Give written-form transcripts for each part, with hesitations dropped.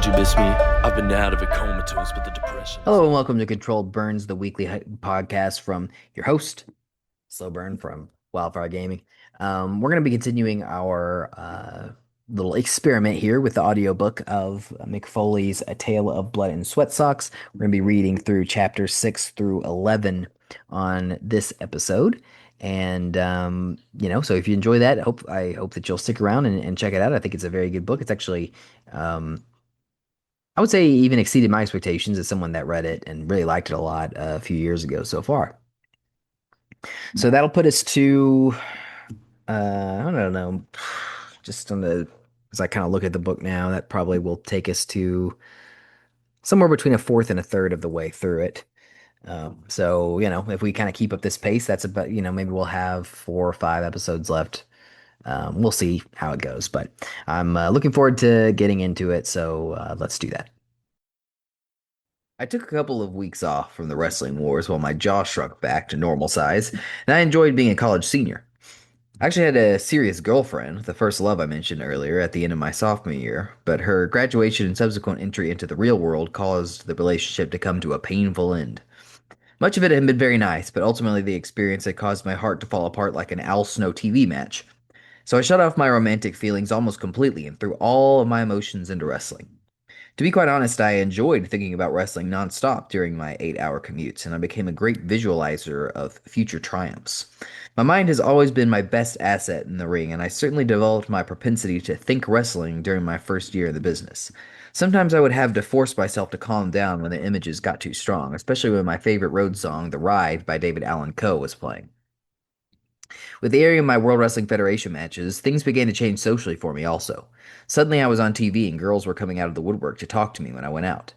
you miss me? I've been out of it comatose, but the depression is Hello and welcome to Controlled Burns, the weekly podcast from your host, Slow Burn from Wildfire Gaming. We're going to be continuing our little experiment here with the audiobook of Mick Foley's A Tale of Blood and Sweatsocks. We're going to be reading through chapters 6 through 11 on this episode. And so if you enjoy that, I hope that you'll stick around and check it out. I think it's a very good book. It's actually I would say even exceeded my expectations as someone that read it and really liked it a lot a few years ago so far. So that'll put us to, I don't know, just on the, as I kind of look at the book now, that probably will take us to somewhere between a fourth and a third of the way through it. If we kind of keep up this pace, that's about, maybe we'll have 4 or 5 episodes left. We'll see how it goes, but I'm looking forward to getting into it. So let's do that. I took a couple of weeks off from the wrestling wars while my jaw shrunk back to normal size, and I enjoyed being a college senior. I actually had a serious girlfriend, the first love I mentioned earlier, at the end of my sophomore year, but her graduation and subsequent entry into the real world caused the relationship to come to a painful end. Much of it had been very nice, but ultimately the experience had caused my heart to fall apart like an Al Snow TV match. So I shut off my romantic feelings almost completely and threw all of my emotions into wrestling. To be quite honest, I enjoyed thinking about wrestling nonstop during my 8 hour commutes, and I became a great visualizer of future triumphs. My mind has always been my best asset in the ring, and I certainly developed my propensity to think wrestling during my first year in the business. Sometimes I would have to force myself to calm down when the images got too strong, especially when my favorite road song, The Ride by David Allan Coe, was playing. With the airing of my World Wrestling Federation matches, things began to change socially for me also. Suddenly I was on TV and girls were coming out of the woodwork to talk to me when I went out.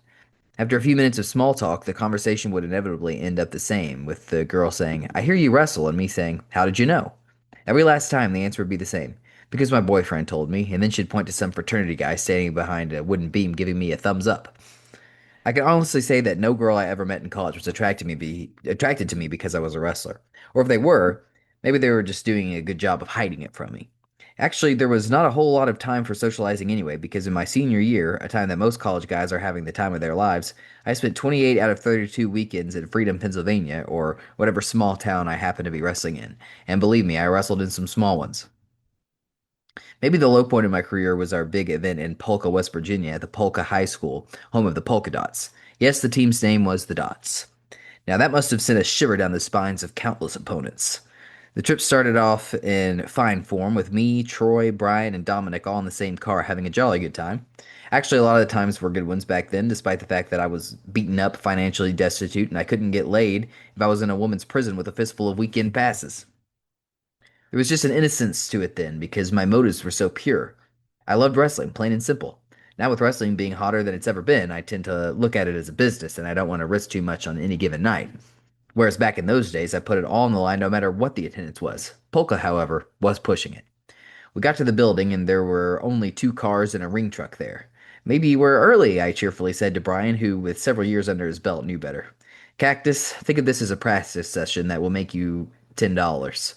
After a few minutes of small talk, the conversation would inevitably end up the same, with the girl saying, "I hear you wrestle," and me saying, "How did you know?" Every last time the answer would be the same, "Because my boyfriend told me," and then she'd point to some fraternity guy standing behind a wooden beam giving me a thumbs up. I can honestly say that no girl I ever met in college was attracted to me because I was a wrestler. Or if they were, maybe they were just doing a good job of hiding it from me. Actually, there was not a whole lot of time for socializing anyway, because in my senior year, a time that most college guys are having the time of their lives, I spent 28 out of 32 weekends in Freedom, Pennsylvania, or whatever small town I happened to be wrestling in. And believe me, I wrestled in some small ones. Maybe the low point of my career was our big event in Polka, West Virginia at the Polka High School, home of the Polka Dots. Yes, the team's name was the Dots. Now that must have sent a shiver down the spines of countless opponents. The trip started off in fine form with me, Troy, Brian, and Dominic all in the same car having a jolly good time. Actually, a lot of the times were good ones back then, despite the fact that I was beaten up, financially destitute, and I couldn't get laid if I was in a woman's prison with a fistful of weekend passes. There was just an innocence to it then, because my motives were so pure. I loved wrestling, plain and simple. Now, with wrestling being hotter than it's ever been, I tend to look at it as a business, and I don't want to risk too much on any given night. Whereas back in those days, I put it all on the line no matter what the attendance was. Polka, however, was pushing it. We got to the building, and there were only 2 cars and a ring truck there. "Maybe we're early," I cheerfully said to Brian, who, with several years under his belt, knew better. "Cactus, think of this as a practice session that will make you $10."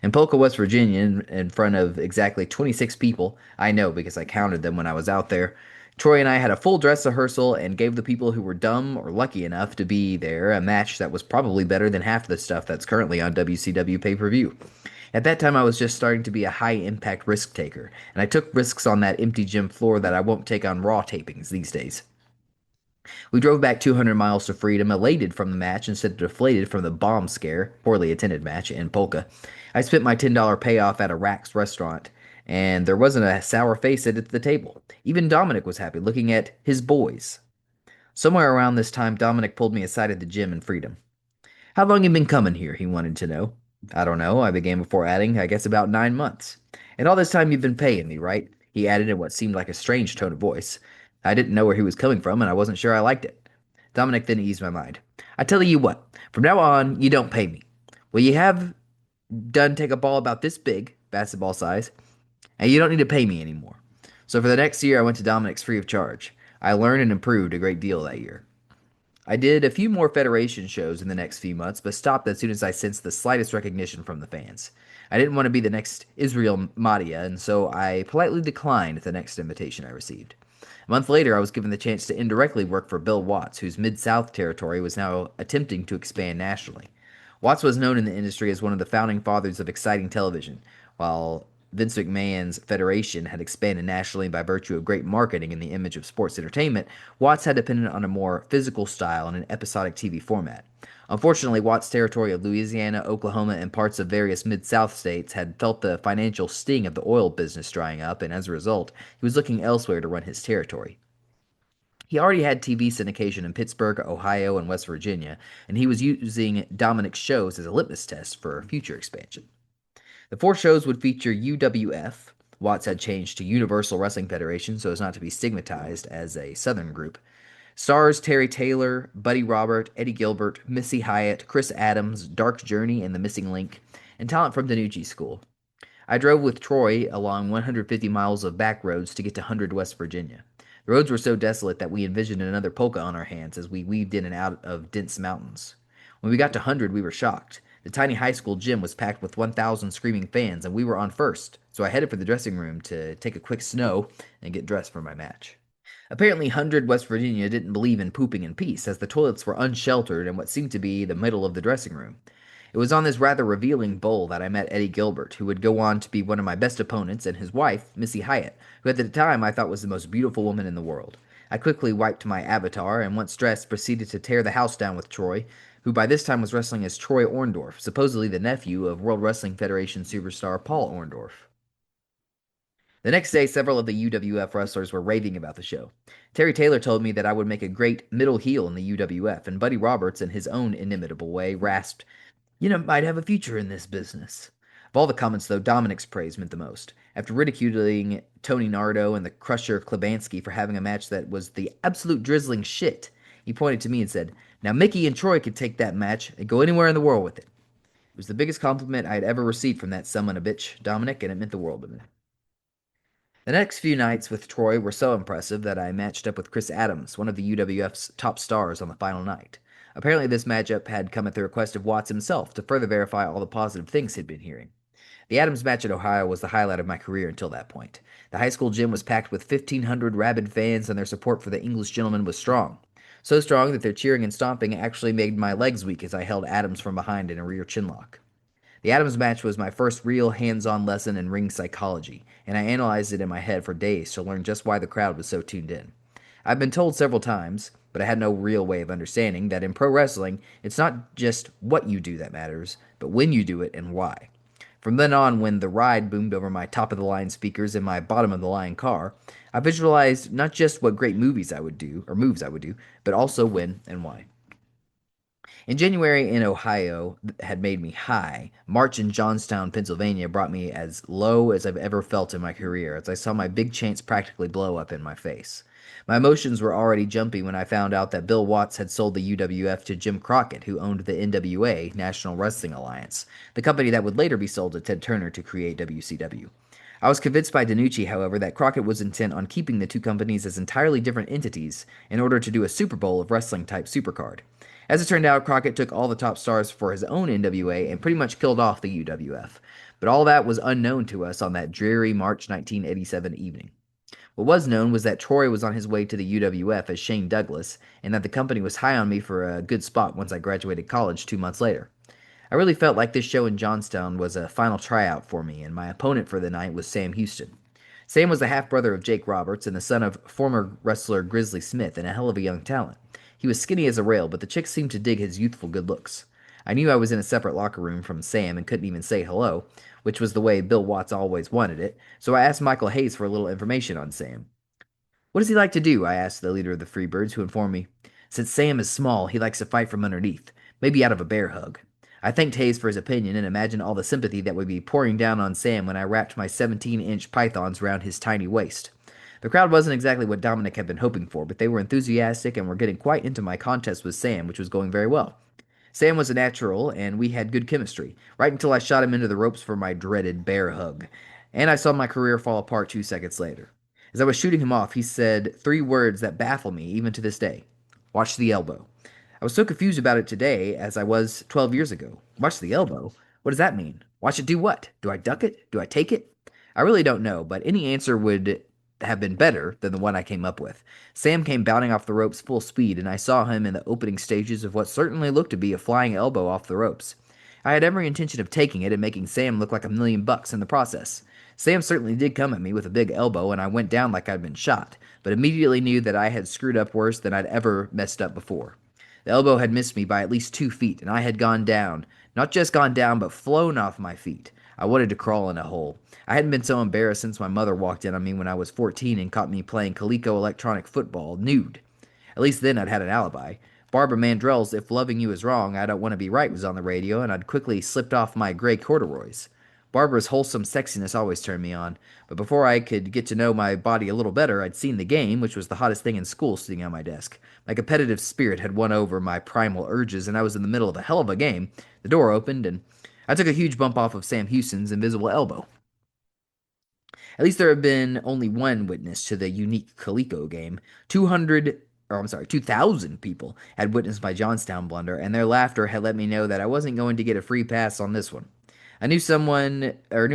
In Polka, West Virginia, in front of exactly 26 people, I know because I counted them when I was out there, Troy and I had a full dress rehearsal and gave the people who were dumb or lucky enough to be there a match that was probably better than half the stuff that's currently on WCW pay per view. At that time, I was just starting to be a high impact risk taker, and I took risks on that empty gym floor that I won't take on Raw tapings these days. We drove back 200 miles to freedom, elated from the match instead of deflated from the bomb scare, poorly attended match in Polka. I spent my $10 payoff at a Rax restaurant, and there wasn't a sour face at the table. Even Dominic was happy, looking at his boys. Somewhere around this time, Dominic pulled me aside at the gym in Freedom. "How long you been coming here?" he wanted to know. "I don't know," I began before adding, "I guess about 9 months." "And all this time you've been paying me, right?" he added in what seemed like a strange tone of voice. I didn't know where he was coming from, and I wasn't sure I liked it. Dominic then eased my mind. "I tell you what, from now on, you don't pay me. Well, you have done take a ball about this big, basketball size, and you don't need to pay me anymore." So for the next year, I went to Dominic's free of charge. I learned and improved a great deal that year. I did a few more Federation shows in the next few months, but stopped as soon as I sensed the slightest recognition from the fans. I didn't want to be the next Israel Madia, and so I politely declined the next invitation I received. A month later, I was given the chance to indirectly work for Bill Watts, whose Mid South territory was now attempting to expand nationally. Watts was known in the industry as one of the founding fathers of exciting television, while Vince McMahon's Federation had expanded nationally by virtue of great marketing in the image of sports entertainment. Watts had depended on a more physical style and an episodic TV format. Unfortunately, Watts' territory of Louisiana, Oklahoma, and parts of various Mid South states had felt the financial sting of the oil business drying up, and as a result, he was looking elsewhere to run his territory. He already had TV syndication in Pittsburgh, Ohio, and West Virginia, and he was using Dominic's shows as a litmus test for future expansion. The four shows would feature UWF. Watts had changed to Universal Wrestling Federation so as not to be stigmatized as a Southern group. Stars Terry Taylor, Buddy Robert, Eddie Gilbert, Missy Hyatt, Chris Adams, Dark Journey, and The Missing Link, and talent from Danucci School. I drove with Troy along 150 miles of back roads to get to 100 West Virginia. The roads were so desolate that we envisioned another polka on our hands as we weaved in and out of dense mountains. When we got to 100, we were shocked. The tiny high school gym was packed with 1,000 screaming fans, and we were on first, so I headed for the dressing room to take a quick snow and get dressed for my match. Apparently, 100 West Virginia didn't believe in pooping in peace, as the toilets were unsheltered in what seemed to be the middle of the dressing room. It was on this rather revealing bowl that I met Eddie Gilbert, who would go on to be one of my best opponents, and his wife, Missy Hyatt, who at the time I thought was the most beautiful woman in the world. I quickly wiped my avatar, and once dressed, proceeded to tear the house down with Troy, who by this time was wrestling as Troy Orndorff, supposedly the nephew of World Wrestling Federation superstar Paul Orndorff. The next day, several of the UWF wrestlers were raving about the show. Terry Taylor told me that I would make a great middle heel in the UWF, and Buddy Roberts, in his own inimitable way, rasped, "You might have a future in this business." Of all the comments, though, Dominic's praise meant the most. After ridiculing Tony Nardo and the Crusher Klebanski for having a match that was the absolute drizzling shit, he pointed to me and said, "Now Mickey and Troy could take that match and go anywhere in the world with it." It was the biggest compliment I had ever received from that son of a bitch, Dominic, and it meant the world to me. The next few nights with Troy were so impressive that I matched up with Chris Adams, one of the UWF's top stars, on the final night. Apparently, this matchup had come at the request of Watts himself to further verify all the positive things he'd been hearing. The Adams match at Ohio was the highlight of my career until that point. The high school gym was packed with 1,500 rabid fans, and their support for the English gentleman was strong. So strong that their cheering and stomping actually made my legs weak as I held Adams from behind in a rear chinlock. The Adams match was my first real hands-on lesson in ring psychology, and I analyzed it in my head for days to learn just why the crowd was so tuned in. I've been told several times, but I had no real way of understanding, that in pro wrestling, it's not just what you do that matters, but when you do it and why. From then on, when the ride boomed over my top-of-the-line speakers in my bottom-of-the-line car, I visualized not just what great movies I would do, or moves I would do, but also when and why. In January in Ohio had made me high. March in Johnstown, Pennsylvania brought me as low as I've ever felt in my career as I saw my big chance practically blow up in my face. My emotions were already jumpy when I found out that Bill Watts had sold the UWF to Jim Crockett, who owned the NWA, National Wrestling Alliance, the company that would later be sold to Ted Turner to create WCW. I was convinced by Danucci, however, that Crockett was intent on keeping the two companies as entirely different entities in order to do a Super Bowl of wrestling-type supercard. As it turned out, Crockett took all the top stars for his own NWA and pretty much killed off the UWF. But all that was unknown to us on that dreary March 1987 evening. What was known was that Troy was on his way to the UWF as Shane Douglas, and that the company was high on me for a good spot once I graduated college 2 months later. I really felt like this show in Johnstown was a final tryout for me, and my opponent for the night was Sam Houston. Sam was the half-brother of Jake Roberts and the son of former wrestler Grizzly Smith, and a hell of a young talent. He was skinny as a rail, but the chicks seemed to dig his youthful good looks. I knew I was in a separate locker room from Sam and couldn't even say hello, which was the way Bill Watts always wanted it, so I asked Michael Hayes for a little information on Sam. "What does he like to do?" I asked the leader of the Freebirds, who informed me, "Since Sam is small, he likes to fight from underneath, maybe out of a bear hug." I thanked Hayes for his opinion and imagined all the sympathy that would be pouring down on Sam when I wrapped my 17-inch pythons around his tiny waist. The crowd wasn't exactly what Dominic had been hoping for, but they were enthusiastic and were getting quite into my contest with Sam, which was going very well. Sam was a natural, and we had good chemistry, right until I shot him into the ropes for my dreaded bear hug, and I saw my career fall apart 2 seconds later. As I was shooting him off, he said 3 words that baffle me even to this day. "Watch the elbow." I was so confused about it today as I was 12 years ago. Watch the elbow? What does that mean? Watch it do what? Do I duck it? Do I take it? I really don't know, but any answer would have been better than the one I came up with. Sam came bounding off the ropes full speed, and I saw him in the opening stages of what certainly looked to be a flying elbow off the ropes. I had every intention of taking it and making Sam look like $1 million in the process. Sam certainly did come at me with a big elbow, and I went down like I'd been shot, but immediately knew that I had screwed up worse than I'd ever messed up before. The elbow had missed me by at least 2 feet, and I had gone down. Not just gone down, but flown off my feet. I wanted to crawl in a hole. I hadn't been so embarrassed since my mother walked in on me when I was 14 and caught me playing Coleco electronic football, nude. At least then I'd had an alibi. Barbara Mandrell's "If Loving You Is Wrong, I Don't Want to Be Right" was on the radio, and I'd quickly slipped off my gray corduroys. Barbara's wholesome sexiness always turned me on, but before I could get to know my body a little better, I'd seen the game, which was the hottest thing in school, sitting on my desk. My competitive spirit had won over my primal urges, and I was in the middle of a hell of a game. The door opened, and I took a huge bump off of Sam Houston's invisible elbow. At least there had been only one witness to the unique Coleco game. 2,000 people had witnessed my Johnstown blunder, and their laughter had let me know that I wasn't going to get a free pass on this one. I knew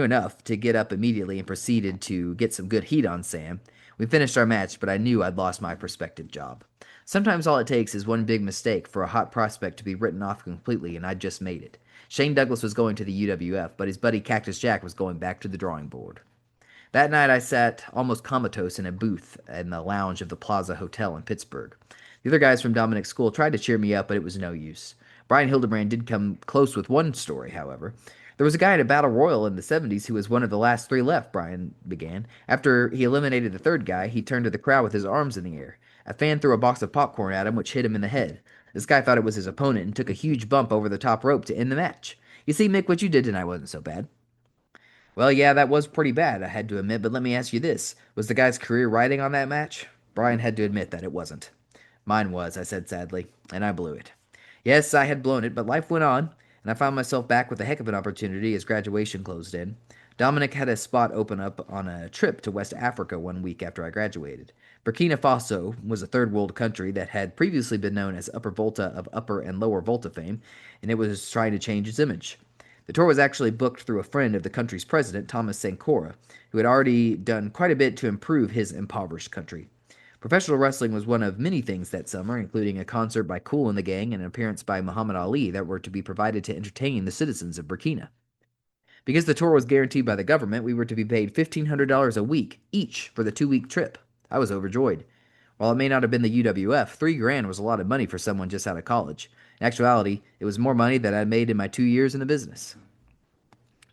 enough to get up immediately and proceeded to get some good heat on Sam. We finished our match, but I knew I'd lost my prospective job. Sometimes all it takes is one big mistake for a hot prospect to be written off completely, and I'd just made it. Shane Douglas was going to the UWF, but his buddy Cactus Jack was going back to the drawing board. That night I sat almost comatose in a booth in the lounge of the Plaza Hotel in Pittsburgh. The other guys from Dominic's school tried to cheer me up, but it was no use. Brian Hildebrand did come close with one story, however. There was a guy in a battle royal in the 70s who was one of the last three left, Brian began. After he eliminated the third guy, he turned to the crowd with his arms in the air. A fan threw a box of popcorn at him, which hit him in the head. This guy thought it was his opponent and took a huge bump over the top rope to end the match. You see, Mick, what you did tonight wasn't so bad. Well, yeah, that was pretty bad, I had to admit, but let me ask you this. Was the guy's career riding on that match? Brian had to admit that it wasn't. Mine was, I said sadly, and I blew it. Yes, I had blown it, but life went on, and I found myself back with a heck of an opportunity as graduation closed in. Dominic had a spot open up on a trip to West Africa one week after I graduated. Burkina Faso was a third world country that had previously been known as Upper Volta of Upper and Lower Volta fame, and it was trying to change its image. The tour was actually booked through a friend of the country's president, Thomas Sankora, who had already done quite a bit to improve his impoverished country. Professional wrestling was one of many things that summer, including a concert by Kool and the Gang and an appearance by Muhammad Ali that were to be provided to entertain the citizens of Burkina. Because the tour was guaranteed by the government, we were to be paid $1,500 a week each for the 2-week trip. I was overjoyed. While it may not have been the UWF, $3,000 was a lot of money for someone just out of college. In actuality, it was more money than I'd made in my 2 years in the business.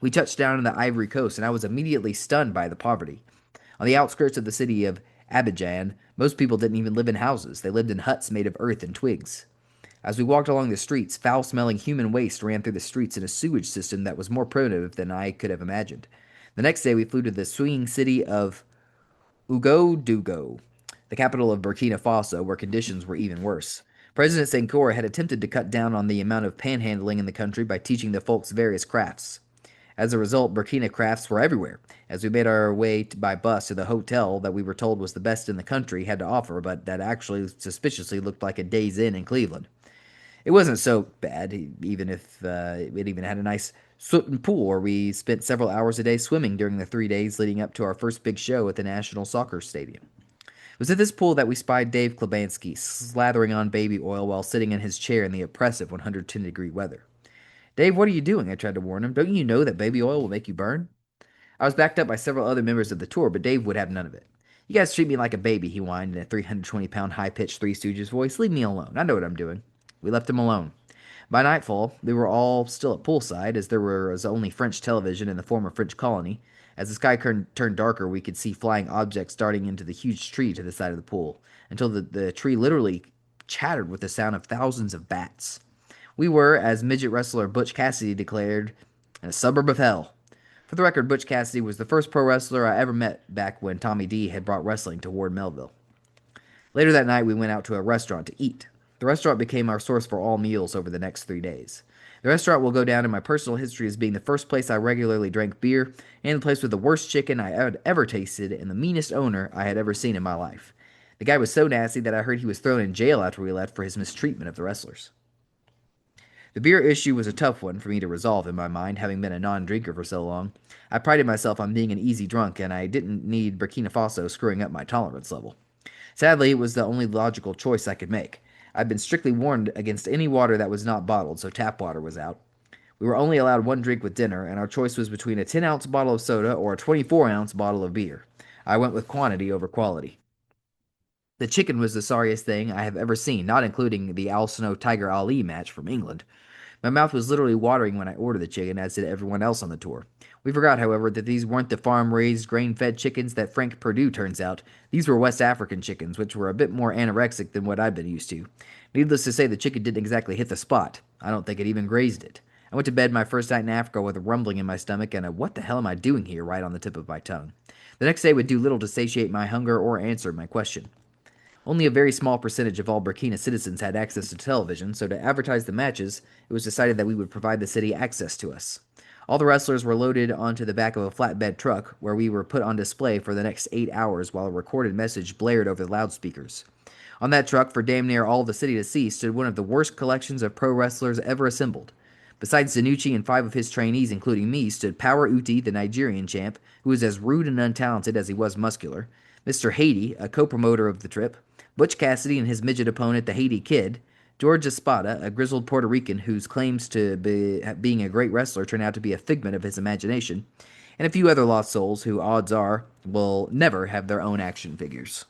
We touched down on the Ivory Coast, and I was immediately stunned by the poverty. On the outskirts of the city of Abidjan, most people didn't even live in houses. They lived in huts made of earth and twigs. As we walked along the streets, foul-smelling human waste ran through the streets in a sewage system that was more primitive than I could have imagined. The next day, we flew to the swinging city of Ouagadougou, the capital of Burkina Faso, where conditions were even worse. President Sankora had attempted to cut down on the amount of panhandling in the country by teaching the folks various crafts. As a result, Burkina crafts were everywhere. As we made our way by bus to the hotel that we were told was the best in the country had to offer, but that actually suspiciously looked like a Days Inn in Cleveland. It wasn't so bad, even if it even had a nice swimming pool where we spent several hours a day swimming during the 3 days leading up to our first big show at the National Soccer Stadium. It was at this pool that we spied Dave Klebanski slathering on baby oil while sitting in his chair in the oppressive 110-degree weather. "Dave, what are you doing?" I tried to warn him. "Don't you know that baby oil will make you burn?" I was backed up by several other members of the tour, but Dave would have none of it. "You guys treat me like a baby," he whined in a 320-pound high-pitched Three Stooges voice. "Leave me alone. I know what I'm doing." We left him alone. By nightfall, we were all still at poolside, as there was only French television in the former French colony. As the sky turned darker, we could see flying objects darting into the huge tree to the side of the pool, until the tree literally chattered with the sound of thousands of bats. We were, as midget wrestler Butch Cassidy declared, in a suburb of hell. For the record, Butch Cassidy was the first pro wrestler I ever met back when Tommy D had brought wrestling to Ward Melville. Later that night, we went out to a restaurant to eat. The restaurant became our source for all meals over the next 3 days. The restaurant will go down in my personal history as being the first place I regularly drank beer, and the place with the worst chicken I had ever tasted and the meanest owner I had ever seen in my life. The guy was so nasty that I heard he was thrown in jail after we left for his mistreatment of the wrestlers. The beer issue was a tough one for me to resolve in my mind, having been a non-drinker for so long. I prided myself on being an easy drunk, and I didn't need Burkina Faso screwing up my tolerance level. Sadly, it was the only logical choice I could make. I'd been strictly warned against any water that was not bottled, so tap water was out. We were only allowed one drink with dinner, and our choice was between a 10-ounce bottle of soda or a 24-ounce bottle of beer. I went with quantity over quality. The chicken was the sorriest thing I have ever seen, not including the Al Snow Tiger Ali match from England. My mouth was literally watering when I ordered the chicken, as did everyone else on the tour. We forgot, however, that these weren't the farm raised, grain fed chickens that Frank Perdue turns out. These were West African chickens, which were a bit more anorexic than what I'd been used to. Needless to say, the chicken didn't exactly hit the spot. I don't think it even grazed it. I went to bed my first night in Africa with a rumbling in my stomach and a "what the hell am I doing here" right on the tip of my tongue. The next day would do little to satiate my hunger or answer my question. Only a very small percentage of all Burkina citizens had access to television, so to advertise the matches, it was decided that we would provide the city access to us. All the wrestlers were loaded onto the back of a flatbed truck, where we were put on display for the next 8 hours while a recorded message blared over the loudspeakers. On that truck, for damn near all the city to see, stood one of the worst collections of pro wrestlers ever assembled. Besides Zanucci and 5 of his trainees, including me, stood Power Uti, the Nigerian champ, who was as rude and untalented as he was muscular, Mr. Haiti, a co-promoter of the trip, Butch Cassidy and his midget opponent, the Haiti Kid, George Espada, a grizzled Puerto Rican whose claims to being a great wrestler turned out to be a figment of his imagination, and a few other lost souls who, odds are, will never have their own action figures.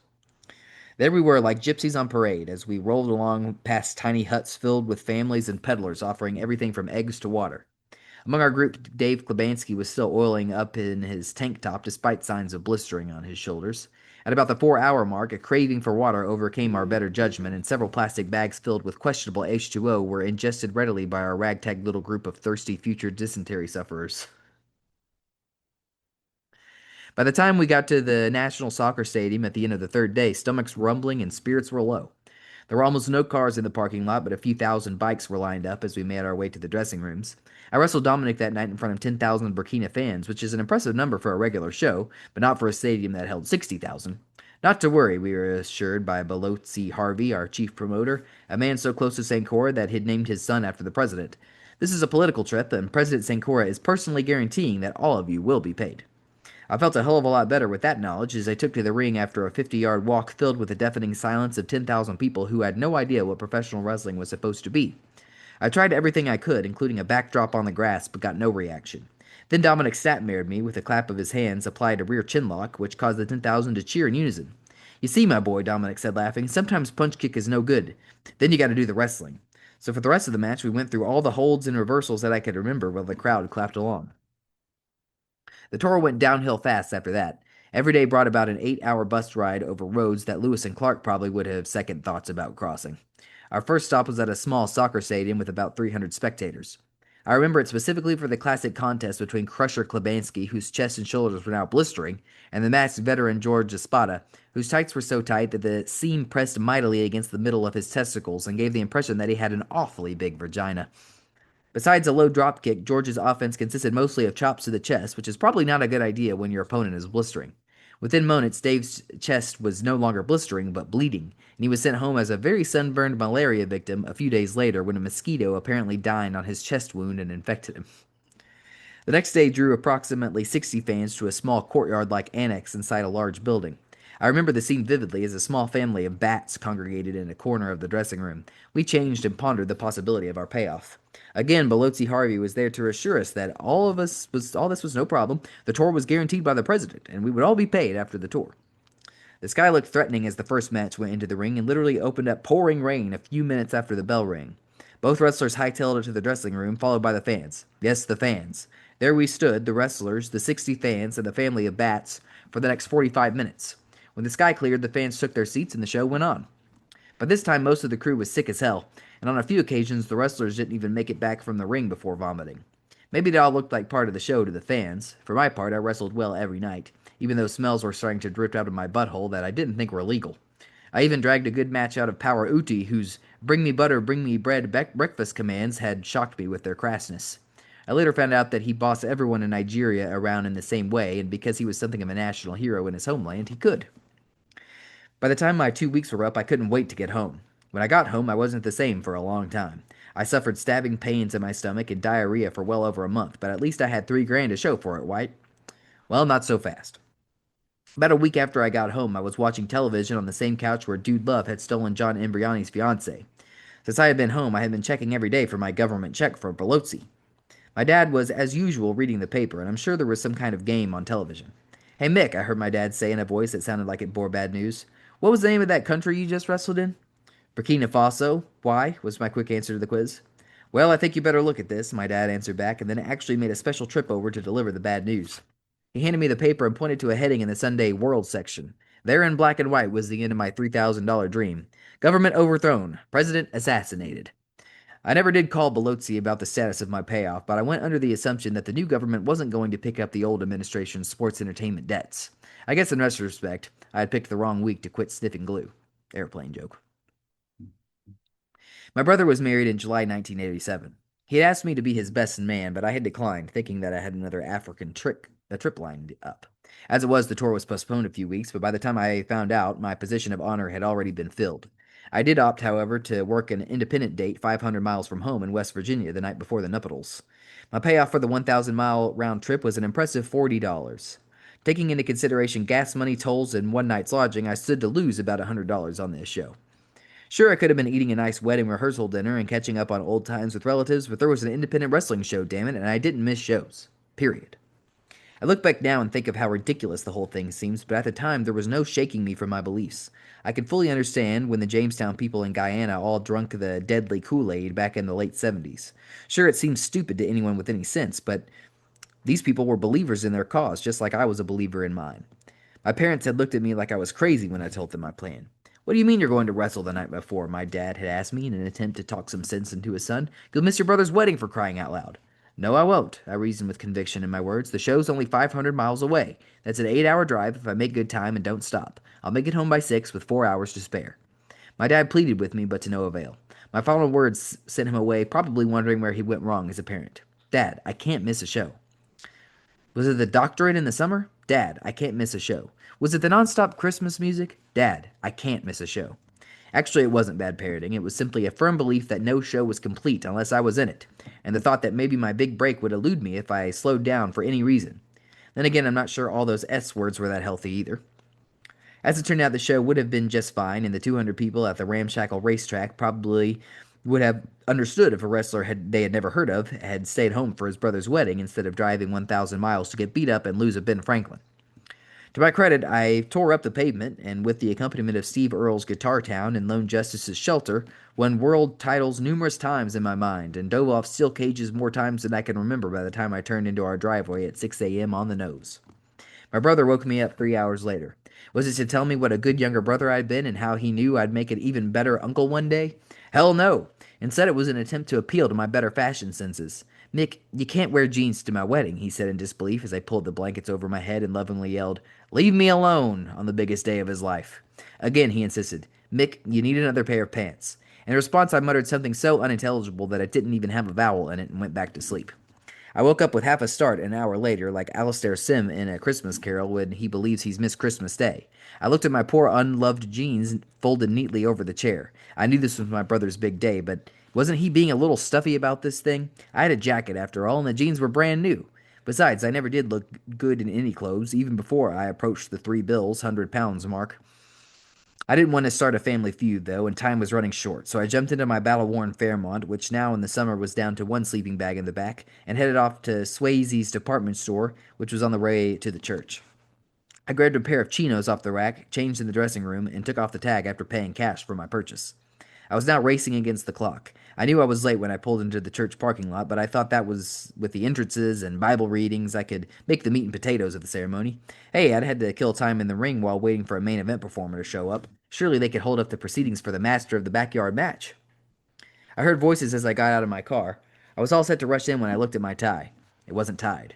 There we were, like gypsies on parade, as we rolled along past tiny huts filled with families and peddlers offering everything from eggs to water. Among our group, Dave Klebanski was still oiling up in his tank top despite signs of blistering on his shoulders. At about the 4 hour mark, a craving for water overcame our better judgment, and several plastic bags filled with questionable H2O were ingested readily by our ragtag little group of thirsty future dysentery sufferers. By the time we got to the National Soccer Stadium at the end of the third day, stomachs rumbling and spirits were low. There were almost no cars in the parking lot, but a few thousand bikes were lined up as we made our way to the dressing rooms. I wrestled Dominic that night in front of 10,000 Burkina fans, which is an impressive number for a regular show, but not for a stadium that held 60,000. Not to worry, we were assured by Balotzi Harvey, our chief promoter, a man so close to Sankora that he'd named his son after the president. This is a political trip, and President Sankora is personally guaranteeing that all of you will be paid. I felt a hell of a lot better with that knowledge as I took to the ring after a 50-yard walk filled with the deafening silence of 10,000 people who had no idea what professional wrestling was supposed to be. I tried everything I could, including a backdrop on the grass, but got no reaction. Then Dominic snap-mared me with a clap of his hands, applied a rear chinlock, which caused the 10,000 to cheer in unison. "You see, my boy," Dominic said, laughing, "sometimes punch kick is no good. Then you gotta do the wrestling." So for the rest of the match, we went through all the holds and reversals that I could remember while the crowd clapped along. The tour went downhill fast after that. Every day brought about an 8 hour bus ride over roads that Lewis and Clark probably would have second thoughts about crossing. Our first stop was at a small soccer stadium with about 300 spectators. I remember it specifically for the classic contest between Crusher Klebanski, whose chest and shoulders were now blistering, and the masked veteran George Espada, whose tights were so tight that the seam pressed mightily against the middle of his testicles and gave the impression that he had an awfully big vagina. Besides a low drop kick, George's offense consisted mostly of chops to the chest, which is probably not a good idea when your opponent is blistering. Within moments, Dave's chest was no longer blistering, but bleeding, and he was sent home as a very sunburned malaria victim a few days later when a mosquito apparently dined on his chest wound and infected him. The next day drew approximately 60 fans to a small courtyard-like annex inside a large building. I remember the scene vividly as a small family of bats congregated in a corner of the dressing room. We changed and pondered the possibility of our payoff. Again, Balotzi Harvey was there to assure us that all this was no problem. The tour was guaranteed by the president, and we would all be paid after the tour. The sky looked threatening as the first match went into the ring and literally opened up pouring rain a few minutes after the bell rang. Both wrestlers hightailed it to the dressing room, followed by the fans. Yes, the fans. There we stood, the wrestlers, the 60 fans, and the family of bats, for the next 45 minutes. When the sky cleared, the fans took their seats and the show went on. By this time, most of the crew was sick as hell, and on a few occasions, the wrestlers didn't even make it back from the ring before vomiting. Maybe it all looked like part of the show to the fans. For my part, I wrestled well every night, even though smells were starting to drip out of my butthole that I didn't think were legal. I even dragged a good match out of Power Uti, whose "bring me butter, bring me bread" breakfast commands had shocked me with their crassness. I later found out that he bossed everyone in Nigeria around in the same way, and because he was something of a national hero in his homeland, he could. By the time my 2 weeks were up, I couldn't wait to get home. When I got home, I wasn't the same for a long time. I suffered stabbing pains in my stomach and diarrhea for well over a month, but at least I had 3 grand to show for it, White. Well, not so fast. About a week after I got home, I was watching television on the same couch where Dude Love had stolen John Imbriani's fiancée. Since I had been home, I had been checking every day for my government check for Belozzi. My dad was, as usual, reading the paper, and I'm sure there was some kind of game on television. Hey, Mick, I heard my dad say in a voice that sounded like it bore bad news. What was the name of that country you just wrestled in? Burkina Faso. Why? Was my quick answer to the quiz. Well, I think you better look at this, my dad answered back, and then actually made a special trip over to deliver the bad news. He handed me the paper and pointed to a heading in the Sunday World section. There in black and white was the end of my $3,000 dream. Government overthrown. President assassinated. I never did call Belozzi about the status of my payoff, but I went under the assumption that the new government wasn't going to pick up the old administration's sports entertainment debts. I guess in retrospect, I had picked the wrong week to quit sniffing glue. Airplane joke. My brother was married in July 1987. He had asked me to be his best man, but I had declined, thinking that I had another African trip lined up. As it was, the tour was postponed a few weeks, but by the time I found out, my position of honor had already been filled. I did opt, however, to work an independent date 500 miles from home in West Virginia the night before the nuptials. My payoff for the 1,000-mile round trip was an impressive $40. Taking into consideration gas money, tolls, and one night's lodging, I stood to lose about $100 on this show. Sure, I could have been eating a nice wedding rehearsal dinner and catching up on old times with relatives, but there was an independent wrestling show, damn it, and I didn't miss shows. Period. I look back now and think of how ridiculous the whole thing seems, but at the time there was no shaking me from my beliefs. I could fully understand when the Jamestown people in Guyana all drunk the deadly Kool-Aid back in the late 70s. Sure, it seems stupid to anyone with any sense, but these people were believers in their cause, just like I was a believer in mine. My parents had looked at me like I was crazy when I told them my plan. What do you mean you're going to wrestle the night before? My dad had asked me in an attempt to talk some sense into his son. You'll miss your brother's wedding for crying out loud. No, I won't, I reasoned with conviction in my words. The show's only 500 miles away. That's an 8-hour drive if I make good time and don't stop. I'll make it home by 6 with 4 hours to spare. My dad pleaded with me, but to no avail. My final words sent him away, probably wondering where he went wrong as a parent. Dad, I can't miss a show. Was it the doctorate in the summer? Dad, I can't miss a show. Was it the nonstop Christmas music? Dad, I can't miss a show. Actually, it wasn't bad parroting. It was simply a firm belief that no show was complete unless I was in it, and the thought that maybe my big break would elude me if I slowed down for any reason. Then again, I'm not sure all those S words were that healthy either. As it turned out, the show would have been just fine, and the 200 people at the ramshackle racetrack probably would have understood if a wrestler they had never heard of had stayed home for his brother's wedding instead of driving 1,000 miles to get beat up and lose a Ben Franklin. To my credit, I tore up the pavement, and with the accompaniment of Steve Earle's Guitar Town and Lone Justice's Shelter, won world titles numerous times in my mind, and dove off steel cages more times than I can remember by the time I turned into our driveway at 6 a.m. on the nose. My brother woke me up 3 hours later. Was it to tell me what a good younger brother I'd been and how he knew I'd make an even better uncle one day? Hell no! Instead, it was an attempt to appeal to my better fashion senses. Mick, you can't wear jeans to my wedding, he said in disbelief as I pulled the blankets over my head and lovingly yelled, Leave me alone, on the biggest day of his life. Again, he insisted, Mick, you need another pair of pants. In response, I muttered something so unintelligible that it didn't even have a vowel in it and went back to sleep. I woke up with half a start an hour later, like Alastair Sim in A Christmas Carol when he believes he's missed Christmas Day. I looked at my poor unloved jeans folded neatly over the chair. I knew this was my brother's big day, but wasn't he being a little stuffy about this thing? I had a jacket after all, and the jeans were brand new. Besides, I never did look good in any clothes, even before I approached the 3 bills, 100 pounds mark. I didn't want to start a family feud, though, and time was running short, so I jumped into my battle-worn Fairmont, which now in the summer was down to 1 sleeping bag in the back, and headed off to Swayze's department store, which was on the way to the church. I grabbed a pair of chinos off the rack, changed in the dressing room, and took off the tag after paying cash for my purchase. I was now racing against the clock. I knew I was late when I pulled into the church parking lot, but I thought that was with the entrances and Bible readings I could make the meat and potatoes of the ceremony. Hey, I'd had to kill time in the ring while waiting for a main event performer to show up. Surely they could hold up the proceedings for the master of the backyard match. I heard voices as I got out of my car. I was all set to rush in when I looked at my tie. It wasn't tied.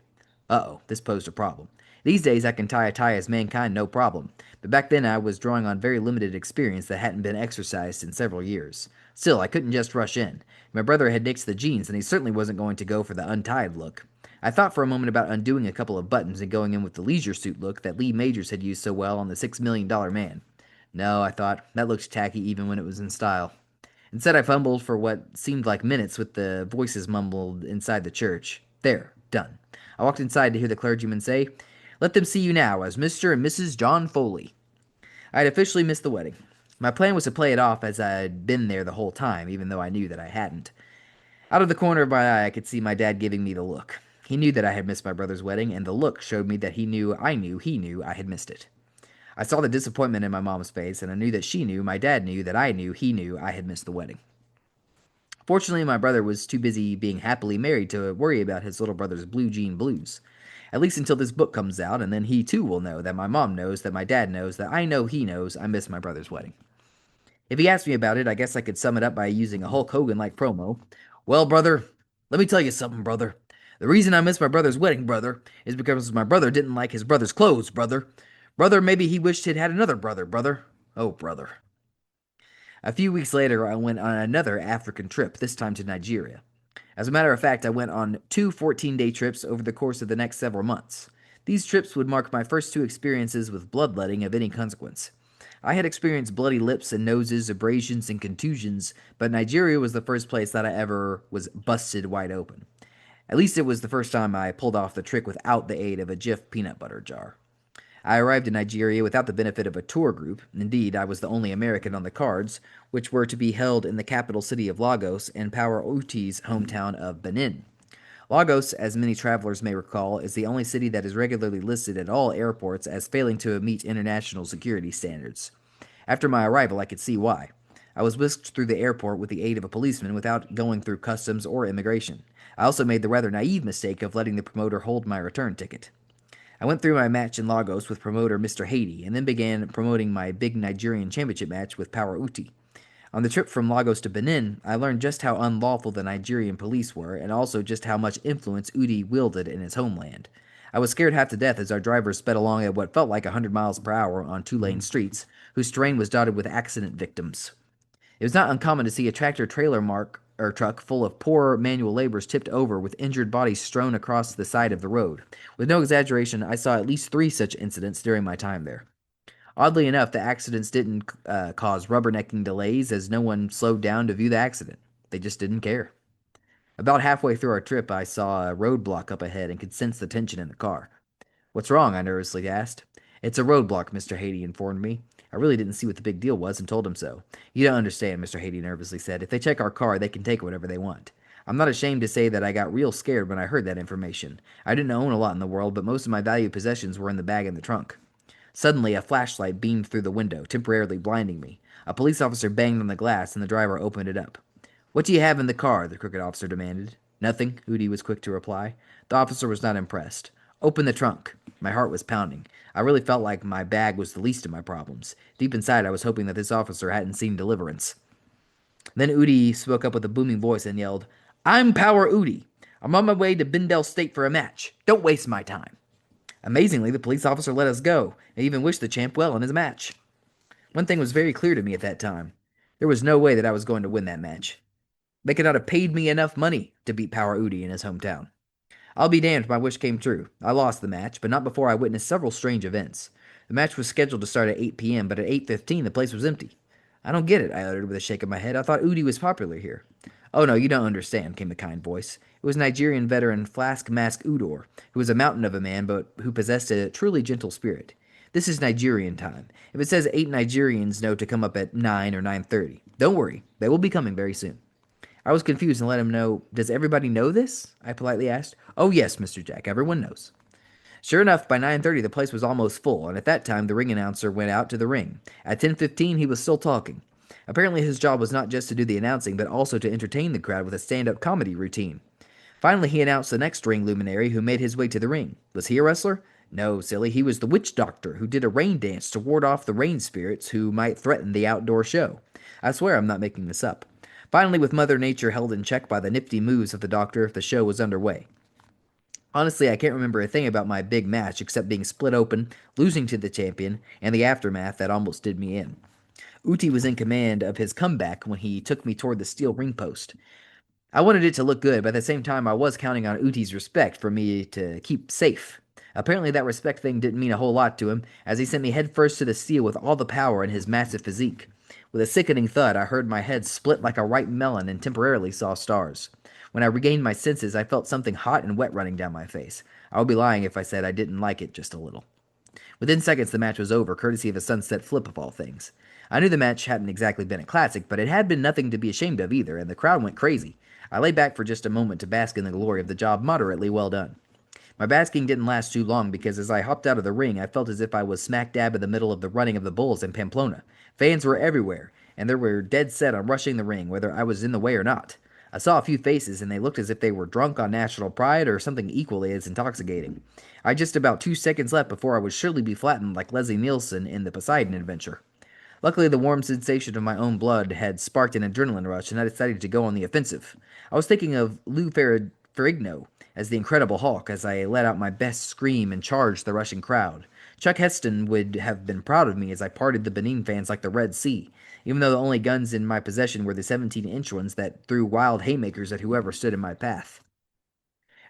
Uh-oh, this posed a problem. These days I can tie a tie as mankind no problem, but back then I was drawing on very limited experience that hadn't been exercised in several years. Still, I couldn't just rush in. My brother had nixed the jeans, and he certainly wasn't going to go for the untied look. I thought for a moment about undoing a couple of buttons and going in with the leisure suit look that Lee Majors had used so well on the $6 Million Man. No, I thought, that looked tacky even when it was in style. Instead, I fumbled for what seemed like minutes with the voices mumbled inside the church. There, done. I walked inside to hear the clergyman say, "Let them see you now as Mr. and Mrs. John Foley." I had officially missed the wedding. My plan was to play it off as I'd been there the whole time, even though I knew that I hadn't. Out of the corner of my eye, I could see my dad giving me the look. He knew that I had missed my brother's wedding, and the look showed me that he knew he knew I had missed it. I saw the disappointment in my mom's face, and I knew that she knew, my dad knew, that I knew he knew I had missed the wedding. Fortunately, my brother was too busy being happily married to worry about his little brother's blue jean blues. At least until this book comes out, and then he too will know that my mom knows, that my dad knows, that I know he knows I missed my brother's wedding. If he asked me about it, I guess I could sum it up by using a Hulk Hogan-like promo. Well, brother, let me tell you something, brother. The reason I missed my brother's wedding, brother, is because my brother didn't like his brother's clothes, brother. Brother, maybe he wished he'd had another brother, brother. Oh, brother. A few weeks later, I went on another African trip, this time to Nigeria. As a matter of fact, I went on two 14-day trips over the course of the next several months. These trips would mark my first two experiences with bloodletting of any consequence. I had experienced bloody lips and noses, abrasions, and contusions, but Nigeria was the first place that I ever was busted wide open. At least it was the first time I pulled off the trick without the aid of a Jif peanut butter jar. I arrived in Nigeria without the benefit of a tour group. Indeed, I was the only American on the cards, which were to be held in the capital city of Lagos and Power Uti's hometown of Benin. Lagos, as many travelers may recall, is the only city that is regularly listed at all airports as failing to meet international security standards. After my arrival, I could see why. I was whisked through the airport with the aid of a policeman without going through customs or immigration. I also made the rather naive mistake of letting the promoter hold my return ticket. I went through my match in Lagos with promoter Mr. Haiti, and then began promoting my big Nigerian championship match with Power Uti. On the trip from Lagos to Benin, I learned just how unlawful the Nigerian police were, and also just how much influence Uti wielded in his homeland. I was scared half to death as our drivers sped along at what felt like 100 miles per hour on two-lane streets, whose terrain was dotted with accident victims. It was not uncommon to see a tractor-trailer truck full of poor manual laborers tipped over with injured bodies strewn across the side of the road. With no exaggeration, I saw at least 3 such incidents during my time there. Oddly enough, the accidents didn't cause rubbernecking delays as no one slowed down to view the accident. They just didn't care. About halfway through our trip, I saw a roadblock up ahead and could sense the tension in the car. "What's wrong?" I nervously asked. "It's a roadblock," Mr. Haiti informed me. I really didn't see what the big deal was and told him so. "You don't understand," Mr. Haiti nervously said. "If they check our car, they can take whatever they want." I'm not ashamed to say that I got real scared when I heard that information. I didn't own a lot in the world, but most of my valued possessions were in the bag in the trunk. Suddenly, a flashlight beamed through the window, temporarily blinding me. A police officer banged on the glass, and the driver opened it up. "What do you have in the car?" the crooked officer demanded. "Nothing," Udi was quick to reply. The officer was not impressed. "Open the trunk." My heart was pounding. I really felt like my bag was the least of my problems. Deep inside, I was hoping that this officer hadn't seen Deliverance. Then Udi spoke up with a booming voice and yelled, "I'm Power Udi. I'm on my way to Bindell State for a match. Don't waste my time." Amazingly, the police officer let us go, and even wished the champ well in his match. One thing was very clear to me at that time. There was no way that I was going to win that match. They could not have paid me enough money to beat Power Udi in his hometown. I'll be damned if my wish came true. I lost the match, but not before I witnessed several strange events. The match was scheduled to start at 8 p.m., but at 8:15 the place was empty. "I don't get it," I uttered with a shake of my head. "I thought Udi was popular here." "Oh no, you don't understand," came the kind voice. It was Nigerian veteran Flask Mask Udor, who was a mountain of a man, but who possessed a truly gentle spirit. "This is Nigerian time. If it says 8 Nigerians know to come up at 9 or 9:30, don't worry, they will be coming very soon." I was confused and let him know. "Does everybody know this?" I politely asked. "Oh yes, Mr. Jack, everyone knows." Sure enough, by 9:30 the place was almost full, and at that time the ring announcer went out to the ring. At 10:15 he was still talking. Apparently his job was not just to do the announcing, but also to entertain the crowd with a stand-up comedy routine. Finally he announced the next ring luminary who made his way to the ring. Was he a wrestler? No, silly, he was the witch doctor who did a rain dance to ward off the rain spirits who might threaten the outdoor show. I swear I'm not making this up. Finally, with Mother Nature held in check by the nifty moves of the doctor, the show was underway. Honestly, I can't remember a thing about my big match except being split open, losing to the champion, and the aftermath that almost did me in. Uti was in command of his comeback when he took me toward the steel ring post. I wanted it to look good, but at the same time I was counting on Uti's respect for me to keep safe Apparently, that respect thing didn't mean a whole lot to him, as he sent me headfirst to the steel with all the power in his massive physique. With a sickening thud, I heard my head split like a ripe melon and temporarily saw stars. When I regained my senses, I felt something hot and wet running down my face. I would be lying if I said I didn't like it just a little. Within seconds, the match was over, courtesy of a sunset flip of all things. I knew the match hadn't exactly been a classic, but it had been nothing to be ashamed of either, and the crowd went crazy. I lay back for just a moment to bask in the glory of the job moderately well done. My basking didn't last too long because as I hopped out of the ring, I felt as if I was smack dab in the middle of the running of the bulls in Pamplona. Fans were everywhere, and they were dead set on rushing the ring, whether I was in the way or not. I saw a few faces, and they looked as if they were drunk on national pride or something equally as intoxicating. I had just about 2 seconds left before I would surely be flattened like Leslie Nielsen in the Poseidon adventure. Luckily, the warm sensation of my own blood had sparked an adrenaline rush, and I decided to go on the offensive. I was thinking of Lou Ferrigno as the Incredible Hulk as I let out my best scream and charged the rushing crowd. Chuck Heston would have been proud of me as I parted the Benin fans like the Red Sea, even though the only guns in my possession were the 17-inch ones that threw wild haymakers at whoever stood in my path.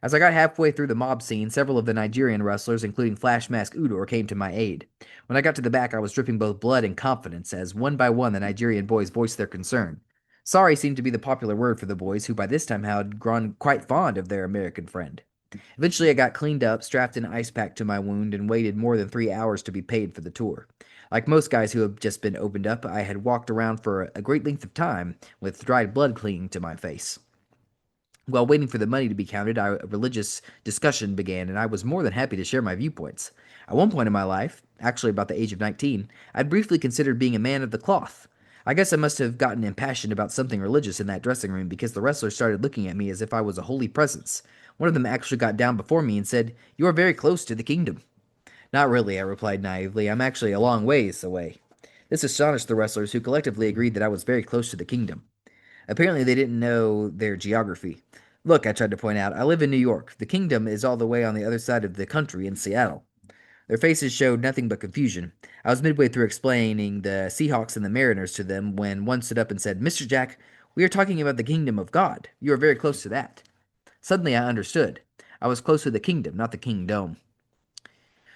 As I got halfway through the mob scene, several of the Nigerian wrestlers, including Flash Mask Udor, came to my aid. When I got to the back, I was dripping both blood and confidence, as one by one the Nigerian boys voiced their concern. Sorry seemed to be the popular word for the boys, who by this time had grown quite fond of their American friend. Eventually, I got cleaned up, strapped an ice pack to my wound, and waited more than 3 hours to be paid for the tour. Like most guys who have just been opened up, I had walked around for a great length of time, with dried blood clinging to my face. While waiting for the money to be counted, a religious discussion began, and I was more than happy to share my viewpoints. At one point in my life, actually about the age of 19, I'd briefly considered being a man of the cloth. I guess I must have gotten impassioned about something religious in that dressing room because the wrestlers started looking at me as if I was a holy presence. One of them actually got down before me and said, "You are very close to the kingdom." "Not really," I replied naively. "I'm actually a long ways away." This astonished the wrestlers, who collectively agreed that I was very close to the kingdom. Apparently, they didn't know their geography. "Look," I tried to point out, "I live in New York. The kingdom is all the way on the other side of the country in Seattle." Their faces showed nothing but confusion. I was midway through explaining the Seahawks and the Mariners to them when one stood up and said, "Mr. Jack, we are talking about the kingdom of God. You are very close to that." Suddenly I understood. I was close to the kingdom, not the kingdom.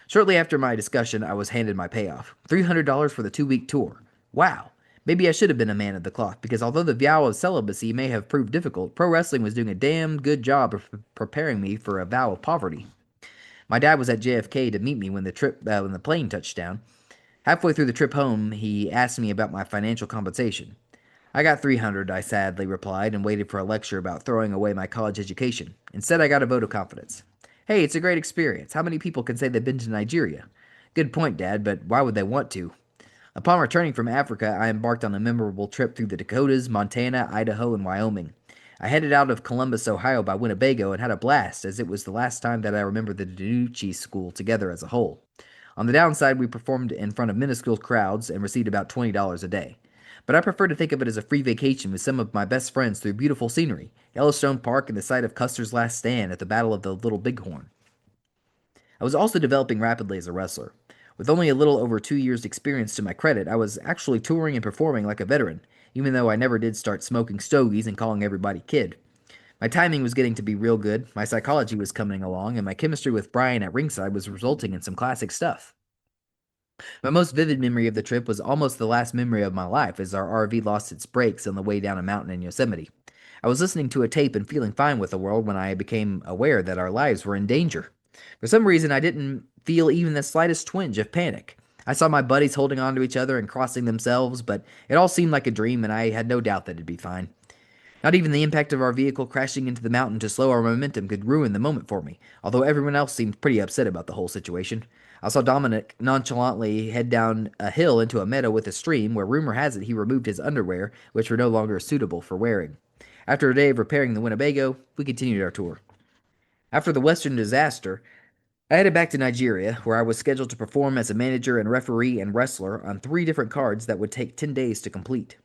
Shortly after my discussion, I was handed my payoff. $300 for the 2-week tour. Wow. Maybe I should have been a man of the cloth, because although the vow of celibacy may have proved difficult, pro wrestling was doing a damn good job of preparing me for a vow of poverty. My dad was at JFK to meet me when the plane touched down. Halfway through the trip home, he asked me about my financial compensation. "I got 300, I sadly replied, and waited for a lecture about throwing away my college education. Instead, I got a vote of confidence. "Hey, it's a great experience. How many people can say they've been to Nigeria?" "Good point, Dad, but why would they want to?" Upon returning from Africa, I embarked on a memorable trip through the Dakotas, Montana, Idaho, and Wyoming. I headed out of Columbus, Ohio by Winnebago and had a blast, as it was the last time that I remembered the Danucci School together as a whole. On the downside, we performed in front of minuscule crowds and received about $20 a day. But I prefer to think of it as a free vacation with some of my best friends through beautiful scenery, Yellowstone Park, and the site of Custer's last stand at the Battle of the Little Bighorn. I was also developing rapidly as a wrestler. With only a little over 2 years' experience to my credit, I was actually touring and performing like a veteran, even though I never did start smoking stogies and calling everybody kid. My timing was getting to be real good, my psychology was coming along, and my chemistry with Brian at ringside was resulting in some classic stuff. My most vivid memory of the trip was almost the last memory of my life as our RV lost its brakes on the way down a mountain in Yosemite. I was listening to a tape and feeling fine with the world when I became aware that our lives were in danger. For some reason, I didn't feel even the slightest twinge of panic. I saw my buddies holding on to each other and crossing themselves, but it all seemed like a dream, and I had no doubt that it'd be fine. Not even the impact of our vehicle crashing into the mountain to slow our momentum could ruin the moment for me, although everyone else seemed pretty upset about the whole situation. I saw Dominic nonchalantly head down a hill into a meadow with a stream where rumor has it he removed his underwear, which were no longer suitable for wearing. After a day of repairing the Winnebago, we continued our tour. After the Western disaster, I headed back to Nigeria, where I was scheduled to perform as a manager and referee and wrestler on 3 different cards that would take 10 days to complete.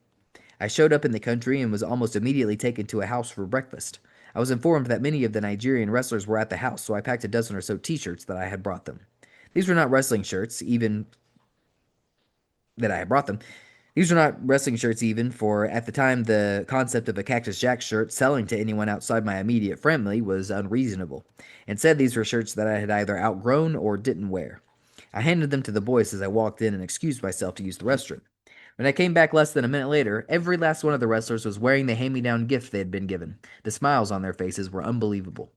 I showed up in the country and was almost immediately taken to a house for breakfast. I was informed that many of the Nigerian wrestlers were at the house, so I packed a dozen or so t-shirts that I had brought them. These were not wrestling shirts, even that I had brought them. These were not wrestling shirts, even, for at the time the concept of a Cactus Jack shirt selling to anyone outside my immediate family was unreasonable. Instead, these were shirts that I had either outgrown or didn't wear. I handed them to the boys as I walked in and excused myself to use the restroom. When I came back less than a minute later, every last one of the wrestlers was wearing the hand me down gift they had been given. The smiles on their faces were unbelievable.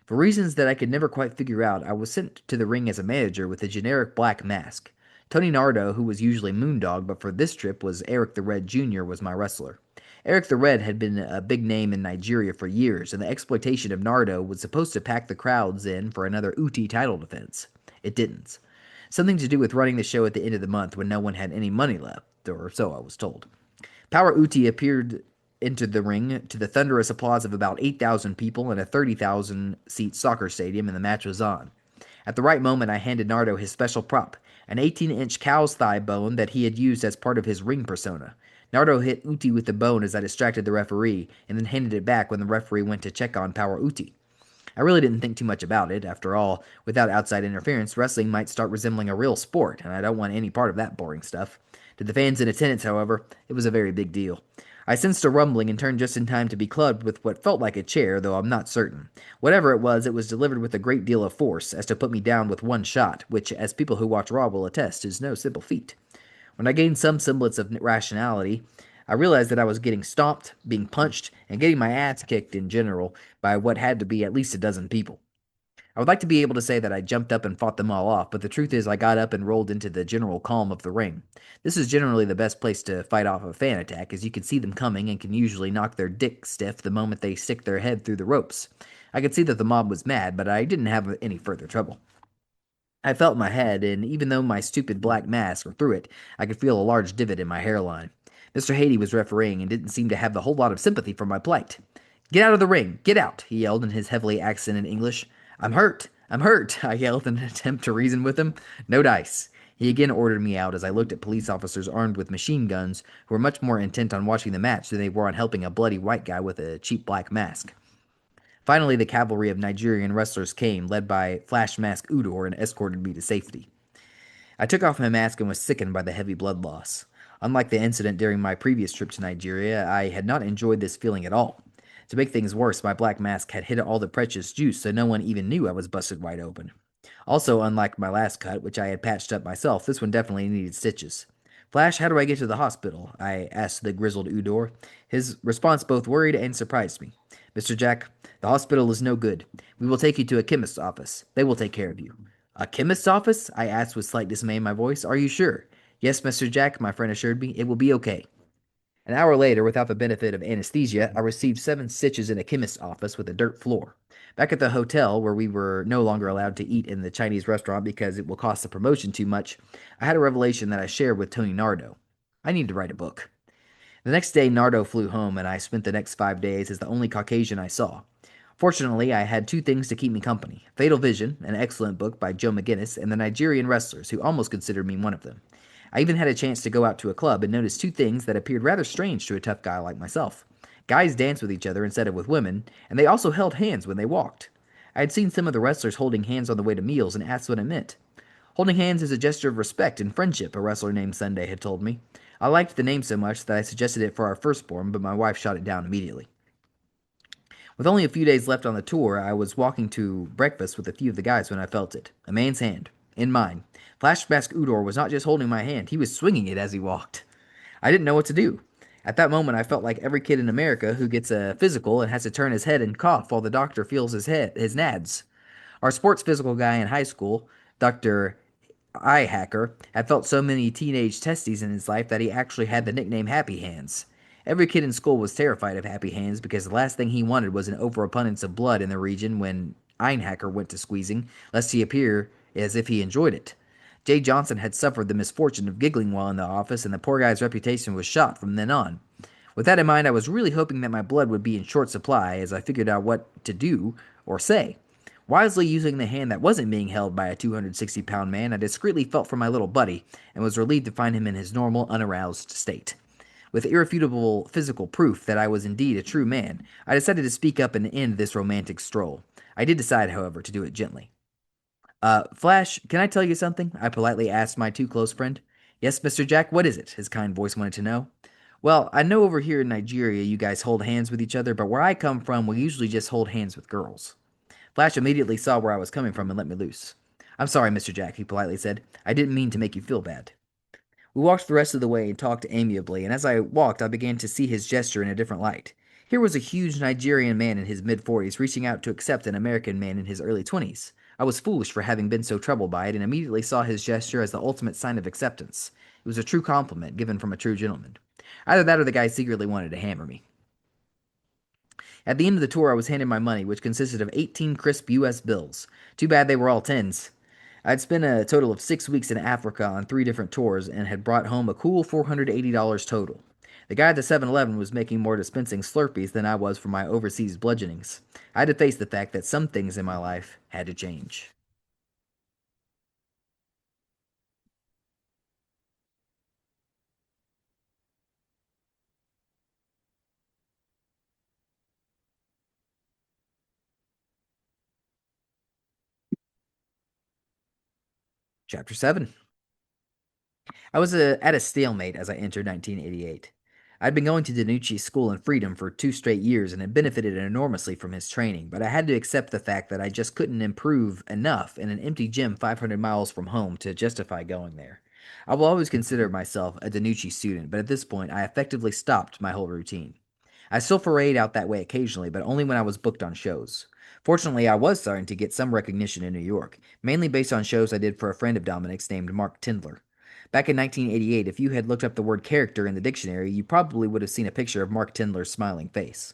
For reasons that I could never quite figure out, I was sent to the ring as a manager with a generic black mask. Tony Nardo, who was usually Moondog but for this trip was Eric the Red Jr., was my wrestler. Eric the Red had been a big name in Nigeria for years, and the exploitation of Nardo was supposed to pack the crowds in for another Uti title defense. It didn't. Something to do with running the show at the end of the month when no one had any money left, or so I was told. Power Uti appeared into the ring to the thunderous applause of about 8,000 people in a 30,000 seat soccer stadium, and the match was on. At the right moment, I handed Nardo his special prop, an 18-inch cow's thigh bone that he had used as part of his ring persona. Nardo hit Uti with the bone as I distracted the referee, and then handed it back when the referee went to check on Power Uti. I really didn't think too much about it. After all, without outside interference, wrestling might start resembling a real sport, and I don't want any part of that boring stuff. To the fans in attendance, however, it was a very big deal. I sensed a rumbling and turned just in time to be clubbed with what felt like a chair, though I'm not certain. Whatever it was delivered with a great deal of force, as to put me down with one shot, which, as people who watch Raw will attest, is no simple feat. When I gained some semblance of rationality, I realized that I was getting stomped, being punched, and getting my ass kicked in general by what had to be at least a dozen people. I would like to be able to say that I jumped up and fought them all off, but the truth is I got up and rolled into the general calm of the ring. This is generally the best place to fight off a fan attack, as you can see them coming and can usually knock their dick stiff the moment they stick their head through the ropes. I could see that the mob was mad, but I didn't have any further trouble. I felt my head, and even though my stupid black mask were through it, I could feel a large divot in my hairline. Mr. Haiti was refereeing and didn't seem to have a whole lot of sympathy for my plight. "Get out of the ring! Get out!" he yelled in his heavily accented English. "I'm hurt! I'm hurt!" I yelled in an attempt to reason with him. "No dice." He again ordered me out as I looked at police officers armed with machine guns who were much more intent on watching the match than they were on helping a bloody white guy with a cheap black mask. Finally, the cavalry of Nigerian wrestlers came, led by Flash Mask Udor, and escorted me to safety. I took off my mask and was sickened by the heavy blood loss. Unlike the incident during my previous trip to Nigeria, I had not enjoyed this feeling at all. To make things worse, my black mask had hid all the precious juice, so no one even knew I was busted wide open. Also, unlike my last cut, which I had patched up myself, this one definitely needed stitches. "Flash, how do I get to the hospital?" I asked the grizzled Udor. His response both worried and surprised me. "Mr. Jack, the hospital is no good. We will take you to a chemist's office. They will take care of you." "A chemist's office?" I asked with slight dismay in my voice. "Are you sure?" "Yes, Mr. Jack," my friend assured me. "It will be okay." An hour later, without the benefit of anesthesia, I received 7 stitches in a chemist's office with a dirt floor. Back at the hotel, where we were no longer allowed to eat in the Chinese restaurant because it will cost the promotion too much, I had a revelation that I shared with Tony Nardo. I need to write a book. The next day, Nardo flew home, and I spent the next 5 days as the only Caucasian I saw. Fortunately, I had two things to keep me company: Fatal Vision, an excellent book by Joe McGinnis, and the Nigerian wrestlers, who almost considered me one of them. I even had a chance to go out to a club and notice two things that appeared rather strange to a tough guy like myself. Guys danced with each other instead of with women, and they also held hands when they walked. I had seen some of the wrestlers holding hands on the way to meals and asked what it meant. "Holding hands is a gesture of respect and friendship," a wrestler named Sunday had told me. I liked the name so much that I suggested it for our firstborn, but my wife shot it down immediately. With only a few days left on the tour, I was walking to breakfast with a few of the guys when I felt it. A man's hand. In mine. Flash Mask Udor was not just holding my hand, he was swinging it as he walked. I didn't know what to do. At that moment, I felt like every kid in America who gets a physical and has to turn his head and cough while the doctor feels his nads. Our sports physical guy in high school, Dr. Eye Hacker, had felt so many teenage testes in his life that he actually had the nickname Happy Hands. Every kid in school was terrified of Happy Hands because the last thing he wanted was an overabundance of blood in the region when Einhacker went to squeezing, lest he appear as if he enjoyed it. Jay Johnson had suffered the misfortune of giggling while in the office, and the poor guy's reputation was shot from then on. With that in mind, I was really hoping that my blood would be in short supply as I figured out what to do or say. Wisely using the hand that wasn't being held by a 260-pound man, I discreetly felt for my little buddy and was relieved to find him in his normal, unaroused state. With irrefutable physical proof that I was indeed a true man, I decided to speak up and end this romantic stroll. I did decide, however, to do it gently. "Flash, can I tell you something?" I politely asked my too close friend. Yes, Mr. Jack, what is it? His kind voice wanted to know. Well, I know over here in Nigeria you guys hold hands with each other, but where I come from, we usually just hold hands with girls. Flash immediately saw where I was coming from and let me loose. I'm sorry, Mr. Jack, he politely said. I didn't mean to make you feel bad. We walked the rest of the way and talked amiably, and as I walked, I began to see his gesture in a different light. Here was a huge Nigerian man in his mid 40s reaching out to accept an American man in his early 20s. I was foolish for having been so troubled by it and immediately saw his gesture as the ultimate sign of acceptance. It was a true compliment given from a true gentleman. Either that or the guy secretly wanted to hammer me. At the end of the tour, I was handed my money, which consisted of 18 crisp US bills. Too bad they were all tens. I'd spent a total of 6 weeks in Africa on 3 different tours and had brought home a cool $480 total. The guy at the 7-Eleven was making more dispensing Slurpees than I was for my overseas bludgeonings. I had to face the fact that some things in my life had to change. Chapter 7. I was at a stalemate as I entered 1988. I'd been going to Danucci's school in Freedom for 2 straight years and had benefited enormously from his training, but I had to accept the fact that I just couldn't improve enough in an empty gym 500 miles from home to justify going there. I will always consider myself a Danucci student, but at this point I effectively stopped my whole routine. I still forayed out that way occasionally, but only when I was booked on shows. Fortunately, I was starting to get some recognition in New York, mainly based on shows I did for a friend of Dominic's named Mark Tindler. Back in 1988, if you had looked up the word character in the dictionary, you probably would have seen a picture of Mark Tindler's smiling face.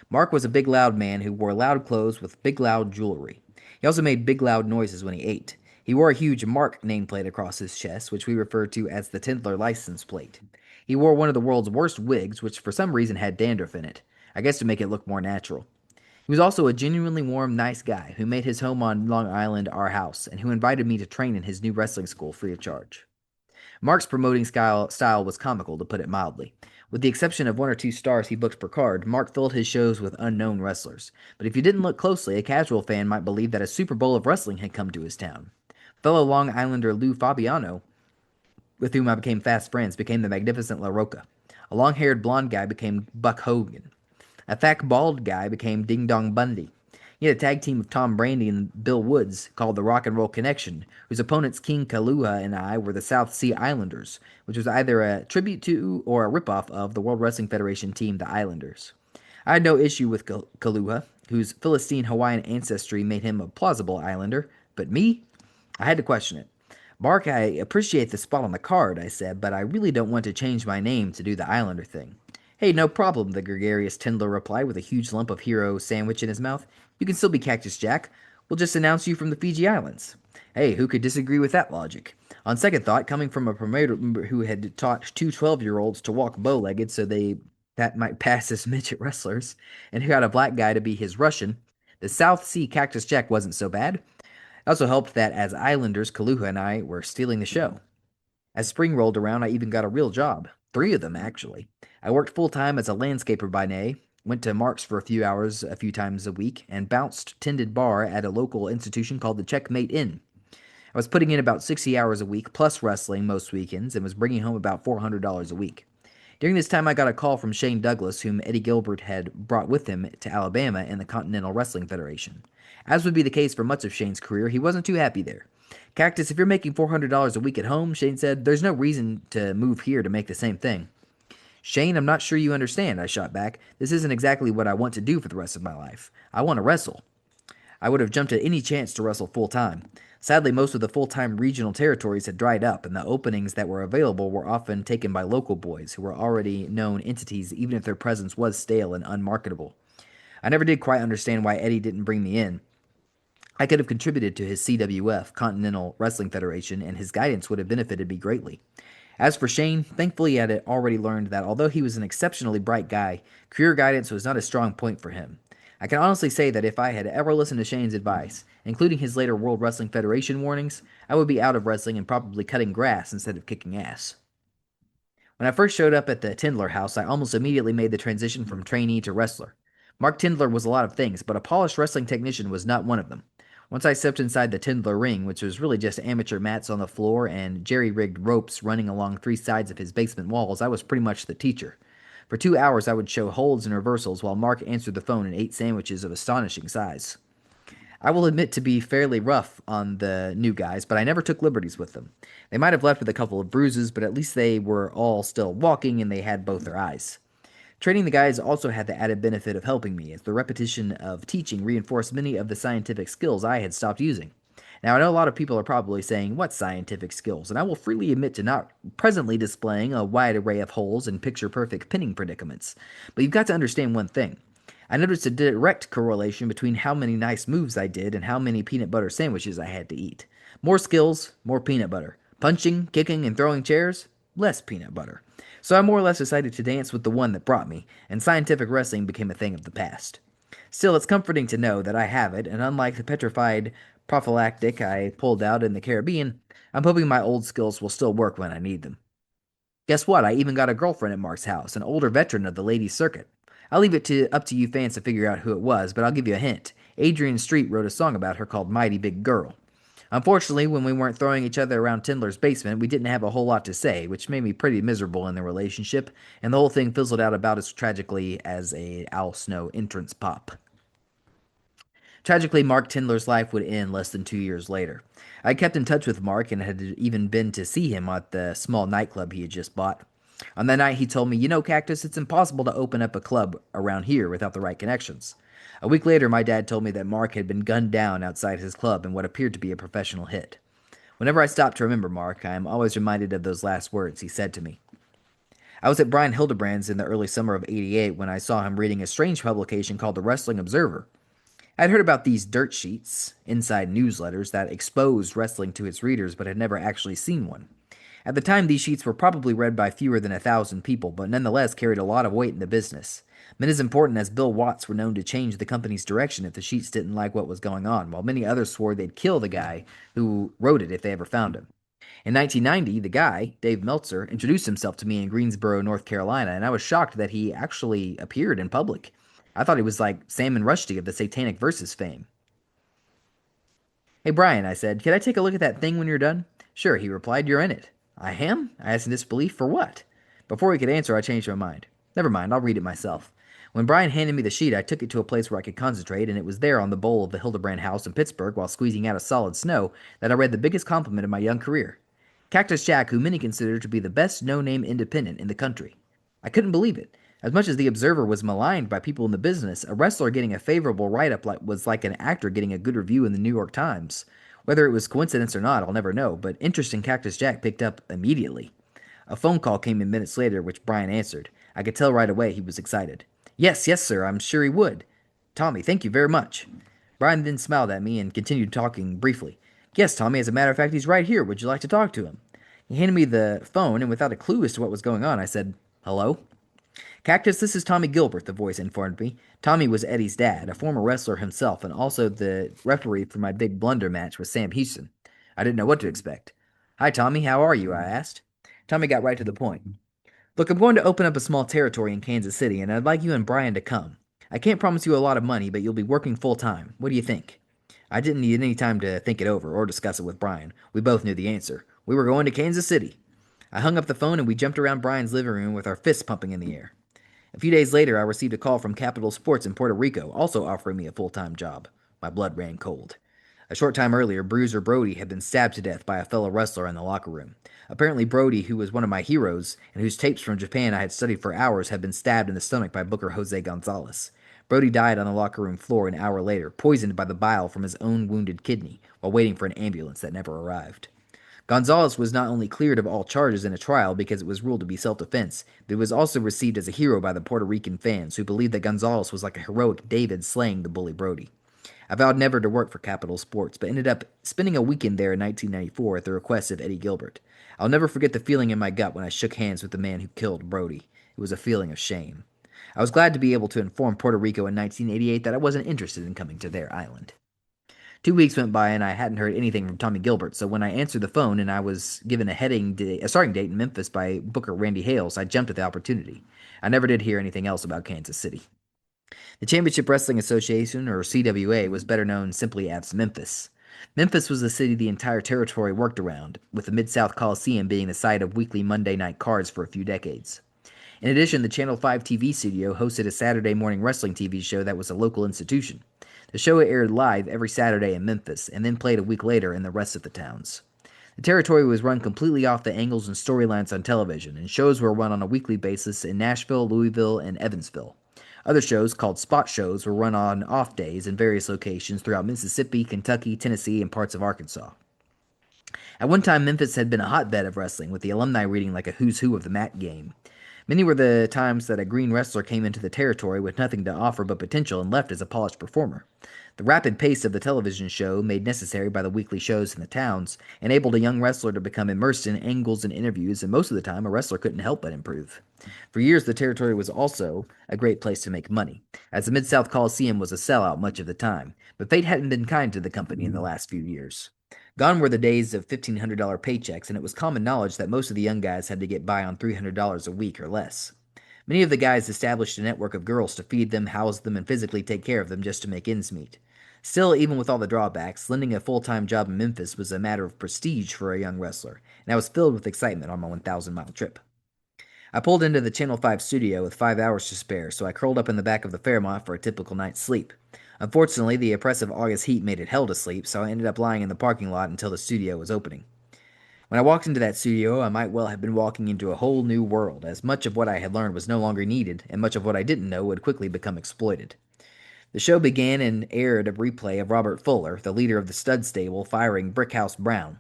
Mark was a big loud man who wore loud clothes with big loud jewelry. He also made big loud noises when he ate. He wore a huge Mark nameplate across his chest, which we refer to as the Tindler license plate. He wore one of the world's worst wigs, which for some reason had dandruff in it. I guess to make it look more natural. He was also a genuinely warm, nice guy who made his home on Long Island our house and who invited me to train in his new wrestling school free of charge. Mark's promoting style was comical, to put it mildly. With the exception of 1 or 2 stars he booked per card, Mark filled his shows with unknown wrestlers. But if you didn't look closely, a casual fan might believe that a Super Bowl of wrestling had come to his town. Fellow Long Islander Lou Fabiano, with whom I became fast friends, became the magnificent La Roca. A long-haired blonde guy became Buck Hogan. A fat bald guy became Ding Dong Bundy. He had a tag team of Tom Brady and Bill Woods called the Rock and Roll Connection, whose opponents King Kaluha and I were the South Sea Islanders, which was either a tribute to or a ripoff of the World Wrestling Federation team, the Islanders. I had no issue with Kaluha, whose Philistine Hawaiian ancestry made him a plausible Islander, but me? I had to question it. Mark, I appreciate the spot on the card, I said, but I really don't want to change my name to do the Islander thing. Hey, no problem, the gregarious Tindler replied with a huge lump of hero sandwich in his mouth. You can still be Cactus Jack. We'll just announce you from the Fiji Islands. Hey, who could disagree with that logic? On second thought, coming from a promoter who had taught two 12-year-olds to walk bow-legged so that might pass as midget wrestlers, and who got a black guy to be his Russian, the South Sea Cactus Jack wasn't so bad. It also helped that as Islanders, Kaluha and I were stealing the show. As spring rolled around, I even got a real job. 3 of them, actually. I worked full time as a landscaper by day, went to Mark's for a few hours a few times a week, and bounced tended bar at a local institution called the Checkmate Inn. I was putting in about 60 hours a week, plus wrestling most weekends, and was bringing home about $400 a week. During this time, I got a call from Shane Douglas, whom Eddie Gilbert had brought with him to Alabama in the Continental Wrestling Federation. As would be the case for much of Shane's career, he wasn't too happy there. Cactus, if you're making $400 a week at home, Shane said, there's no reason to move here to make the same thing. Shane, I'm not sure you understand, I shot back. This isn't exactly what I want to do for the rest of my life. I want to wrestle. I would have jumped at any chance to wrestle full time. Sadly, most of the full-time regional territories had dried up, and the openings that were available were often taken by local boys who were already known entities, even if their presence was stale and unmarketable. I never did quite understand why Eddie didn't bring me in. I could have contributed to his CWF, Continental Wrestling Federation, and his guidance would have benefited me greatly. As for Shane, thankfully I had already learned that although he was an exceptionally bright guy, career guidance was not a strong point for him. I can honestly say that if I had ever listened to Shane's advice, including his later World Wrestling Federation warnings, I would be out of wrestling and probably cutting grass instead of kicking ass. When I first showed up at the Tindler house, I almost immediately made the transition from trainee to wrestler. Mark Tindler was a lot of things, but a polished wrestling technician was not one of them. Once I stepped inside the Tindler ring, which was really just amateur mats on the floor and jerry rigged ropes running along three sides of his basement walls, I was pretty much the teacher. For 2 hours, I would show holds and reversals while Mark answered the phone and ate sandwiches of astonishing size. I will admit to be fairly rough on the new guys, but I never took liberties with them. They might have left with a couple of bruises, but at least they were all still walking and they had both their eyes. Training the guys also had the added benefit of helping me, as the repetition of teaching reinforced many of the scientific skills I had stopped using. Now, I know a lot of people are probably saying, what scientific skills? And I will freely admit to not presently displaying a wide array of holes and picture perfect pinning predicaments. But you've got to understand one thing. I noticed a direct correlation between how many nice moves I did and how many peanut butter sandwiches I had to eat. More skills, more peanut butter. Punching, kicking, and throwing chairs, less peanut butter. So I more or less decided to dance with the one that brought me, and scientific wrestling became a thing of the past. Still, it's comforting to know that I have it, and unlike the petrified prophylactic I pulled out in the Caribbean, I'm hoping my old skills will still work when I need them. Guess what? I even got a girlfriend at Mark's house, an older veteran of the ladies' circuit. I'll leave it up to you fans to figure out who it was, but I'll give you a hint. Adrian Street wrote a song about her called Mighty Big Girl. Unfortunately, when we weren't throwing each other around Tindler's basement, we didn't have a whole lot to say, which made me pretty miserable in the relationship, and the whole thing fizzled out about as tragically as a Al Snow entrance pop. Tragically, Mark Tindler's life would end less than 2 years later. I kept in touch with Mark and had even been to see him at the small nightclub he had just bought. On that night, he told me, Cactus, it's impossible to open up a club around here without the right connections. A week later, my dad told me that Mark had been gunned down outside his club in what appeared to be a professional hit. Whenever I stop to remember Mark, I am always reminded of those last words he said to me. I was at Brian Hildebrand's in the early summer of '88 when I saw him reading a strange publication called The Wrestling Observer. I'd heard about these dirt sheets, inside newsletters that exposed wrestling to its readers, but had never actually seen one. At the time, these sheets were probably read by fewer than 1,000 people, but nonetheless carried a lot of weight in the business. Men as important as Bill Watts were known to change the company's direction if the sheets didn't like what was going on, while many others swore they'd kill the guy who wrote it if they ever found him. In 1990, the guy, Dave Meltzer, introduced himself to me in Greensboro, North Carolina, and I was shocked that he actually appeared in public. I thought he was like Sam and Rushdie of the Satanic Versus fame. Hey, Brian, I said, can I take a look at that thing when you're done? Sure, he replied, you're in it. I am? I asked in disbelief, for what? Before he could answer, I changed my mind. Never mind, I'll read it myself. When Brian handed me the sheet, I took it to a place where I could concentrate, and it was there on the bowl of the Hildebrand house in Pittsburgh while squeezing out a solid snow that I read the biggest compliment of my young career. Cactus Jack, who many consider to be the best no-name independent in the country. I couldn't believe it. As much as the Observer was maligned by people in the business, a wrestler getting a favorable write-up was like an actor getting a good review in the New York Times. Whether it was coincidence or not, I'll never know, but interest in Cactus Jack picked up immediately. A phone call came in minutes later, which Brian answered. I could tell right away he was excited. Yes, sir, I'm sure he would. Tommy, thank you very much. Brian then smiled at me and continued talking briefly. Yes, Tommy, as a matter of fact, he's right here. Would you like to talk to him? He handed me the phone, and without a clue as to what was going on, I said, hello? Cactus, this is Tommy Gilbert, the voice informed me. Tommy was Eddie's dad, a former wrestler himself, and also the referee for my big blunder match with Sam Houston. I didn't know what to expect. Hi, Tommy, how are you? I asked. Tommy got right to the point. Look, I'm going to open up a small territory in Kansas City, and I'd like you and Brian to come. I can't promise you a lot of money, but you'll be working full time. What do you think? I didn't need any time to think it over or discuss it with Brian. We both knew the answer. We were going to Kansas City. I hung up the phone and we jumped around Brian's living room with our fists pumping in the air. A few days later, I received a call from Capital Sports in Puerto Rico, also offering me a full-time job. My blood ran cold. A short time earlier, Bruiser Brody had been stabbed to death by a fellow wrestler in the locker room. Apparently, Brody, who was one of my heroes and whose tapes from Japan I had studied for hours, had been stabbed in the stomach by Booker Jose Gonzalez. Brody died on the locker room floor an hour later, poisoned by the bile from his own wounded kidney, while waiting for an ambulance that never arrived. Gonzalez was not only cleared of all charges in a trial because it was ruled to be self-defense, but he was also received as a hero by the Puerto Rican fans, who believed that Gonzalez was like a heroic David slaying the bully Brody. I vowed never to work for Capital Sports, but ended up spending a weekend there in 1994 at the request of Eddie Gilbert. I'll never forget the feeling in my gut when I shook hands with the man who killed Brody. It was a feeling of shame. I was glad to be able to inform Puerto Rico in 1988 that I wasn't interested in coming to their island. 2 weeks went by and I hadn't heard anything from Tommy Gilbert, so when I answered the phone and I was given a starting date in Memphis by Booker Randy Hales, I jumped at the opportunity. I never did hear anything else about Kansas City. The Championship Wrestling Association, or CWA, was better known simply as Memphis. Memphis was the city the entire territory worked around, with the Mid South Coliseum being the site of weekly Monday night cards for a few decades. In addition, the Channel 5 TV studio hosted a Saturday morning wrestling TV show that was a local institution. The show aired live every Saturday in Memphis and then played a week later in the rest of the towns. The territory was run completely off the angles and storylines on television, and shows were run on a weekly basis in Nashville, Louisville, and Evansville. Other shows, called spot shows, were run on off days in various locations throughout Mississippi, Kentucky, Tennessee, and parts of Arkansas. At one time, Memphis had been a hotbed of wrestling, with the alumni reading like a who's who of the mat game. Many were the times that a green wrestler came into the territory with nothing to offer but potential and left as a polished performer. The rapid pace of the television show, made necessary by the weekly shows in the towns, enabled a young wrestler to become immersed in angles and interviews, and most of the time a wrestler couldn't help but improve. For years, the territory was also a great place to make money, as the Mid South Coliseum was a sellout much of the time, but fate hadn't been kind to the company in the last few years. Gone were the days of $1,500 paychecks, and it was common knowledge that most of the young guys had to get by on $300 a week or less. Many of the guys established a network of girls to feed them, house them, and physically take care of them just to make ends meet. Still, even with all the drawbacks, landing a full-time job in Memphis was a matter of prestige for a young wrestler, and I was filled with excitement on my 1,000-mile trip. I pulled into the Channel 5 studio with 5 hours to spare, so I curled up in the back of the Fairmont for a typical night's sleep. Unfortunately, the oppressive August heat made it hell to sleep, so I ended up lying in the parking lot until the studio was opening. When I walked into that studio, I might well have been walking into a whole new world, as much of what I had learned was no longer needed, and much of what I didn't know would quickly become exploited. The show began and aired a replay of Robert Fuller, the leader of the stud stable, firing Brickhouse Brown.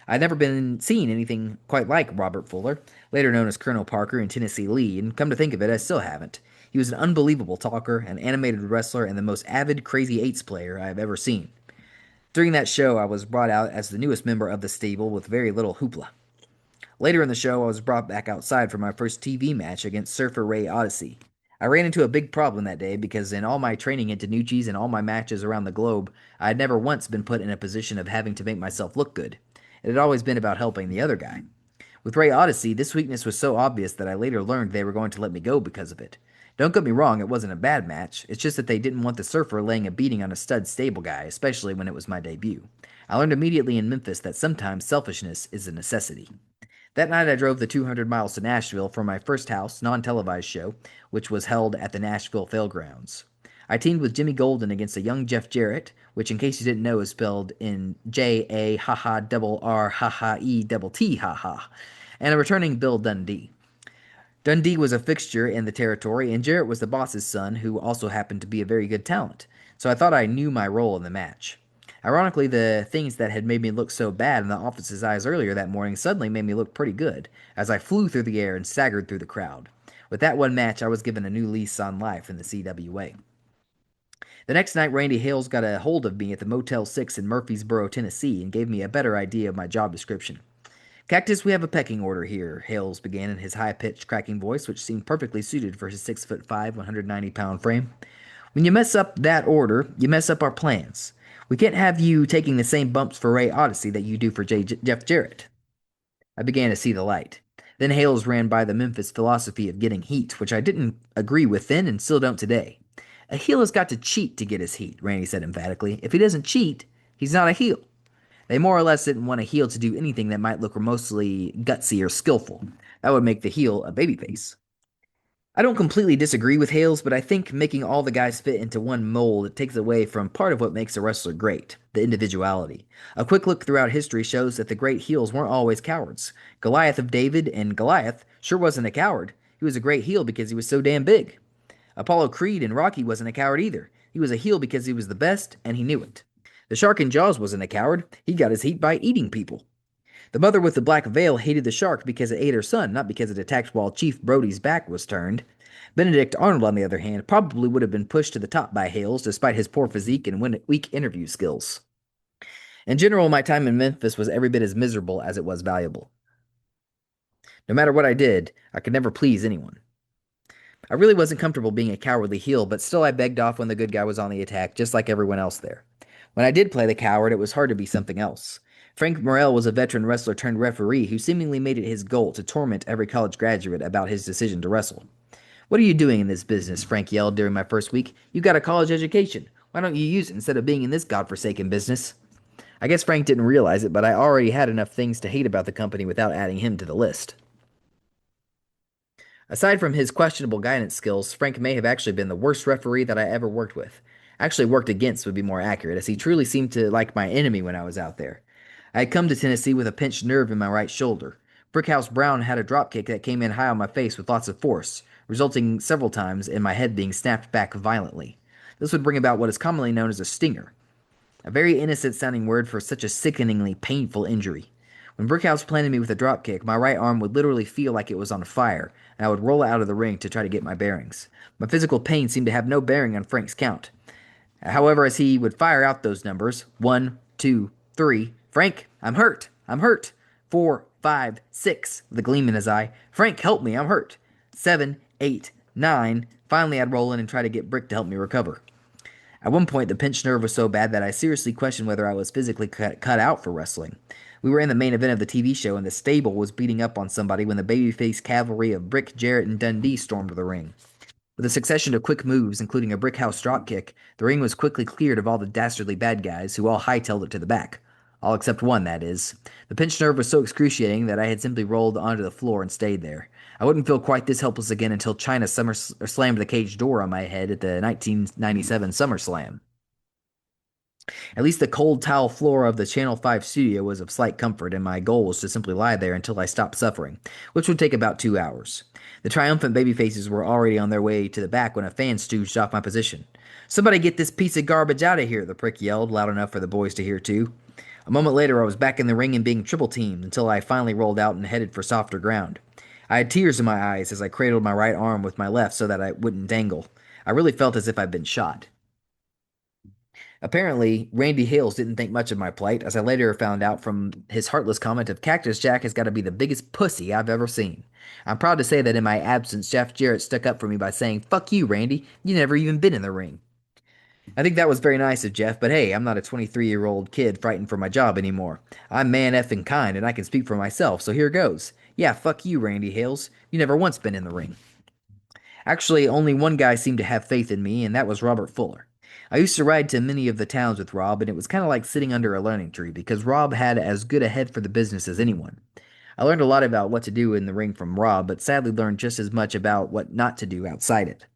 I'd never seen anything quite like Robert Fuller, later known as Colonel Parker in Tennessee Lee, and come to think of it, I still haven't. He was an unbelievable talker, an animated wrestler, and the most avid Crazy Eights player I have ever seen. During that show, I was brought out as the newest member of the stable with very little hoopla. Later in the show, I was brought back outside for my first TV match against Surfer Ray Odyssey. I ran into a big problem that day because in all my training at Danucci's and all my matches around the globe, I had never once been put in a position of having to make myself look good. It had always been about helping the other guy. With Ray Odyssey, this weakness was so obvious that I later learned they were going to let me go because of it. Don't get me wrong, it wasn't a bad match. It's just that they didn't want the Surfer laying a beating on a stud stable guy, especially when it was my debut. I learned immediately in Memphis that sometimes selfishness is a necessity. That night I drove the 200 miles to Nashville for my first house, non-televised show, which was held at the Nashville Fairgrounds. I teamed with Jimmy Golden against a young Jeff Jarrett, which in case you didn't know is spelled in J-A haha double R haha E double T haha, and a returning Bill Dundee. Dundee was a fixture in the territory, and Jarrett was the boss's son, who also happened to be a very good talent, so I thought I knew my role in the match. Ironically, the things that had made me look so bad in the office's eyes earlier that morning suddenly made me look pretty good, as I flew through the air and staggered through the crowd. With that one match, I was given a new lease on life in the CWA. The next night, Randy Hales got a hold of me at the Motel 6 in Murfreesboro, Tennessee, and gave me a better idea of my job description. Cactus, we have a pecking order here, Hales began in his high-pitched, cracking voice, which seemed perfectly suited for his 6'5", 190-pound frame. When you mess up that order, you mess up our plans. We can't have you taking the same bumps for Ray Odyssey that you do for Jeff Jarrett. I began to see the light. Then Hales ran by the Memphis philosophy of getting heat, which I didn't agree with then and still don't today. A heel has got to cheat to get his heat, Randy said emphatically. If he doesn't cheat, he's not a heel. They more or less didn't want a heel to do anything that might look remotely gutsy or skillful. That would make the heel a babyface. I don't completely disagree with Hales, but I think making all the guys fit into one mold takes away from part of what makes a wrestler great, the individuality. A quick look throughout history shows that the great heels weren't always cowards. Goliath of David and Goliath sure wasn't a coward. He was a great heel because he was so damn big. Apollo Creed in Rocky wasn't a coward either. He was a heel because he was the best, and he knew it. The shark in Jaws wasn't a coward. He got his heat by eating people. The mother with the black veil hated the shark because it ate her son, not because it attacked while Chief Brody's back was turned. Benedict Arnold, on the other hand, probably would have been pushed to the top by Hales despite his poor physique and weak interview skills. In general, my time in Memphis was every bit as miserable as it was valuable. No matter what I did, I could never please anyone. I really wasn't comfortable being a cowardly heel, but still I begged off when the good guy was on the attack, just like everyone else there. When I did play the coward, it was hard to be something else. Frank Morrell was a veteran wrestler turned referee who seemingly made it his goal to torment every college graduate about his decision to wrestle. "What are you doing in this business?" Frank yelled during my first week. "You got a college education. Why don't you use it instead of being in this godforsaken business?" I guess Frank didn't realize it, but I already had enough things to hate about the company without adding him to the list. Aside from his questionable guidance skills, Frank may have actually been the worst referee that I ever worked with. Actually, worked against would be more accurate, as he truly seemed to like my enemy when I was out there. I had come to Tennessee with a pinched nerve in my right shoulder. Brickhouse Brown had a dropkick that came in high on my face with lots of force, resulting several times in my head being snapped back violently. This would bring about what is commonly known as a stinger, a very innocent sounding word for such a sickeningly painful injury. When Brickhouse planted me with a dropkick, my right arm would literally feel like it was on fire, and I would roll out of the ring to try to get my bearings. My physical pain seemed to have no bearing on Frank's count. However, as he would fire out those numbers, 1, 2, 3, "Frank, I'm hurt, I'm hurt." 4, 5, 6, with a gleam in his eye. "Frank, help me, I'm hurt." 7, 8, 9. Finally, I'd roll in and try to get Brick to help me recover. At one point, the pinched nerve was so bad that I seriously questioned whether I was physically cut out for wrestling. We were in the main event of the TV show, and the stable was beating up on somebody when the babyface cavalry of Brick, Jarrett, and Dundee stormed the ring. With a succession of quick moves, including a brickhouse dropkick, the ring was quickly cleared of all the dastardly bad guys, who all hightailed it to the back. All except one, that is. The pinched nerve was so excruciating that I had simply rolled onto the floor and stayed there. I wouldn't feel quite this helpless again until China slammed the cage door on my head at the 1997 SummerSlam. At least the cold tile floor of the Channel 5 studio was of slight comfort, and my goal was to simply lie there until I stopped suffering, which would take about 2 hours. The triumphant babyfaces were already on their way to the back when a fan stooged off my position. "Somebody get this piece of garbage out of here," the prick yelled, loud enough for the boys to hear too. A moment later, I was back in the ring and being triple teamed until I finally rolled out and headed for softer ground. I had tears in my eyes as I cradled my right arm with my left so that I wouldn't dangle. I really felt as if I'd been shot. Apparently, Randy Hales didn't think much of my plight, as I later found out from his heartless comment of "Cactus Jack has got to be the biggest pussy I've ever seen." I'm proud to say that in my absence, Jeff Jarrett stuck up for me by saying, "Fuck you, Randy. You never even been in the ring." I think that was very nice of Jeff, but hey, I'm not a 23-year-old kid frightened for my job anymore. I'm man effing kind, and I can speak for myself, so here goes. Yeah, fuck you, Randy Hales. You never once been in the ring. Actually, only one guy seemed to have faith in me, and that was Robert Fuller. I used to ride to many of the towns with Rob, and it was kind of like sitting under a learning tree because Rob had as good a head for the business as anyone. I learned a lot about what to do in the ring from Rob, but sadly learned just as much about what not to do outside it.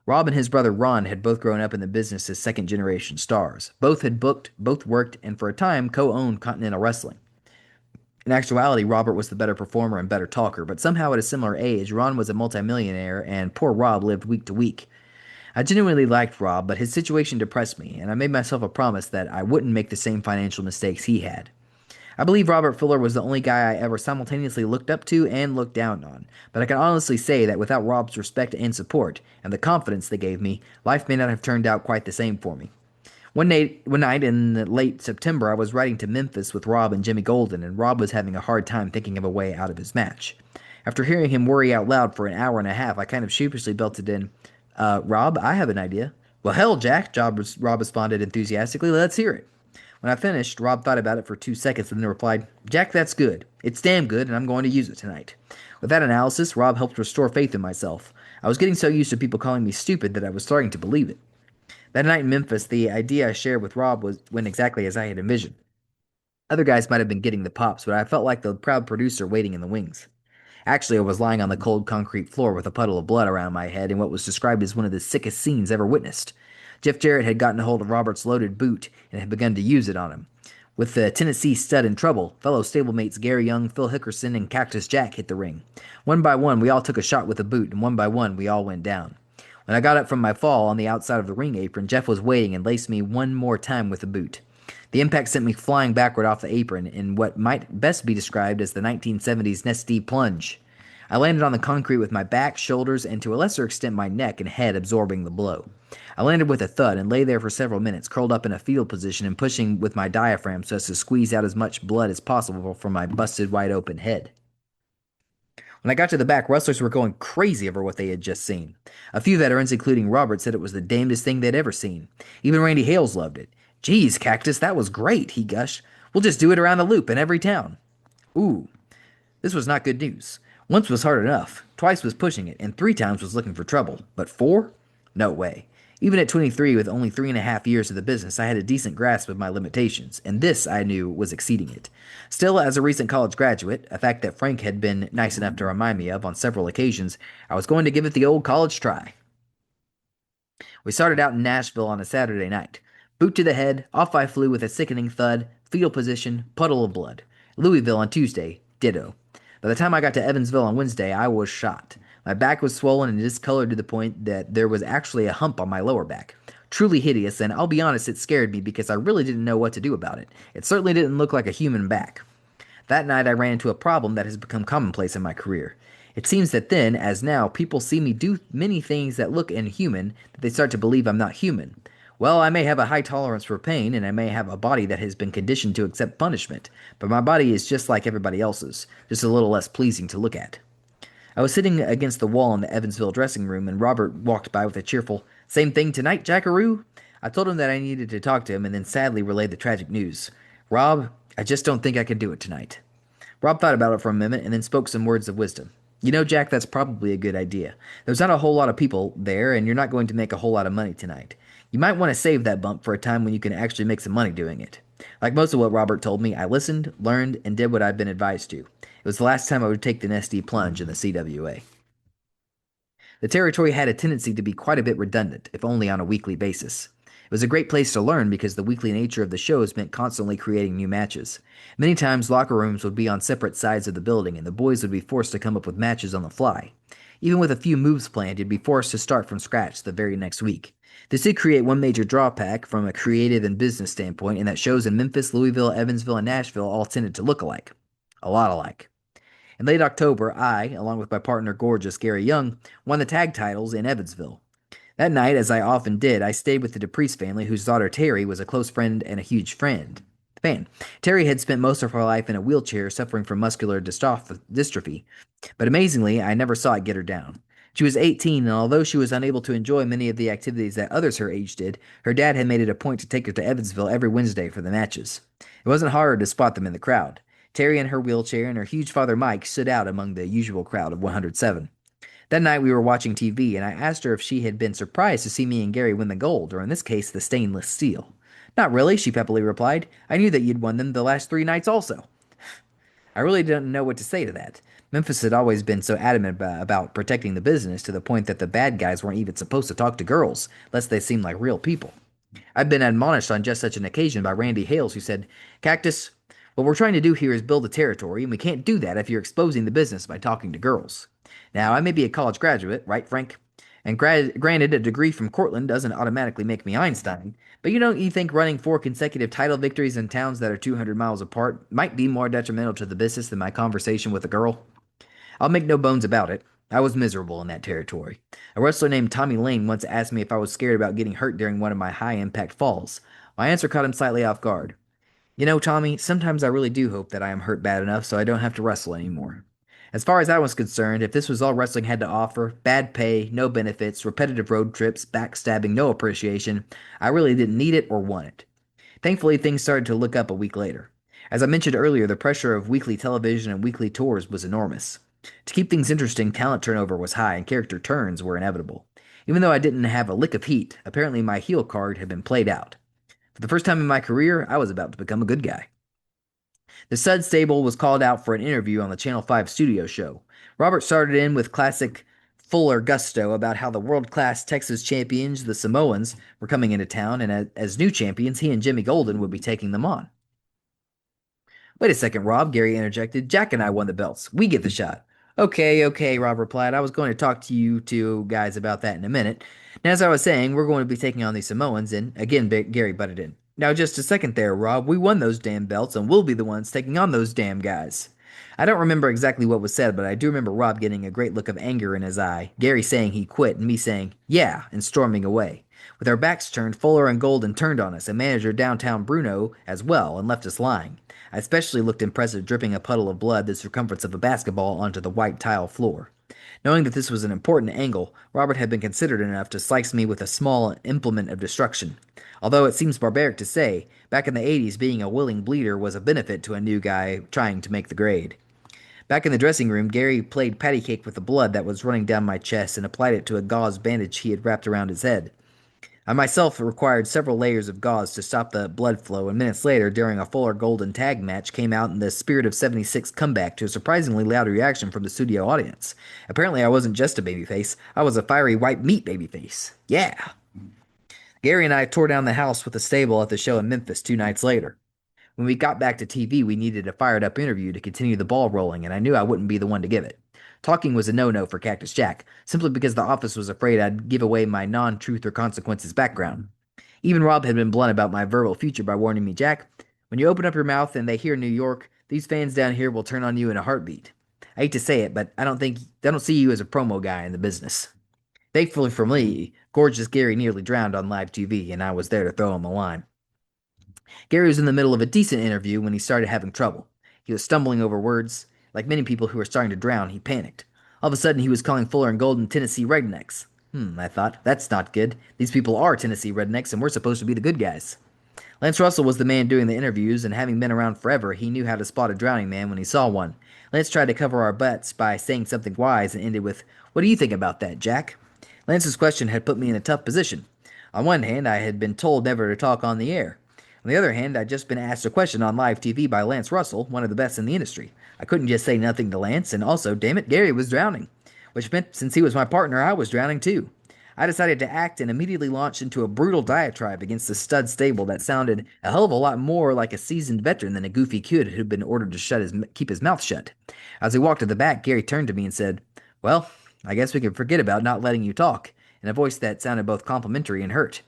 Rob and his brother Ron had both grown up in the business as second generation stars. Both had booked, both worked, and for a time co owned Continental Wrestling. In actuality, Robert was the better performer and better talker, but somehow at a similar age, Ron was a multimillionaire and poor Rob lived week to week. I genuinely liked Rob, but his situation depressed me, and I made myself a promise that I wouldn't make the same financial mistakes he had. I believe Robert Fuller was the only guy I ever simultaneously looked up to and looked down on, but I can honestly say that without Rob's respect and support, and the confidence they gave me, life may not have turned out quite the same for me. One night in late September, I was riding to Memphis with Rob and Jimmy Golden, and Rob was having a hard time thinking of a way out of his match. After hearing him worry out loud for an hour and a half, I kind of sheepishly belted in, "Rob, I have an idea." "Well, hell, Jack," Rob responded enthusiastically. "Let's hear it." When I finished, Rob thought about it for 2 seconds and then replied, "Jack, that's good. It's damn good, and I'm going to use it tonight." With that analysis, Rob helped restore faith in myself. I was getting so used to people calling me stupid that I was starting to believe it. That night in Memphis, the idea I shared with Rob went exactly as I had envisioned. Other guys might have been getting the pops, but I felt like the proud producer waiting in the wings. Actually, I was lying on the cold concrete floor with a puddle of blood around my head in what was described as one of the sickest scenes ever witnessed. Jeff Jarrett had gotten a hold of Robert's loaded boot and had begun to use it on him. With the Tennessee stud in trouble, fellow stablemates Gary Young, Phil Hickerson, and Cactus Jack hit the ring. One by one, we all took a shot with the boot, and one by one, we all went down. When I got up from my fall on the outside of the ring apron, Jeff was waiting and laced me one more time with the boot. The impact sent me flying backward off the apron in what might best be described as the 1970s Nesty plunge. I landed on the concrete with my back, shoulders, and to a lesser extent my neck and head absorbing the blow. I landed with a thud and lay there for several minutes, curled up in a fetal position and pushing with my diaphragm so as to squeeze out as much blood as possible from my busted wide open head. When I got to the back, wrestlers were going crazy over what they had just seen. A few veterans, including Robert, said it was the damnedest thing they'd ever seen. Even Randy Hales loved it. "Geez, Cactus, that was great," he gushed. "We'll just do it around the loop in every town." Ooh, this was not good news. Once was hard enough, twice was pushing it, and 3 times was looking for trouble. But 4? No way. Even at 23, with only 3.5 years of the business, I had a decent grasp of my limitations, and this, I knew, was exceeding it. Still, as a recent college graduate, a fact that Frank had been nice enough to remind me of on several occasions, I was going to give it the old college try. We started out in Nashville on a Saturday night. Boot to the head, off I flew with a sickening thud, fetal position, puddle of blood. Louisville on Tuesday, ditto. By the time I got to Evansville on Wednesday, I was shot. My back was swollen and discolored to the point that there was actually a hump on my lower back. Truly hideous, and I'll be honest, it scared me because I really didn't know what to do about it. It certainly didn't look like a human back. That night I ran into a problem that has become commonplace in my career. It seems that then, as now, people see me do many things that look inhuman, that they start to believe I'm not human. Well, I may have a high tolerance for pain, and I may have a body that has been conditioned to accept punishment, but my body is just like everybody else's, just a little less pleasing to look at. I was sitting against the wall in the Evansville dressing room, and Robert walked by with a cheerful, "Same thing tonight, Jackaroo?" I told him that I needed to talk to him, and then sadly relayed the tragic news. "Rob, I just don't think I could do it tonight." Rob thought about it for a minute and then spoke some words of wisdom. "You know, Jack, that's probably a good idea. There's not a whole lot of people there, and you're not going to make a whole lot of money tonight. You might want to save that bump for a time when you can actually make some money doing it." Like most of what Robert told me, I listened, learned, and did what I'd been advised to. It was the last time I would take the nasty plunge in the CWA. The territory had a tendency to be quite a bit redundant, if only on a weekly basis. It was a great place to learn because the weekly nature of the shows meant constantly creating new matches. Many times, locker rooms would be on separate sides of the building, and the boys would be forced to come up with matches on the fly. Even with a few moves planned, you'd be forced to start from scratch the very next week. This did create one major drawback from a creative and business standpoint, in that shows in Memphis, Louisville, Evansville, and Nashville all tended to look alike. A lot alike. In late October, I, along with my partner gorgeous Gary Young, won the tag titles in Evansville. That night, as I often did, I stayed with the DePriest family, whose daughter Terry was a close friend and a huge fan. Terry had spent most of her life in a wheelchair suffering from muscular dystrophy, but amazingly, I never saw it get her down. She was 18, and although she was unable to enjoy many of the activities that others her age did, her dad had made it a point to take her to Evansville every Wednesday for the matches. It wasn't hard to spot them in the crowd. Terry in her wheelchair and her huge father Mike stood out among the usual crowd of 107. That night we were watching TV, and I asked her if she had been surprised to see me and Gary win the gold, or in this case, the stainless steel. "Not really," she peppily replied. "I knew that you'd won them the last 3 nights also." I really didn't know what to say to that. Memphis had always been so adamant about protecting the business to the point that the bad guys weren't even supposed to talk to girls, lest they seem like real people. I'd been admonished on just such an occasion by Randy Hales, who said, "Cactus, what we're trying to do here is build a territory, and we can't do that if you're exposing the business by talking to girls." Now, I may be a college graduate, right, Frank? And granted, a degree from Cortland doesn't automatically make me Einstein, but don't you think running 4 consecutive title victories in towns that are 200 miles apart might be more detrimental to the business than my conversation with a girl? I'll make no bones about it. I was miserable in that territory. A wrestler named Tommy Lane once asked me if I was scared about getting hurt during one of my high-impact falls. My answer caught him slightly off guard. "You know, Tommy, sometimes I really do hope that I am hurt bad enough so I don't have to wrestle anymore." As far as I was concerned, if this was all wrestling had to offer, bad pay, no benefits, repetitive road trips, backstabbing, no appreciation, I really didn't need it or want it. Thankfully, things started to look up a week later. As I mentioned earlier, the pressure of weekly television and weekly tours was enormous. To keep things interesting, talent turnover was high and character turns were inevitable. Even though I didn't have a lick of heat, apparently my heel card had been played out. For the first time in my career, I was about to become a good guy. The Stud Stable was called out for an interview on the Channel 5 studio show. Robert started in with classic fuller gusto about how the world-class Texas champions, the Samoans, were coming into town, and as new champions, he and Jimmy Golden would be taking them on. "Wait a second, Rob," Gary interjected. "Jack and I won the belts. We get the shot." Okay, Rob replied. "I was going to talk to you two guys about that in a minute. And as I was saying, we're going to be taking on the Samoans, and again, Gary butted in. Now, just a second there, Rob. We won those damn belts, and we'll be the ones taking on those damn guys." I don't remember exactly what was said, but I do remember Rob getting a great look of anger in his eye, Gary saying he quit, and me saying, "Yeah," and storming away. With our backs turned, Fuller and Golden turned on us, and manager downtown Bruno as well, and left us lying. I especially looked impressive dripping a puddle of blood the circumference of a basketball onto the white tile floor. Knowing that this was an important angle, Robert had been considerate enough to slice me with a small implement of destruction. Although it seems barbaric to say, back in the 80s being a willing bleeder was a benefit to a new guy trying to make the grade. Back in the dressing room, Gary played patty cake with the blood that was running down my chest and applied it to a gauze bandage he had wrapped around his head. I myself required several layers of gauze to stop the blood flow, and minutes later, during a Fuller Golden tag match, came out in the Spirit of 76 comeback to a surprisingly loud reaction from the studio audience. Apparently, I wasn't just a babyface, I was a fiery white meat babyface. Yeah! Gary and I tore down the house with the stable at the show in Memphis 2 nights later. When we got back to TV, we needed a fired up interview to continue the ball rolling, and I knew I wouldn't be the one to give it. Talking was a no no for Cactus Jack, simply because the office was afraid I'd give away my non truth or consequences background. Even Rob had been blunt about my verbal future by warning me, Jack, when you open up your mouth and they hear New York, these fans down here will turn on you in a heartbeat. I hate to say it, but I don't see you as a promo guy in the business. Thankfully for me, gorgeous Gary nearly drowned on live TV, and I was there to throw him a line. Gary was in the middle of a decent interview when he started having trouble. He was stumbling over words. Like many people who were starting to drown, he panicked. All of a sudden, he was calling Fuller and Golden Tennessee rednecks. I thought, that's not good. These people are Tennessee rednecks, and we're supposed to be the good guys. Lance Russell was the man doing the interviews, and having been around forever, he knew how to spot a drowning man when he saw one. Lance tried to cover our butts by saying something wise and ended with, "What do you think about that, Jack?" Lance's question had put me in a tough position. On one hand, I had been told never to talk on the air. On the other hand, I'd just been asked a question on live TV by Lance Russell, one of the best in the industry. I couldn't just say nothing to Lance, and also, damn it, Gary was drowning. Which meant since he was my partner, I was drowning too. I decided to act and immediately launched into a brutal diatribe against the stud stable that sounded a hell of a lot more like a seasoned veteran than a goofy kid who'd been ordered to keep his mouth shut. As we walked to the back, Gary turned to me and said, "Well, I guess we can forget about not letting you talk," in a voice that sounded both complimentary and hurt.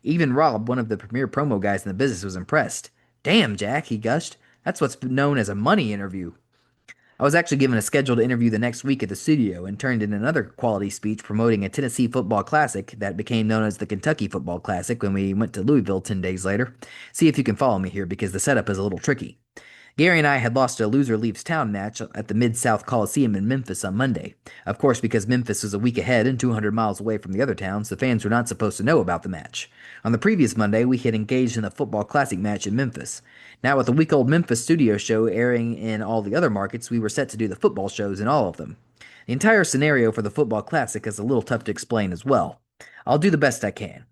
Even Rob, one of the premier promo guys in the business, was impressed. "Damn, Jack," he gushed. "That's what's known as a money interview." I was actually given a scheduled interview the next week at the studio and turned in another quality speech promoting a Tennessee football classic that became known as the Kentucky Football Classic when we went to Louisville 10 days later. See if you can follow me here because the setup is a little tricky. Gary and I had lost a loser leaves town match at the Mid-South Coliseum in Memphis on Monday. Of course, because Memphis was a week ahead and 200 miles away from the other towns, the fans were not supposed to know about the match. On the previous Monday, we had engaged in the football classic match in Memphis. Now, with the week-old Memphis studio show airing in all the other markets, we were set to do the football shows in all of them. The entire scenario for the football classic is a little tough to explain as well. I'll do the best I can.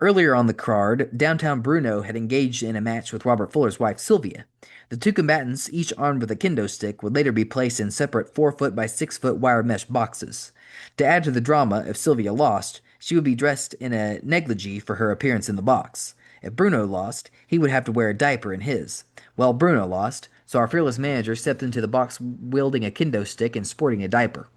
Earlier on the card, downtown Bruno had engaged in a match with Robert Fuller's wife Sylvia. The two combatants, each armed with a kendo stick, would later be placed in separate 4-foot by 6-foot wire mesh boxes. To add to the drama, if Sylvia lost, she would be dressed in a negligee for her appearance in the box. If Bruno lost, he would have to wear a diaper in his. Well, Bruno lost, so our fearless manager stepped into the box wielding a kendo stick and sporting a diaper.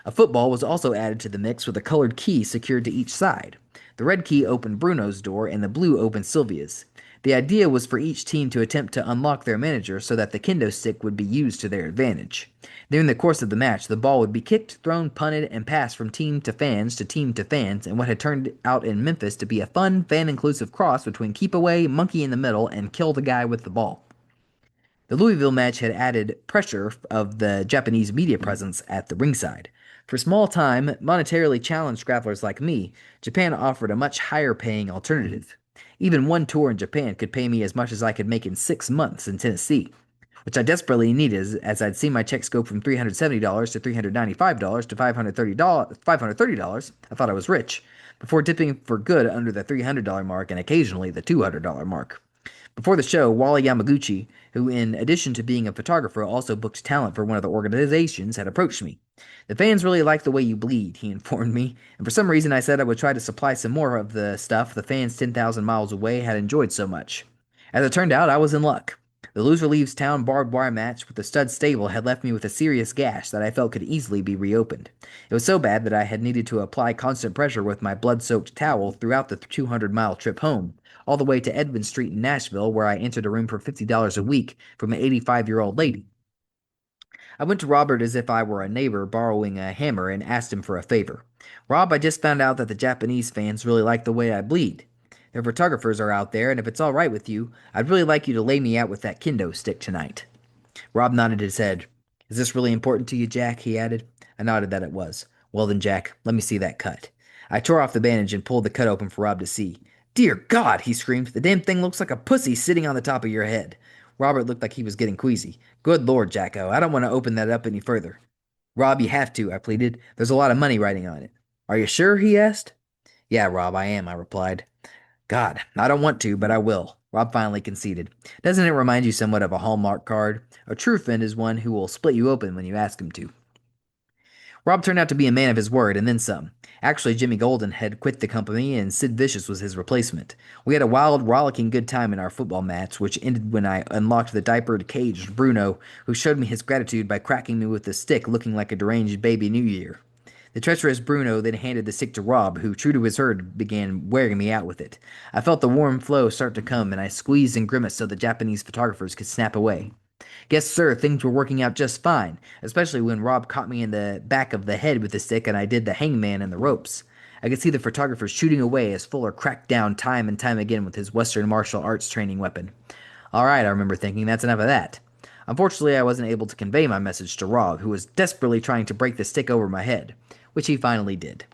A football was also added to the mix with a colored key secured to each side. The red key opened Bruno's door and the blue opened Sylvia's. The idea was for each team to attempt to unlock their manager so that the kendo stick would be used to their advantage. During the course of the match, the ball would be kicked, thrown, punted, and passed from team to fans in what had turned out in Memphis to be a fun, fan-inclusive cross between keep away, monkey in the middle, and kill the guy with the ball. The Louisville match had added pressure of the Japanese media presence at the ringside. For small-time, monetarily challenged grapplers like me, Japan offered a much higher-paying alternative. Even one tour in Japan could pay me as much as I could make in 6 months in Tennessee, which I desperately needed as I'd seen my checks go from $370 to $395 to $530. I thought I was rich, before dipping for good under the $300 mark and occasionally the $200 mark. Before the show, Wally Yamaguchi, who in addition to being a photographer also booked talent for one of the organizations, had approached me. "The fans really like the way you bleed," he informed me, and for some reason I said I would try to supply some more of the stuff the fans 10,000 miles away had enjoyed so much. As it turned out, I was in luck. The loser leaves town barbed wire match with the stud stable had left me with a serious gash that I felt could easily be reopened. It was so bad that I had needed to apply constant pressure with my blood-soaked towel throughout the 200-mile trip home, all the way to Edmond Street in Nashville, where I entered a room for $50 a week from an 85-year-old lady. I went to Robert as if I were a neighbor borrowing a hammer and asked him for a favor. "Rob, I just found out that the Japanese fans really like the way I bleed. Their photographers are out there, and if it's all right with you, I'd really like you to lay me out with that kendo stick tonight." Rob nodded his head. "Is this really important to you, Jack?" he added. I nodded that it was. "Well then, Jack, let me see that cut." I tore off the bandage and pulled the cut open for Rob to see. "Dear God," he screamed, "the damn thing looks like a pussy sitting on the top of your head." Robert looked like he was getting queasy. Good Lord, Jacko, I don't want to open that up any further. Rob, you have to, I pleaded. There's a lot of money riding on it. Are you sure? He asked. Yeah, Rob, I am, I replied. God, I don't want to, but I will. Rob finally conceded. Doesn't it remind you somewhat of a Hallmark card? A true friend is one who will split you open when you ask him to. Rob turned out to be a man of his word, and then some. Actually, Jimmy Golden had quit the company, and Sid Vicious was his replacement. We had a wild, rollicking good time in our football match, which ended when I unlocked the diapered, caged Bruno, who showed me his gratitude by cracking me with a stick looking like a deranged baby New Year. The treacherous Bruno then handed the stick to Rob, who, true to his word, began wearing me out with it. I felt the warm flow start to come, and I squeezed and grimaced so the Japanese photographers could snap away. Yes, sir, things were working out just fine, especially when Rob caught me in the back of the head with the stick and I did the hangman and the ropes. I could see the photographers shooting away as Fuller cracked down time and time again with his Western martial arts training weapon. All right, I remember thinking, that's enough of that. Unfortunately, I wasn't able to convey my message to Rob, who was desperately trying to break the stick over my head, which he finally did.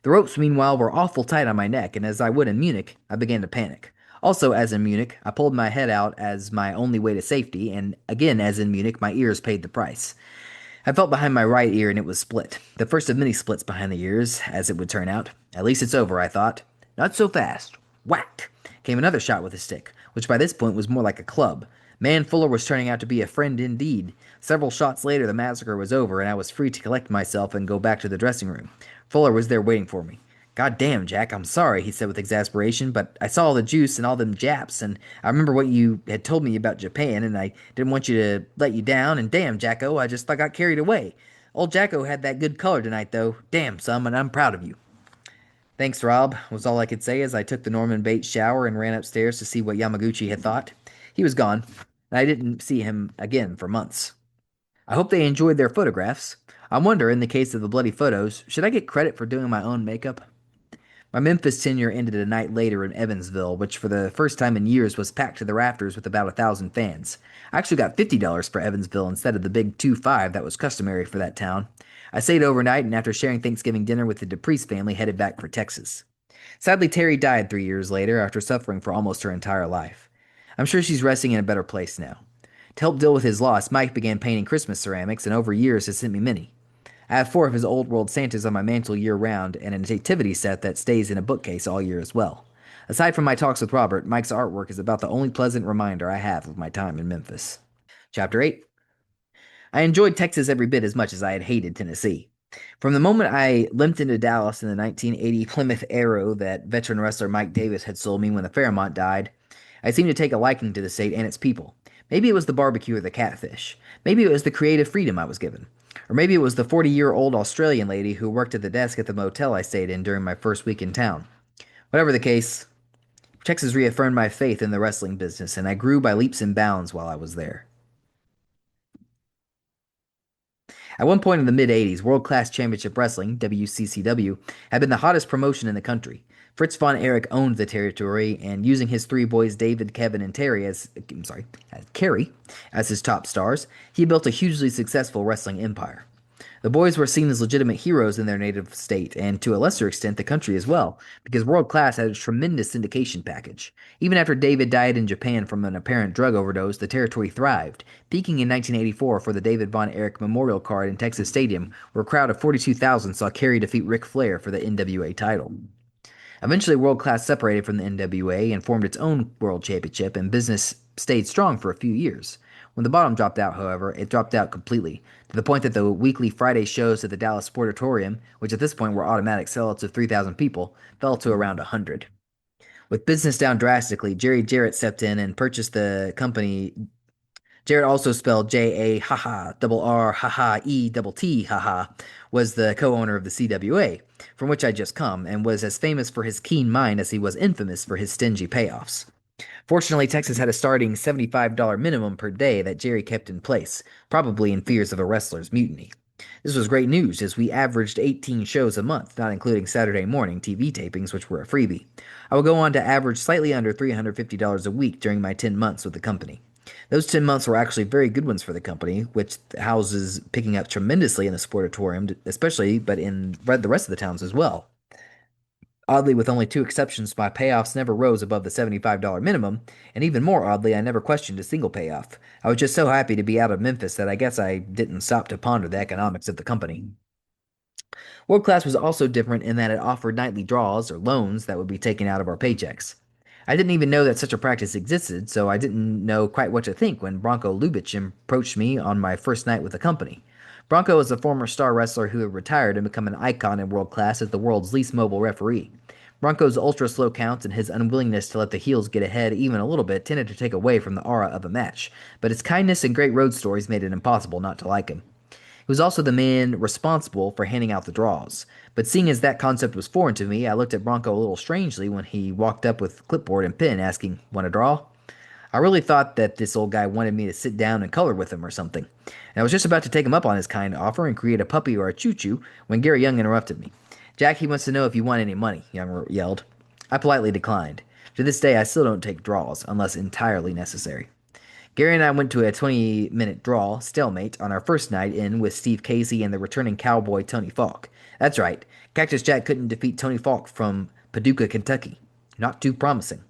The ropes, meanwhile, were awful tight on my neck, and as I would in Munich, I began to panic. Also, as in Munich, I pulled my head out as my only way to safety, and again, as in Munich, my ears paid the price. I felt behind my right ear and it was split. The first of many splits behind the ears, as it would turn out. At least it's over, I thought. Not so fast. Whack! Came another shot with a stick, which by this point was more like a club. Man Fuller was turning out to be a friend indeed. Several shots later, the massacre was over, and I was free to collect myself and go back to the dressing room. Fuller was there waiting for me. God damn, Jack, I'm sorry, he said with exasperation, but I saw all the juice and all them Japs, and I remember what you had told me about Japan, and I didn't want you to let you down, and damn, Jacko, I got carried away. Old Jacko had that good color tonight, though. Damn, son, and I'm proud of you. Thanks, Rob, was all I could say as I took the Norman Bates shower and ran upstairs to see what Yamaguchi had thought. He was gone, and I didn't see him again for months. I hope they enjoyed their photographs. I wonder, in the case of the bloody photos, should I get credit for doing my own makeup? My Memphis tenure ended a night later in Evansville, which for the first time in years was packed to the rafters with about 1,000 fans. I actually got $50 for Evansville instead of the big 2.5 that was customary for that town. I stayed overnight and after sharing Thanksgiving dinner with the DePriest family headed back for Texas. Sadly, Terry died 3 years later after suffering for almost her entire life. I'm sure she's resting in a better place now. To help deal with his loss, Mike began painting Christmas ceramics and over years has sent me many. I have 4 of his old world Santas on my mantle year round and a nativity set that stays in a bookcase all year as well. Aside from my talks with Robert, Mike's artwork is about the only pleasant reminder I have of my time in Memphis. Chapter 8. I enjoyed Texas every bit as much as I had hated Tennessee. From the moment I limped into Dallas in the 1980 Plymouth Arrow that veteran wrestler Mike Davis had sold me when the Fairmont died, I seemed to take a liking to the state and its people. Maybe it was the barbecue or the catfish. Maybe it was the creative freedom I was given. Or maybe it was the 40-year-old Australian lady who worked at the desk at the motel I stayed in during my first week in town. Whatever the case, Texas reaffirmed my faith in the wrestling business, and I grew by leaps and bounds while I was there. At one point in the mid 80s, World Class Championship Wrestling, WCCW, had been the hottest promotion in the country. Fritz von Erich owned the territory, and using his 3 boys David, Kevin, and Kerry as his top stars, he built a hugely successful wrestling empire. The boys were seen as legitimate heroes in their native state, and to a lesser extent the country as well, because World Class had a tremendous syndication package. Even after David died in Japan from an apparent drug overdose, the territory thrived, peaking in 1984 for the David Von Erich Memorial Card in Texas Stadium, where a crowd of 42,000 saw Kerry defeat Ric Flair for the NWA title. Eventually, World Class separated from the NWA and formed its own World Championship, and business stayed strong for a few years. When the bottom dropped out, however, it dropped out completely, to the point that the weekly Friday shows at the Dallas Sportatorium, which at this point were automatic sellouts of 3,000 people, fell to around 100. With business down drastically, Jerry Jarrett stepped in and purchased the company. Jarrett, also spelled J A haha double R haha E double T haha, was the co-owner of the CWA, from which I just come, and was as famous for his keen mind as he was infamous for his stingy payoffs. Fortunately, Texas had a starting $75 minimum per day that Jerry kept in place, probably in fears of a wrestler's mutiny. This was great news, as we averaged 18 shows a month, not including Saturday morning TV tapings, which were a freebie. I would go on to average slightly under $350 a week during my 10 months with the company. Those 10 months were actually very good ones for the company, which houses picking up tremendously in the Sportatorium, especially, but in the rest of the towns as well. Oddly, with only two exceptions, my payoffs never rose above the $75 minimum, and even more oddly, I never questioned a single payoff. I was just so happy to be out of Memphis that I guess I didn't stop to ponder the economics of the company. World Class was also different in that it offered nightly draws, or loans, that would be taken out of our paychecks. I didn't even know that such a practice existed, so I didn't know quite what to think when Bronco Lubitsch approached me on my first night with the company. Bronco was a former star wrestler who had retired and become an icon in World Class as the world's least mobile referee. Bronco's ultra slow counts and his unwillingness to let the heels get ahead even a little bit tended to take away from the aura of a match, but his kindness and great road stories made it impossible not to like him. He was also the man responsible for handing out the draws. But seeing as that concept was foreign to me, I looked at Bronco a little strangely when he walked up with clipboard and pen asking, "Want to draw?" I really thought that this old guy wanted me to sit down and color with him or something. And I was just about to take him up on his kind offer and create a puppy or a choo-choo when Gary Young interrupted me. "Jack, he wants to know if you want any money," Young yelled. I politely declined. To this day, I still don't take draws unless entirely necessary. Gary and I went to a 20-minute draw, stalemate, on our first night in with Steve Casey and the returning cowboy Tony Falk. That's right, Cactus Jack couldn't defeat Tony Falk from Paducah, Kentucky. Not too promising.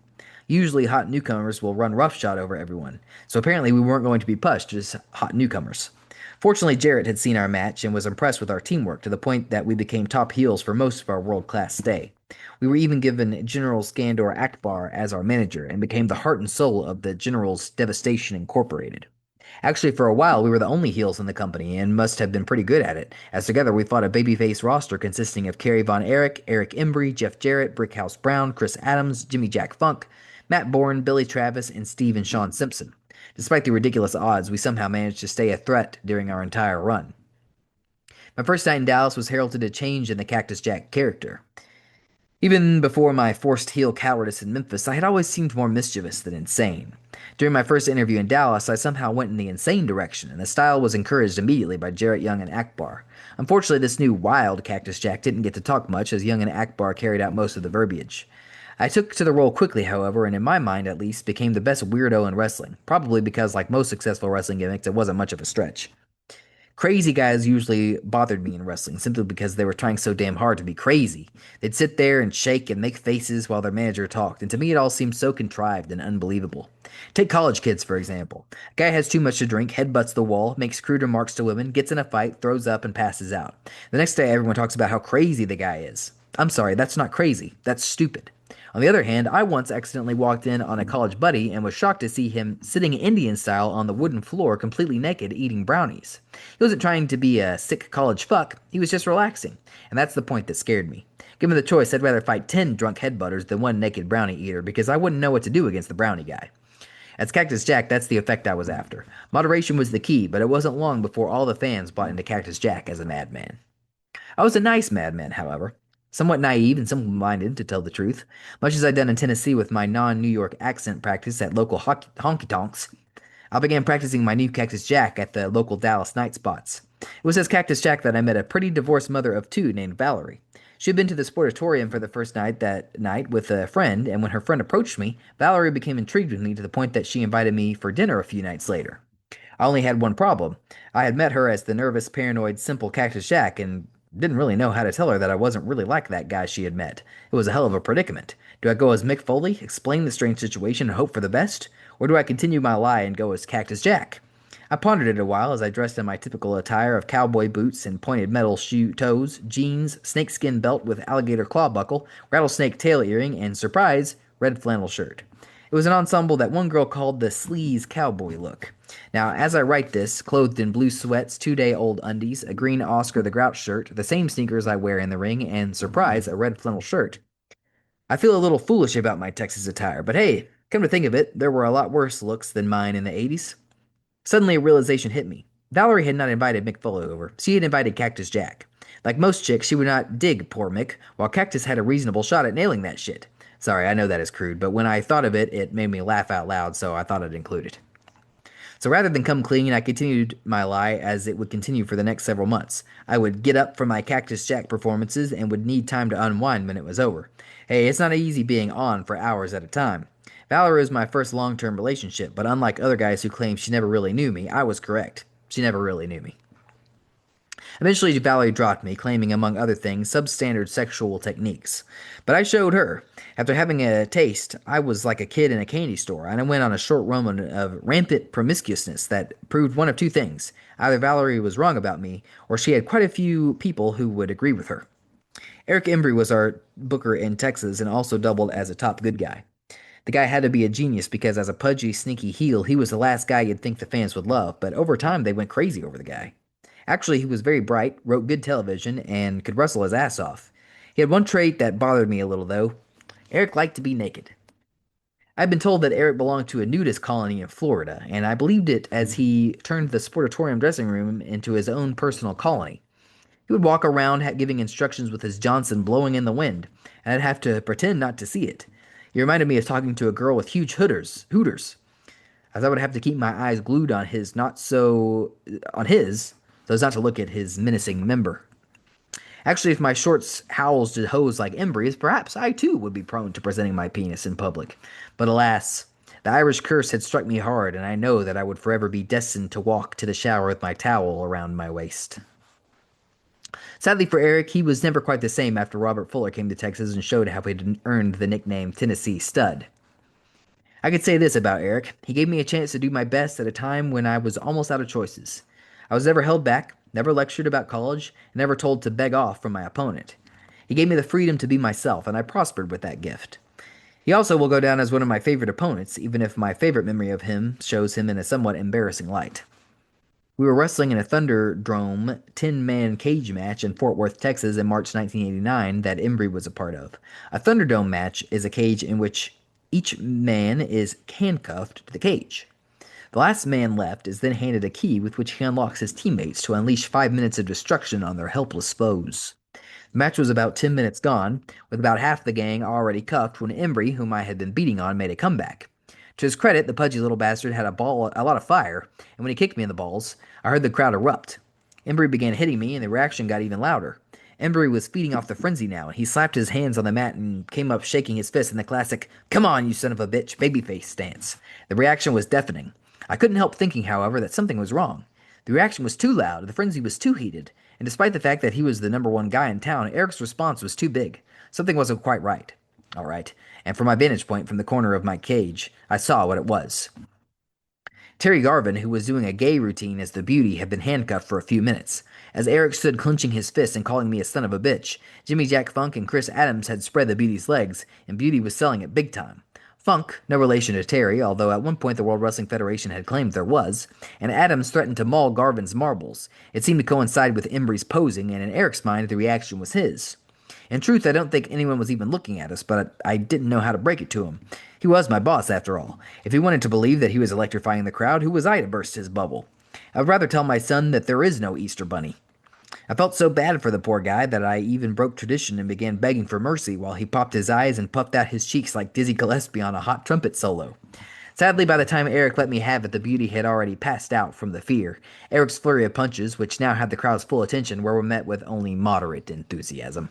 Usually, hot newcomers will run roughshod over everyone, so apparently we weren't going to be pushed as hot newcomers. Fortunately, Jarrett had seen our match and was impressed with our teamwork to the point that we became top heels for most of our world class stay. We were even given General Skandor Akbar as our manager and became the heart and soul of the General's Devastation Incorporated. Actually, for a while, we were the only heels in the company and must have been pretty good at it, as together we fought a babyface roster consisting of Kerry Von Erich, Eric Embry, Jeff Jarrett, Brickhouse Brown, Chris Adams, Jimmy Jack Funk, Matt Bourne, Billy Travis, and Steve and Sean Simpson. Despite the ridiculous odds, we somehow managed to stay a threat during our entire run. My first night in Dallas was heralded a change in the Cactus Jack character. Even before my forced heel cowardice in Memphis, I had always seemed more mischievous than insane. During my first interview in Dallas, I somehow went in the insane direction, and the style was encouraged immediately by Jarrett Young and Akbar. Unfortunately, this new wild Cactus Jack didn't get to talk much, as Young and Akbar carried out most of the verbiage. I took to the role quickly, however, and in my mind at least, became the best weirdo in wrestling, probably because, like most successful wrestling gimmicks, it wasn't much of a stretch. Crazy guys usually bothered me in wrestling simply because they were trying so damn hard to be crazy. They'd sit there and shake and make faces while their manager talked, and to me it all seemed so contrived and unbelievable. Take college kids, for example. A guy has too much to drink, headbutts the wall, makes crude remarks to women, gets in a fight, throws up, and passes out. The next day everyone talks about how crazy the guy is. I'm sorry, that's not crazy. That's stupid. On the other hand, I once accidentally walked in on a college buddy and was shocked to see him sitting Indian style on the wooden floor completely naked eating brownies. He wasn't trying to be a sick college fuck, he was just relaxing. And that's the point that scared me. Given the choice, I'd rather fight 10 drunk headbutters than one naked brownie eater because I wouldn't know what to do against the brownie guy. As Cactus Jack, that's the effect I was after. Moderation was the key, but it wasn't long before all the fans bought into Cactus Jack as a madman. I was a nice madman, however. Somewhat naive and simple-minded, to tell the truth. Much as I'd done in Tennessee with my non-New York accent practice at local honky-tonks, I began practicing my new Cactus Jack at the local Dallas night spots. It was as Cactus Jack that I met a pretty divorced mother of two named Valerie. She had been to the sportatorium for the first night that night with a friend, and when her friend approached me, Valerie became intrigued with me to the point that she invited me for dinner a few nights later. I only had one problem. I had met her as the nervous, paranoid, simple Cactus Jack, and didn't really know how to tell her that I wasn't really like that guy she had met. It was a hell of a predicament. Do I go as Mick Foley, explain the strange situation and hope for the best? Or do I continue my lie and go as Cactus Jack? I pondered it a while as I dressed in my typical attire of cowboy boots and pointed metal shoe toes, jeans, snakeskin belt with alligator claw buckle, rattlesnake tail earring, and surprise, red flannel shirt. It was an ensemble that one girl called the sleaze cowboy look. Now, as I write this, clothed in blue sweats, 2-day-old undies, a green Oscar the Grouch shirt, the same sneakers I wear in the ring, and, surprise, a red flannel shirt. I feel a little foolish about my Texas attire, but hey, come to think of it, there were a lot worse looks than mine in the 80s. Suddenly a realization hit me. Valerie had not invited Mick Foley over. She had invited Cactus Jack. Like most chicks, she would not dig poor Mick, while Cactus had a reasonable shot at nailing that shit. Sorry, I know that is crude, but when I thought of it, it made me laugh out loud, so I thought I'd include it. So rather than come clean, I continued my lie as it would continue for the next several months. I would get up from my Cactus Jack performances and would need time to unwind when it was over. Hey, it's not easy being on for hours at a time. Valerie was my first long-term relationship, but unlike other guys who claim she never really knew me, I was correct. She never really knew me. Eventually, Valerie dropped me, claiming, among other things, substandard sexual techniques. But I showed her. After having a taste, I was like a kid in a candy store, and I went on a short run of rampant promiscuousness that proved one of two things. Either Valerie was wrong about me, or she had quite a few people who would agree with her. Eric Embry was our booker in Texas and also doubled as a top good guy. The guy had to be a genius because, as a pudgy, sneaky heel, he was the last guy you'd think the fans would love, but over time they went crazy over the guy. Actually, he was very bright, wrote good television, and could wrestle his ass off. He had one trait that bothered me a little, though. Eric liked to be naked. I'd been told that Eric belonged to a nudist colony in Florida, and I believed it as he turned the sportatorium dressing room into his own personal colony. He would walk around giving instructions with his Johnson blowing in the wind, and I'd have to pretend not to see it. He reminded me of talking to a girl with huge hooters, as I would have to keep my eyes glued on his, so as not to look at his menacing member. Actually, if my shorts howls to hose like Embry's, perhaps I too would be prone to presenting my penis in public. But alas, the Irish curse had struck me hard, and I know that I would forever be destined to walk to the shower with my towel around my waist. Sadly for Eric, he was never quite the same after Robert Fuller came to Texas and showed how he'd earned the nickname Tennessee Stud. I could say this about Eric. He gave me a chance to do my best at a time when I was almost out of choices. I was never held back, never lectured about college, and never told to beg off from my opponent. He gave me the freedom to be myself, and I prospered with that gift. He also will go down as one of my favorite opponents, even if my favorite memory of him shows him in a somewhat embarrassing light. We were wrestling in a Thunderdome 10-man cage match in Fort Worth, Texas in March 1989 that Embry was a part of. A Thunderdome match is a cage in which each man is handcuffed to the cage. The last man left is then handed a key with which he unlocks his teammates to unleash 5 minutes of destruction on their helpless foes. The match was about 10 minutes gone, with about half the gang already cuffed when Embry, whom I had been beating on, made a comeback. To his credit, the pudgy little bastard had a lot of fire, and when he kicked me in the balls, I heard the crowd erupt. Embry began hitting me, and the reaction got even louder. Embry was feeding off the frenzy now, and he slapped his hands on the mat and came up shaking his fist in the classic, "Come on, you son of a bitch," babyface stance. The reaction was deafening. I couldn't help thinking, however, that something was wrong. The reaction was too loud, the frenzy was too heated, and despite the fact that he was the number one guy in town, Eric's response was too big. Something wasn't quite right. All right, and from my vantage point from the corner of my cage, I saw what it was. Terry Garvin, who was doing a gay routine as the beauty, had been handcuffed for a few minutes. As Eric stood clenching his fist and calling me a son of a bitch, Jimmy Jack Funk and Chris Adams had spread the beauty's legs, and Beauty was selling it big time. Funk, no relation to Terry, although at one point the World Wrestling Federation had claimed there was, and Adams threatened to maul Garvin's marbles. It seemed to coincide with Embry's posing, and in Eric's mind the reaction was his. In truth, I don't think anyone was even looking at us, but I didn't know how to break it to him. He was my boss, after all. If he wanted to believe that he was electrifying the crowd, who was I to burst his bubble? I would rather tell my son that there is no Easter Bunny. I felt so bad for the poor guy that I even broke tradition and began begging for mercy while he popped his eyes and puffed out his cheeks like Dizzy Gillespie on a hot trumpet solo. Sadly, by the time Eric let me have it, the beauty had already passed out from the fear. Eric's flurry of punches, which now had the crowd's full attention, were met with only moderate enthusiasm.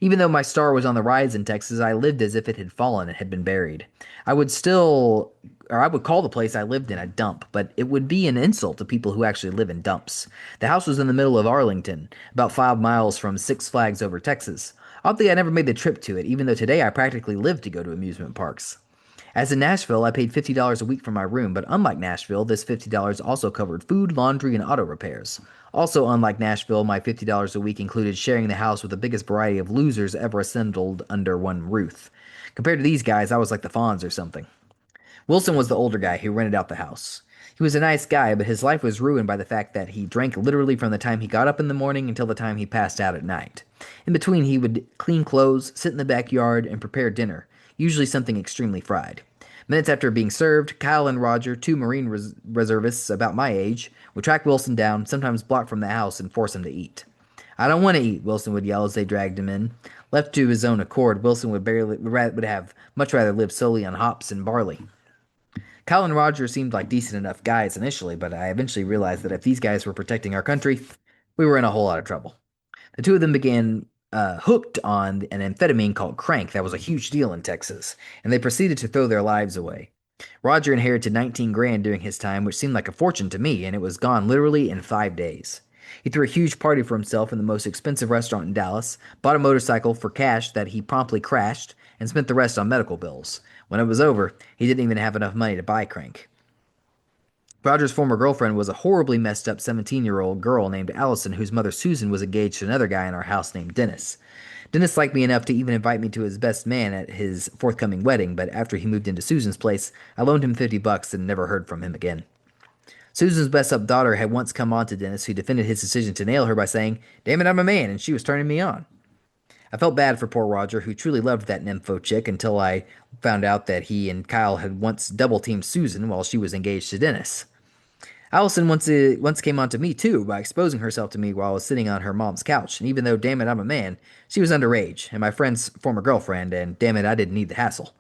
Even though my star was on the rise in Texas, I lived as if it had fallen and had been buried. I would call the place I lived in a dump, but it would be an insult to people who actually live in dumps. The house was in the middle of Arlington, about 5 miles from Six Flags Over Texas. Oddly, I never made the trip to it, even though today I practically live to go to amusement parks. As in Nashville, I paid $50 a week for my room, but unlike Nashville, this $50 also covered food, laundry, and auto repairs. Also, unlike Nashville, my $50 a week included sharing the house with the biggest variety of losers ever assembled under one roof. Compared to these guys, I was like the Fonz or something. Wilson was the older guy who rented out the house. He was a nice guy, but his life was ruined by the fact that he drank literally from the time he got up in the morning until the time he passed out at night. In between, he would clean clothes, sit in the backyard, and prepare dinner, usually something extremely fried. Minutes after being served, Kyle and Roger, two Marine reservists about my age, would track Wilson down, sometimes block from the house, and force him to eat. "I don't want to eat," Wilson would yell as they dragged him in. Left to his own accord, Wilson would have much rather lived solely on hops and barley. Kyle and Roger seemed like decent enough guys initially, but I eventually realized that if these guys were protecting our country, we were in a whole lot of trouble. The two of them began hooked on an amphetamine called crank that was a huge deal in Texas, and they proceeded to throw their lives away. Roger inherited 19 grand during his time, which seemed like a fortune to me, and it was gone literally in 5 days. He threw a huge party for himself in the most expensive restaurant in Dallas, bought a motorcycle for cash that he promptly crashed, and spent the rest on medical bills. When it was over, he didn't even have enough money to buy Crank. Roger's former girlfriend was a horribly messed up 17-year-old girl named Allison, whose mother Susan was engaged to another guy in our house named Dennis. Dennis liked me enough to even invite me to his best man at his forthcoming wedding, but after he moved into Susan's place, I loaned him $50 and never heard from him again. Susan's best up daughter had once come on to Dennis, who defended his decision to nail her by saying, "Damn it, I'm a man," and she was turning me on. I felt bad for poor Roger, who truly loved that nympho chick until I found out that he and Kyle had once double teamed Susan while she was engaged to Dennis. Allison once came on to me too by exposing herself to me while I was sitting on her mom's couch, and even though, damn it, I'm a man, she was underage and my friend's former girlfriend, and damn it, I didn't need the hassle.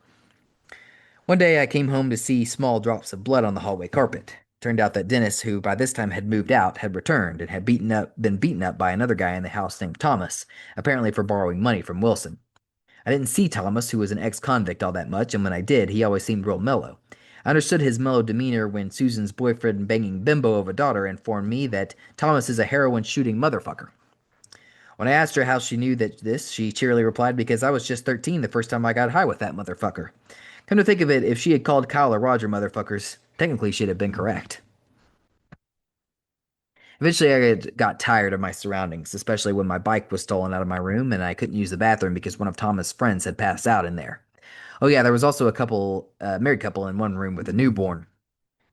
One day I came home to see small drops of blood on the hallway carpet. Turned out that Dennis, who by this time had moved out, had returned and had been beaten up by another guy in the house named Thomas, apparently for borrowing money from Wilson. I didn't see Thomas, who was an ex-convict, all that much, and when I did, he always seemed real mellow. I understood his mellow demeanor when Susan's boyfriend banging bimbo of a daughter informed me that Thomas is a heroin-shooting motherfucker. When I asked her how she knew this, she cheerily replied, "Because I was just 13 the first time I got high with that motherfucker." Come to think of it, if she had called Kyle or Roger motherfuckers, technically she'd have been correct. Eventually, got tired of my surroundings, especially when my bike was stolen out of my room and I couldn't use the bathroom because one of Thomas' friends had passed out in there. Oh yeah, there was also a married couple in one room with a newborn.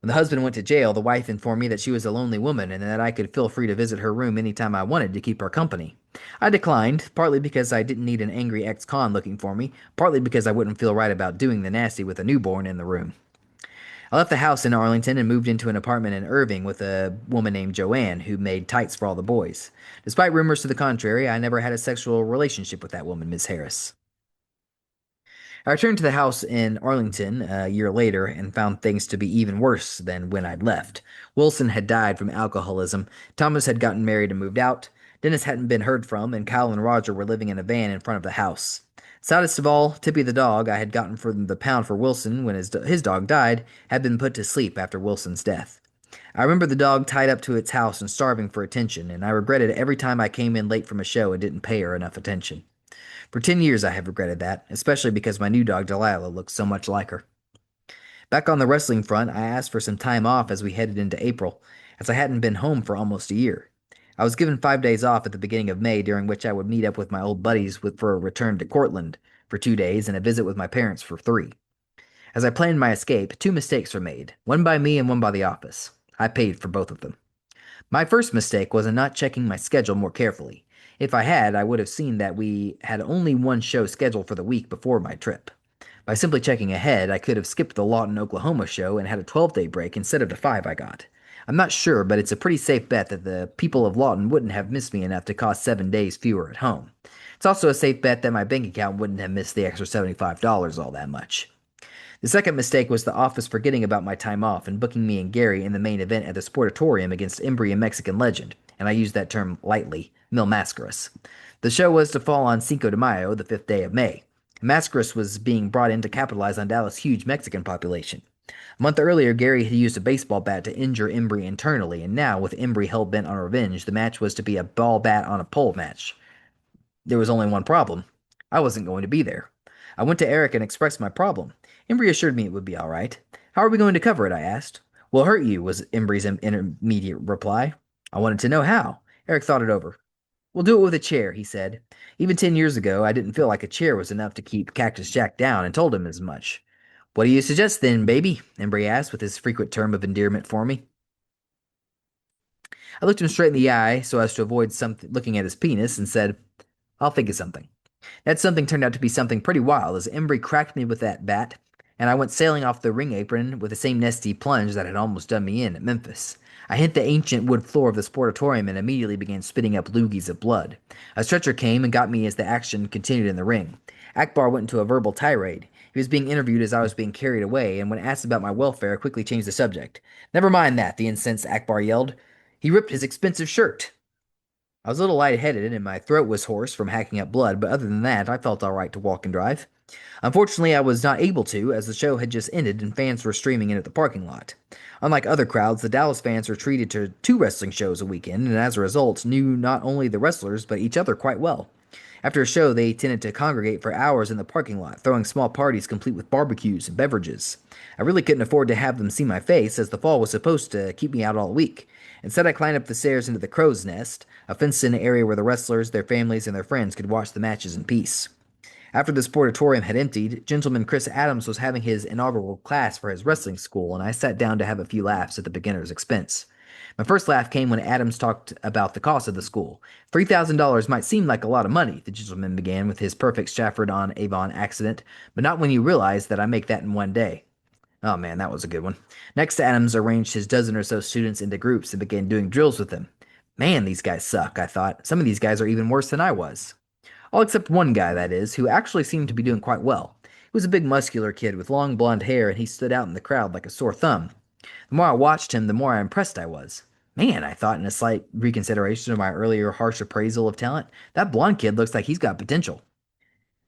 When the husband went to jail, the wife informed me that she was a lonely woman and that I could feel free to visit her room anytime I wanted to keep her company. I declined, partly because I didn't need an angry ex-con looking for me, partly because I wouldn't feel right about doing the nasty with a newborn in the room. I left the house in Arlington and moved into an apartment in Irving with a woman named Joanne who made tights for all the boys. Despite rumors to the contrary, I never had a sexual relationship with that woman, Miss Harris. I returned to the house in Arlington a year later and found things to be even worse than when I'd left. Wilson had died from alcoholism, Thomas had gotten married and moved out, Dennis hadn't been heard from, and Kyle and Roger were living in a van in front of the house. Saddest of all, Tippy the dog I had gotten from the pound for Wilson when his dog died had been put to sleep after Wilson's death. I remember the dog tied up to its house and starving for attention, and I regretted every time I came in late from a show and didn't pay her enough attention. For 10 years I have regretted that, especially because my new dog Delilah looks so much like her. Back on the wrestling front, I asked for some time off as we headed into April, as I hadn't been home for almost a year. I was given 5 days off at the beginning of May, during which I would meet up with my old buddies for a return to Cortland for 2 days and a visit with my parents for 3. As I planned my escape, 2 mistakes were made, one by me and one by the office. I paid for both of them. My first mistake was in not checking my schedule more carefully. If I had, I would have seen that we had only one show scheduled for the week before my trip. By simply checking ahead, I could have skipped the Lawton, Oklahoma show and had a 12-day break instead of the 5 I got. I'm not sure, but it's a pretty safe bet that the people of Lawton wouldn't have missed me enough to cost 7 days fewer at home. It's also a safe bet that my bank account wouldn't have missed the extra $75 all that much. The second mistake was the office forgetting about my time off and booking me and Gary in the main event at the Sportatorium against Embry and Mexican legend, and I use that term lightly, Mil Mascaras. The show was to fall on Cinco de Mayo, the 5th day of May. Mascaras was being brought in to capitalize on Dallas' huge Mexican population. A month earlier, Gary had used a baseball bat to injure Embry internally, and now, with Embry hell-bent on revenge, the match was to be a ball bat on a pole match. There was only one problem. I wasn't going to be there. I went to Eric and expressed my problem. Embry assured me it would be all right. "How are we going to cover it?" I asked. "We'll hurt you," was Embry's intermediate reply. I wanted to know how. Eric thought it over. "We'll do it with a chair," he said. Even 10 years ago, I didn't feel like a chair was enough to keep Cactus Jack down and told him as much. "What do you suggest then, baby?" Embry asked with his frequent term of endearment for me. I looked him straight in the eye so as to avoid looking at his penis and said, "I'll think of something." That something turned out to be something pretty wild, as Embry cracked me with that bat, and I went sailing off the ring apron with the same nasty plunge that had almost done me in at Memphis. I hit the ancient wood floor of the sportatorium and immediately began spitting up loogies of blood. A stretcher came and got me as the action continued in the ring. Akbar went into a verbal tirade. He was being interviewed as I was being carried away, and when asked about my welfare, quickly changed the subject. "Never mind that," the incensed Akbar yelled. "He ripped his expensive shirt." I was a little lightheaded and my throat was hoarse from hacking up blood, but other than that, I felt all right to walk and drive. Unfortunately, I was not able to, as the show had just ended and fans were streaming in at the parking lot. Unlike other crowds, the Dallas fans were treated to two wrestling shows a weekend, and as a result, knew not only the wrestlers, but each other quite well. After a show, they tended to congregate for hours in the parking lot, throwing small parties complete with barbecues and beverages. I really couldn't afford to have them see my face, as the fall was supposed to keep me out all week. Instead, I climbed up the stairs into the crow's nest, a fenced in area where the wrestlers, their families, and their friends could watch the matches in peace. After the sportatorium had emptied, Gentleman Chris Adams was having his inaugural class for his wrestling school, and I sat down to have a few laughs at the beginner's expense. My first laugh came when Adams talked about the cost of the school. $3,000 might seem like a lot of money, the gentleman began with his perfect Stratford on Avon accent, but not when you realize that I make that in one day. Oh man, that was a good one. Next, Adams arranged his dozen or so students into groups and began doing drills with them. Man, these guys suck, I thought. Some of these guys are even worse than I was. All except one guy, that is, who actually seemed to be doing quite well. He was a big muscular kid with long blonde hair, and he stood out in the crowd like a sore thumb. The more I watched him, the more impressed I was. Man, I thought in a slight reconsideration of my earlier harsh appraisal of talent, that blonde kid looks like he's got potential.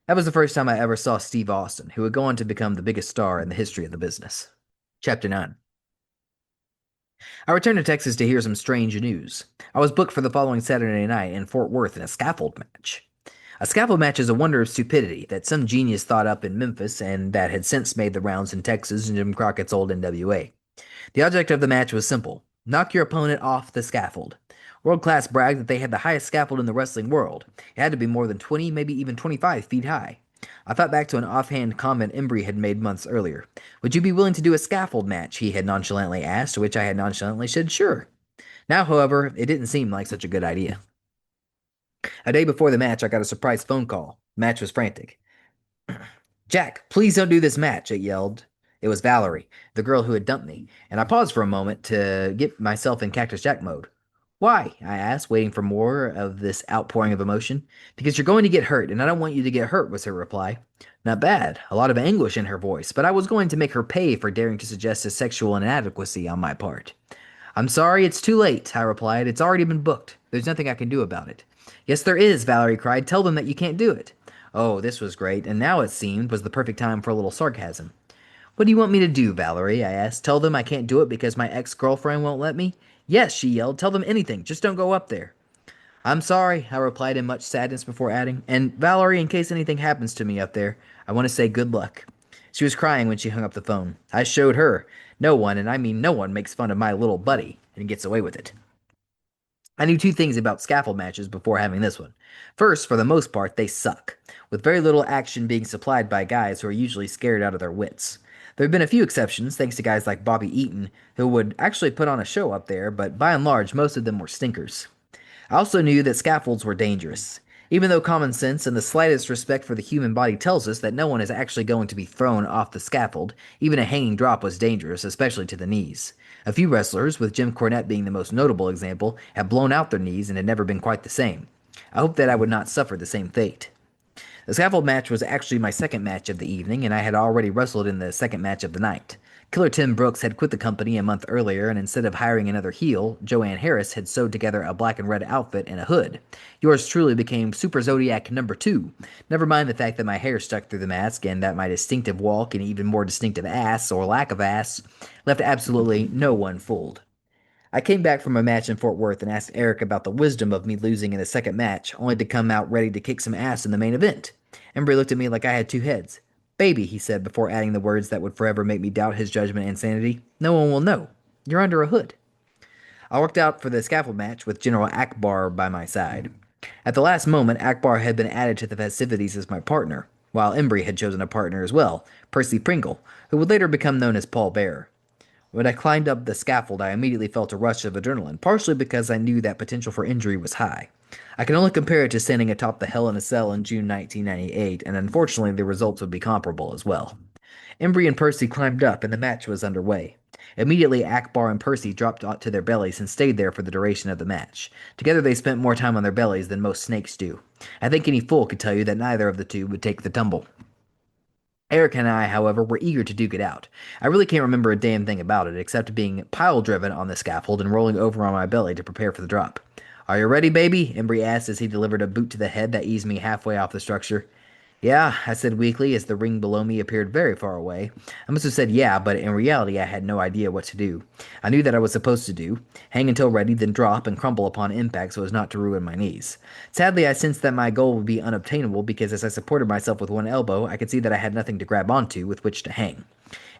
That was the first time I ever saw Steve Austin, who would go on to become the biggest star in the history of the business. Chapter 9. I returned to Texas to hear some strange news. I was booked for the following Saturday night in Fort Worth in a scaffold match. A scaffold match is a wonder of stupidity that some genius thought up in Memphis and that had since made the rounds in Texas and Jim Crockett's old NWA. The object of the match was simple: knock your opponent off the scaffold. World Class bragged that they had the highest scaffold in the wrestling world. It had to be more than 20, maybe even 25 feet high. I thought back to an offhand comment Embry had made months earlier. Would you be willing to do a scaffold match? He had nonchalantly asked, to which I had nonchalantly said sure. Now, however, it didn't seem like such a good idea. A day before the match, I got a surprise phone call. The match was frantic. Jack, please don't do this match, it yelled. It was Valerie, the girl who had dumped me, and I paused for a moment to get myself in Cactus Jack mode. Why? I asked, waiting for more of this outpouring of emotion. Because you're going to get hurt, and I don't want you to get hurt, was her reply. Not bad, a lot of anguish in her voice, but I was going to make her pay for daring to suggest a sexual inadequacy on my part. I'm sorry, it's too late, I replied. It's already been booked. There's nothing I can do about it. Yes, there is, Valerie cried. Tell them that you can't do it. Oh, this was great, and now it seemed was the perfect time for a little sarcasm. What do you want me to do, Valerie? I asked. Tell them I can't do it because my ex-girlfriend won't let me? Yes, she yelled. Tell them anything. Just don't go up there. I'm sorry, I replied in much sadness before adding. And Valerie, in case anything happens to me up there, I want to say good luck. She was crying when she hung up the phone. I showed her. No one, and I mean no one, makes fun of my little buddy and gets away with it. I knew two things about scaffold matches before having this one. First, for the most part, they suck, with very little action being supplied by guys who are usually scared out of their wits. There have been a few exceptions, thanks to guys like Bobby Eaton, who would actually put on a show up there, but by and large, most of them were stinkers. I also knew that scaffolds were dangerous. Even though common sense and the slightest respect for the human body tells us that no one is actually going to be thrown off the scaffold, even a hanging drop was dangerous, especially to the knees. A few wrestlers, with Jim Cornette being the most notable example, have blown out their knees and had never been quite the same. I hoped that I would not suffer the same fate. The scaffold match was actually my second match of the evening, and I had already wrestled in the second match of the night. Killer Tim Brooks had quit the company a month earlier, and instead of hiring another heel, Joanne Harris had sewed together a black and red outfit and a hood. Yours truly became Super Zodiac number 2. Never mind the fact that my hair stuck through the mask, and that my distinctive walk and even more distinctive ass, or lack of ass, left absolutely no one fooled. I came back from a match in Fort Worth and asked Eric about the wisdom of me losing in the second match, only to come out ready to kick some ass in the main event. Embry looked at me like I had two heads. Baby, he said before adding the words that would forever make me doubt his judgment and sanity. No one will know. You're under a hood. I worked out for the scaffold match with General Akbar by my side. At the last moment, Akbar had been added to the festivities as my partner, while Embry had chosen a partner as well, Percy Pringle, who would later become known as Paul Bearer. When I climbed up the scaffold, I immediately felt a rush of adrenaline, partially because I knew that potential for injury was high. I can only compare it to standing atop the Hell in a Cell in June 1998, and unfortunately the results would be comparable as well. Embry and Percy climbed up, and the match was underway. Immediately, Akbar and Percy dropped to their bellies and stayed there for the duration of the match. Together they spent more time on their bellies than most snakes do. I think any fool could tell you that neither of the two would take the tumble. Eric and I, however, were eager to duke it out. I really can't remember a damn thing about it, except being pile-driven on the scaffold and rolling over on my belly to prepare for the drop. Are you ready, baby? Embry asked as he delivered a boot to the head that eased me halfway off the structure. Yeah, I said weakly as the ring below me appeared very far away. I must have said yeah, but in reality I had no idea what to do. I knew that I was supposed to do hang until ready, then drop and crumple upon impact so as not to ruin my knees. Sadly, I sensed that my goal would be unobtainable because as I supported myself with one elbow, I could see that I had nothing to grab onto with which to hang.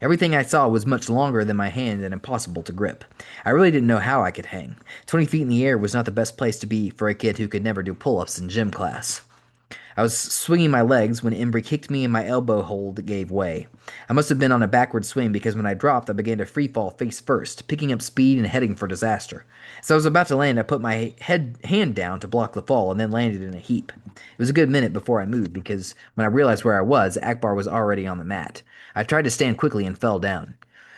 Everything I saw was much longer than my hand and impossible to grip. I really didn't know how I could hang. 20 feet in the air was not the best place to be for a kid who could never do pull ups in gym class. I was swinging my legs when Embry kicked me and my elbow hold gave way. I must have been on a backward swing because when I dropped, I began to free fall face first, picking up speed and heading for disaster. As I was about to land, I put my hand down to block the fall and then landed in a heap. It was a good minute before I moved because when I realized where I was, Akbar was already on the mat. I tried to stand quickly and fell down.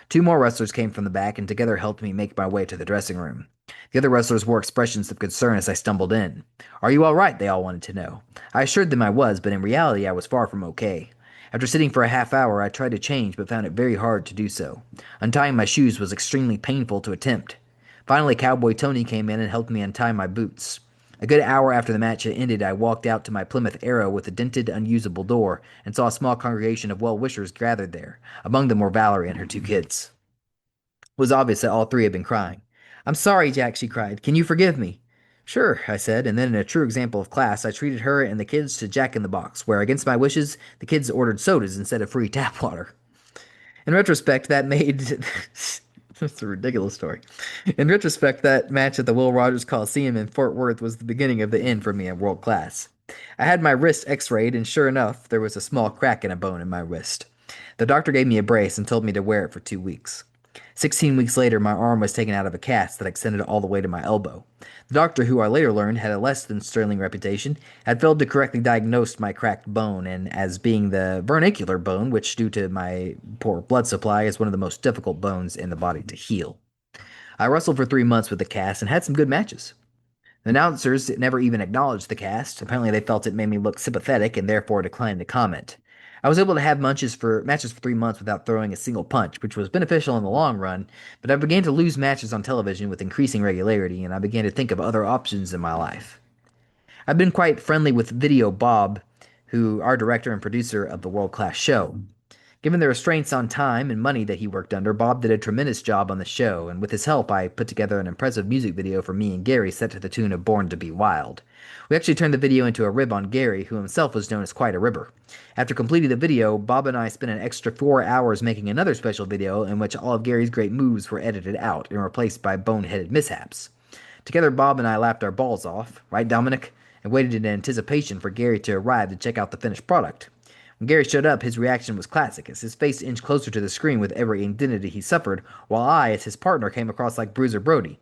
Two more wrestlers came from the back and together helped me make my way to the dressing room. The other wrestlers wore expressions of concern as I stumbled in. Are you all right? They all wanted to know. I assured them I was, but in reality I was far from okay. After sitting for a half hour, I tried to change but found it very hard to do so. Untying my shoes was extremely painful to attempt. Finally, Cowboy Tony came in and helped me untie my boots. A good hour after the match had ended, I walked out to my Plymouth Arrow with a dented, unusable door and saw a small congregation of well-wishers gathered there. Among them were Valerie and her two kids. It was obvious that all three had been crying. I'm sorry, Jack, she cried. Can you forgive me? Sure, I said, and then in a true example of class, I treated her and the kids to Jack in the Box, where, against my wishes, the kids ordered sodas instead of free tap water. In retrospect, that made. That's a ridiculous story. In retrospect, that match at the Will Rogers Coliseum in Fort Worth was the beginning of the end for me at world class. I had my wrist x rayed, and sure enough, there was a small crack in a bone in my wrist. The doctor gave me a brace and told me to wear it for 2 weeks. 16 weeks later, my arm was taken out of a cast that extended all the way to my elbow. The doctor, who I later learned had a less than sterling reputation, had failed to correctly diagnose my cracked bone, and as being the vernacular bone, which due to my poor blood supply is one of the most difficult bones in the body to heal. I wrestled for 3 months with the cast and had some good matches. The announcers never even acknowledged the cast. Apparently, they felt it made me look sympathetic and therefore declined to comment. I was able to have matches for 3 months without throwing a single punch, which was beneficial in the long run, but I began to lose matches on television with increasing regularity, and I began to think of other options in my life. I've been quite friendly with Video Bob, who our director and producer of the world-class show. Given the restraints on time and money that he worked under, Bob did a tremendous job on the show, and with his help, I put together an impressive music video for me and Gary set to the tune of Born to Be Wild. We actually turned the video into a rib on Gary, who himself was known as quite a ribber. After completing the video, Bob and I spent an extra 4 hours making another special video in which all of Gary's great moves were edited out and replaced by boneheaded mishaps. Together, Bob and I laughed our balls off, right, Dominic? And waited in anticipation for Gary to arrive to check out the finished product. When Gary showed up, his reaction was classic, as his face inched closer to the screen with every indignity he suffered, while I, as his partner, came across like Bruiser Brody.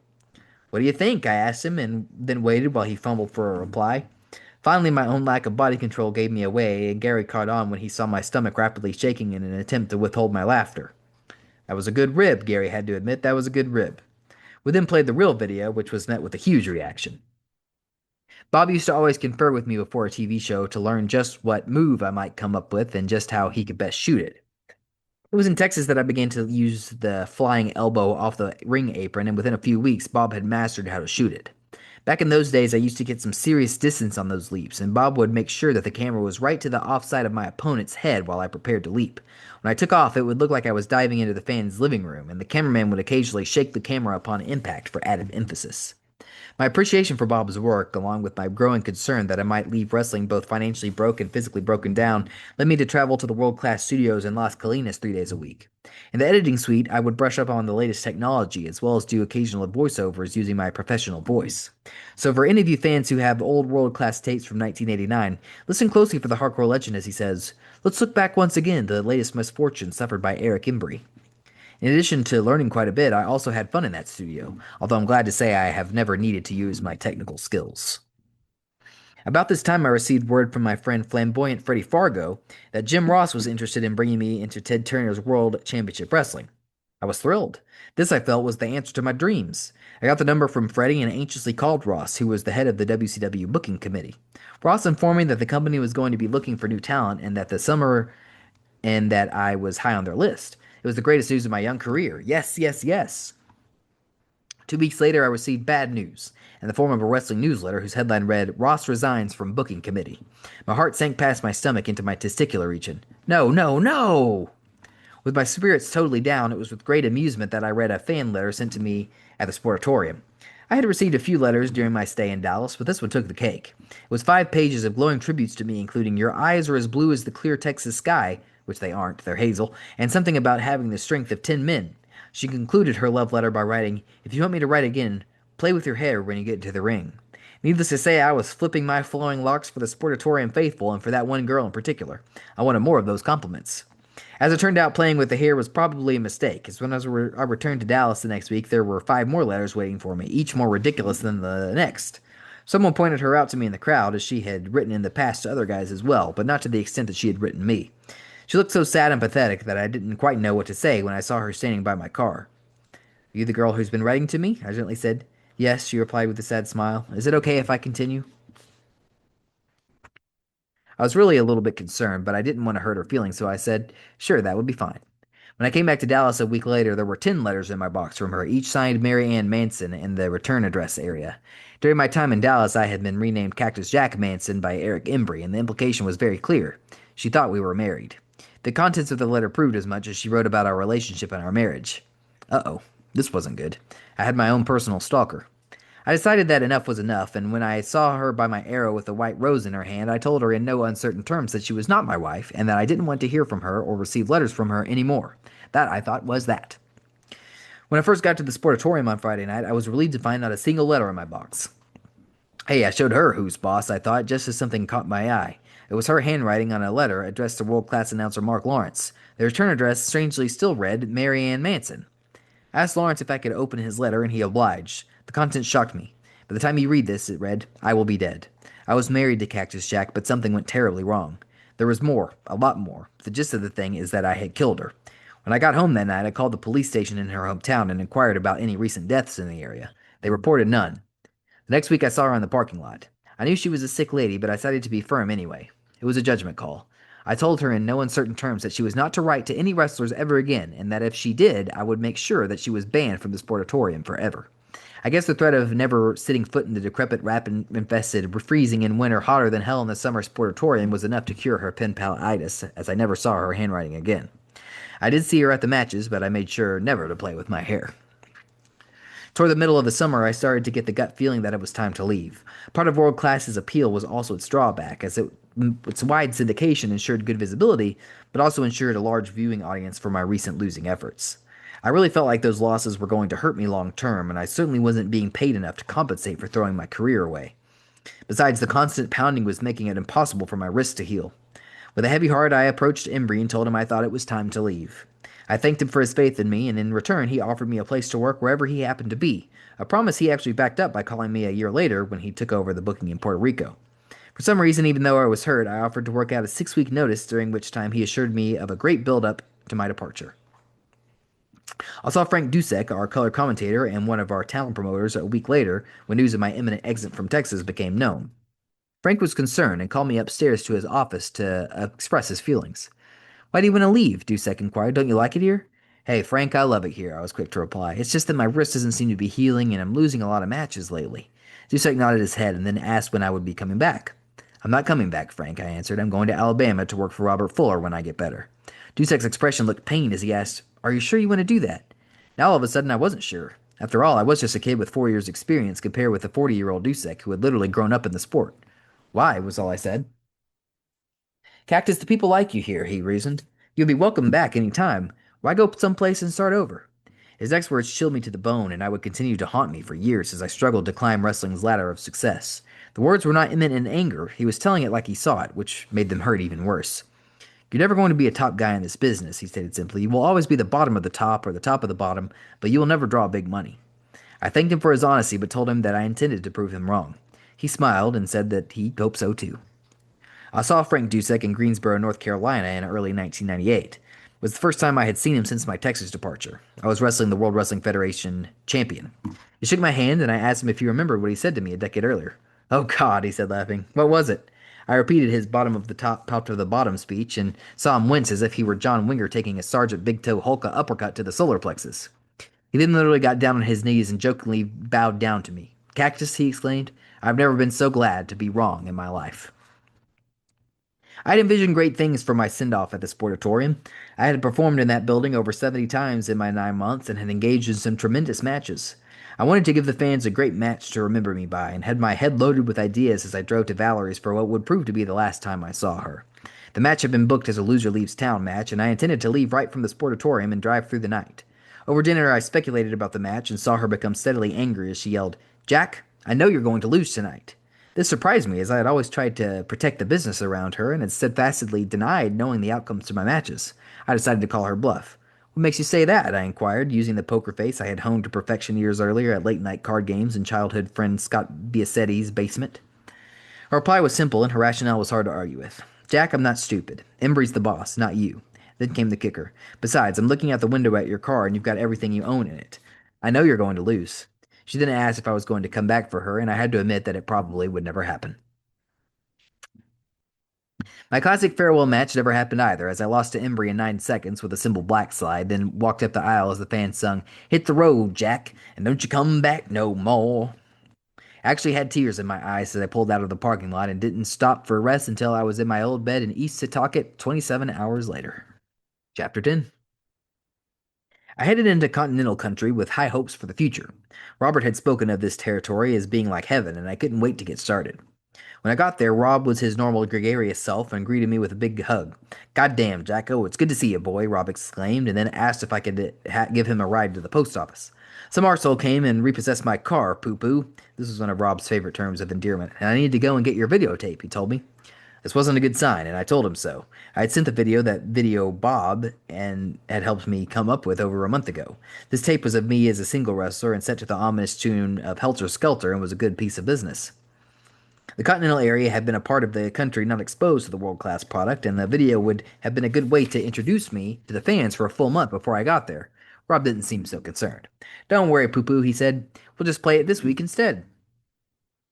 What do you think? I asked him, and then waited while he fumbled for a reply. Finally, my own lack of body control gave me away, and Gary caught on when he saw my stomach rapidly shaking in an attempt to withhold my laughter. That was a good rib, Gary had to admit. That was a good rib. We then played the real video, which was met with a huge reaction. Bob used to always confer with me before a TV show to learn just what move I might come up with and just how he could best shoot it. It was in Texas that I began to use the flying elbow off the ring apron, and within a few weeks, Bob had mastered how to shoot it. Back in those days, I used to get some serious distance on those leaps, and Bob would make sure that the camera was right to the offside of my opponent's head while I prepared to leap. When I took off, it would look like I was diving into the fan's living room, and the cameraman would occasionally shake the camera upon impact for added emphasis. My appreciation for Bob's work, along with my growing concern that I might leave wrestling both financially broke and physically broken down, led me to travel to the world-class studios in Las Colinas 3 days a week. In the editing suite, I would brush up on the latest technology, as well as do occasional voiceovers using my professional voice. So for any of you fans who have old world-class tapes from 1989, listen closely for the hardcore legend as he says, "Let's look back once again to the latest misfortune suffered by Eric Embry." In addition to learning quite a bit, I also had fun in that studio, although I'm glad to say I have never needed to use my technical skills. About this time, I received word from my friend Flamboyant Freddie Fargo that Jim Ross was interested in bringing me into Ted Turner's World Championship Wrestling. I was thrilled. This, I felt, was the answer to my dreams. I got the number from Freddie and anxiously called Ross, who was the head of the WCW booking committee. Ross informed me that the company was going to be looking for new talent and that I was high on their list. It was the greatest news of my young career. Yes, yes, yes. 2 weeks later, I received bad news in the form of a wrestling newsletter whose headline read, Ross resigns from booking committee. My heart sank past my stomach into my testicular region. No, no, no! With my spirits totally down, it was with great amusement that I read a fan letter sent to me at the sportatorium. I had received a few letters during my stay in Dallas, but this one took the cake. It was 5 pages of glowing tributes to me, including "Your eyes are as blue as the clear Texas sky," which they aren't, they're hazel, and something about having the strength of 10 men. She concluded her love letter by writing, "If you want me to write again, play with your hair when you get into the ring." Needless to say, I was flipping my flowing locks for the sportatorium faithful and for that one girl in particular. I wanted more of those compliments. As it turned out, playing with the hair was probably a mistake, as when I returned to Dallas the next week, there were 5 more letters waiting for me, each more ridiculous than the next. Someone pointed her out to me in the crowd, as she had written in the past to other guys as well, but not to the extent that she had written me. She looked so sad and pathetic that I didn't quite know what to say when I saw her standing by my car. "Are you the girl who's been writing to me?" I gently said. "Yes," she replied with a sad smile. "Is it okay if I continue?" I was really a little bit concerned, but I didn't want to hurt her feelings, so I said, "Sure, that would be fine." When I came back to Dallas a week later, there were 10 letters in my box from her, each signed Mary Ann Manson in the return address area. During my time in Dallas, I had been renamed Cactus Jack Manson by Eric Embry, and the implication was very clear. She thought we were married. The contents of the letter proved as much as she wrote about our relationship and our marriage. Uh-oh, this wasn't good. I had my own personal stalker. I decided that enough was enough, and when I saw her by my arrow with a white rose in her hand, I told her in no uncertain terms that she was not my wife, and that I didn't want to hear from her or receive letters from her any more. That, I thought, was that. When I first got to the sportatorium on Friday night, I was relieved to find not a single letter in my box. Hey, I showed her who's boss, I thought, just as something caught my eye. It was her handwriting on a letter addressed to world-class announcer Mark Lawrence. The return address strangely still read Mary Ann Manson. I asked Lawrence if I could open his letter, and he obliged. The contents shocked me. By the time you read this, it read, "I will be dead. I was married to Cactus Jack, but something went terribly wrong. There was more, a lot more. The gist of the thing is that I had killed her. When I got home that night, I called the police station in her hometown and inquired about any recent deaths in the area. They reported none. The next week, I saw her in the parking lot. I knew she was a sick lady, but I decided to be firm anyway. It was a judgment call. I told her in no uncertain terms that she was not to write to any wrestlers ever again, and that if she did, I would make sure that she was banned from the sportatorium forever. I guess the threat of never setting foot in the decrepit, rat-infested, freezing in winter, hotter than hell in the summer sportatorium was enough to cure her pen pal-itis, as I never saw her handwriting again. I did see her at the matches, but I made sure never to play with my hair. Toward the middle of the summer, I started to get the gut feeling that it was time to leave. Part of World Class's appeal was also its drawback, as its wide syndication ensured good visibility, but also ensured a large viewing audience for my recent losing efforts. I really felt like those losses were going to hurt me long term, and I certainly wasn't being paid enough to compensate for throwing my career away. Besides, the constant pounding was making it impossible for my wrists to heal. With a heavy heart, I approached Embry and told him I thought it was time to leave. I thanked him for his faith in me, and in return, he offered me a place to work wherever he happened to be, a promise he actually backed up by calling me a year later when he took over the booking in Puerto Rico. For some reason, even though I was hurt, I offered to work out a 6-week notice, during which time he assured me of a great build-up to my departure. I saw Frank Dusek, our color commentator and one of our talent promoters, a week later when news of my imminent exit from Texas became known. Frank was concerned and called me upstairs to his office to express his feelings. "Why do you want to leave?" Dusek inquired. "Don't you like it here?" "Hey, Frank, I love it here," I was quick to reply. "It's just that my wrist doesn't seem to be healing, and I'm losing a lot of matches lately." Dusek nodded his head and then asked when I would be coming back. "I'm not coming back, Frank," I answered. "I'm going to Alabama to work for Robert Fuller when I get better." Dusek's expression looked pained as he asked, "Are you sure you want to do that?" Now all of a sudden I wasn't sure. After all, I was just a kid with 4 years' experience compared with the 40-year-old Dusek who had literally grown up in the sport. "Why?" was all I said. "Cactus, the people like you here," he reasoned. "You'll be welcome back any time. Why go someplace and start over?" His next words chilled me to the bone, and I would continue to haunt me for years as I struggled to climb wrestling's ladder of success. The words were not meant in anger. He was telling it like he saw it, which made them hurt even worse. "You're never going to be a top guy in this business," he stated simply. "You will always be the bottom of the top or the top of the bottom, but you will never draw big money." I thanked him for his honesty, but told him that I intended to prove him wrong. He smiled and said that he hoped so too. I saw Frank Dusek in Greensboro, North Carolina in early 1998. It was the first time I had seen him since my Texas departure. I was wrestling the World Wrestling Federation champion. He shook my hand, and I asked him if he remembered what he said to me a decade earlier. "Oh, God," he said, laughing. "What was it?" I repeated his bottom of the top to the bottom speech and saw him wince as if he were John Winger taking a Sergeant Big Toe Holka uppercut to the solar plexus. He then literally got down on his knees and jokingly bowed down to me. Cactus, he exclaimed, I've never been so glad to be wrong in my life. I'd envisioned great things for my send-off at the sportatorium. I had performed in that building over 70 times in my 9 months and had engaged in some tremendous matches. I wanted to give the fans a great match to remember me by, and had my head loaded with ideas as I drove to Valerie's for what would prove to be the last time I saw her. The match had been booked as a loser leaves town match, and I intended to leave right from the sportatorium and drive through the night. Over dinner, I speculated about the match and saw her become steadily angry as she yelled, Jack, I know you're going to lose tonight. This surprised me, as I had always tried to protect the business around her and had steadfastly denied knowing the outcomes to my matches. I decided to call her bluff. What makes you say that? I inquired, using the poker face I had honed to perfection years earlier at late-night card games in childhood friend Scott Biasetti's basement. Her reply was simple, and her rationale was hard to argue with. Jack, I'm not stupid. Embry's the boss, not you. Then came the kicker. Besides, I'm looking out the window at your car, and you've got everything you own in it. I know you're going to lose. She then asked if I was going to come back for her, and I had to admit that it probably would never happen. My classic farewell match never happened either, as I lost to Embry in 9 seconds with a simple black slide, then walked up the aisle as the fans sung, Hit the road, Jack, and don't you come back no more. I actually had tears in my eyes as I pulled out of the parking lot and didn't stop for rest until I was in my old bed in East Setauket 27 hours later. Chapter 10. I headed into Continental Country with high hopes for the future. Robert had spoken of this territory as being like heaven, and I couldn't wait to get started. When I got there, Rob was his normal gregarious self and greeted me with a big hug. "Goddamn, Jacko, it's good to see you, boy," Rob exclaimed, and then asked if I could give him a ride to the post office. "Some arsehole came and repossessed my car, poo-poo." This was one of Rob's favorite terms of endearment. "And I need to go and get your videotape," he told me. This wasn't a good sign, and I told him so. I had sent the video that Video Bob and had helped me come up with over a month ago. This tape was of me as a single wrestler and set to the ominous tune of Helter Skelter and was a good piece of business. The Continental area had been a part of the country not exposed to the world-class product, and the video would have been a good way to introduce me to the fans for a full month before I got there. Rob didn't seem so concerned. "Don't worry, poo-poo," he said. "We'll just play it this week instead."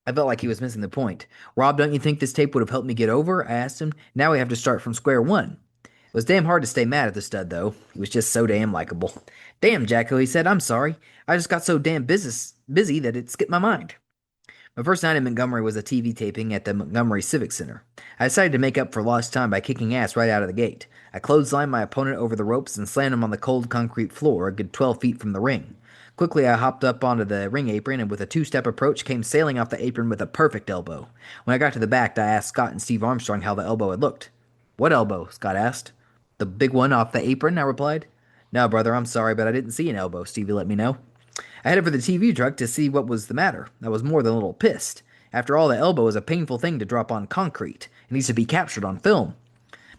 I felt like he was missing the point. "Rob, don't you think this tape would have helped me get over?" I asked him. "Now we have to start from square one." It was damn hard to stay mad at the stud, though. He was just so damn likable. "Damn, Jacko," he said. "I'm sorry. I just got so damn busy that it skipped my mind." My first night in Montgomery was a TV taping at the Montgomery Civic Center. I decided to make up for lost time by kicking ass right out of the gate. I clotheslined my opponent over the ropes and slammed him on the cold concrete floor, a good 12 feet from the ring. Quickly, I hopped up onto the ring apron and with a two-step approach came sailing off the apron with a perfect elbow. When I got to the back, I asked Scott and Steve Armstrong how the elbow had looked. "What elbow?" Scott asked. "The big one off the apron," I replied. "No, brother, I'm sorry, but I didn't see an elbow," Stevie let me know. I headed for the TV truck to see what was the matter. I was more than a little pissed. After all, the elbow is a painful thing to drop on concrete. It needs to be captured on film.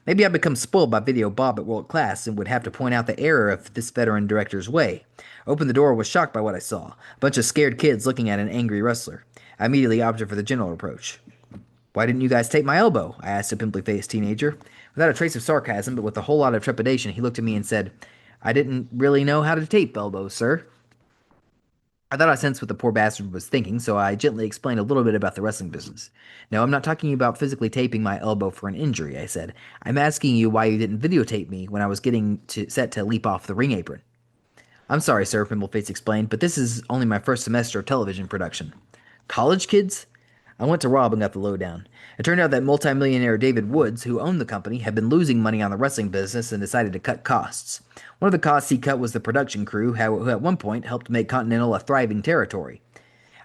Maybe I'd become spoiled by Video Bob at World Class and would have to point out the error of this veteran director's way. I opened the door and was shocked by what I saw. A bunch of scared kids looking at an angry wrestler. I immediately opted for the general approach. "Why didn't you guys tape my elbow?" I asked a pimply-faced teenager. Without a trace of sarcasm, but with a whole lot of trepidation, he looked at me and said, "I didn't really know how to tape elbows, sir." I thought I sensed what the poor bastard was thinking, so I gently explained a little bit about the wrestling business. "No, I'm not talking about physically taping my elbow for an injury," I said. "I'm asking you why you didn't videotape me when I was getting set to leap off the ring apron." "I'm sorry, sir," Pimpleface explained, "but this is only my first semester of television production." "College kids?" I went to Rob and got the lowdown. It turned out that multimillionaire David Woods, who owned the company, had been losing money on the wrestling business and decided to cut costs. One of the costs he cut was the production crew, who at one point helped make Continental a thriving territory.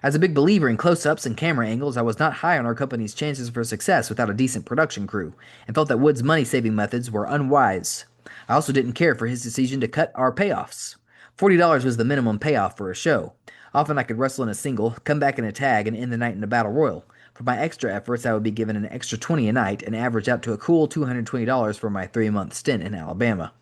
As a big believer in close-ups and camera angles, I was not high on our company's chances for success without a decent production crew, and felt that Woods' money-saving methods were unwise. I also didn't care for his decision to cut our payoffs. $40 was the minimum payoff for a show. Often I could wrestle in a single, come back in a tag, and end the night in a battle royal. For my extra efforts, I would be given an extra $20 a night and average out to a cool $220 for my 3-month stint in Alabama.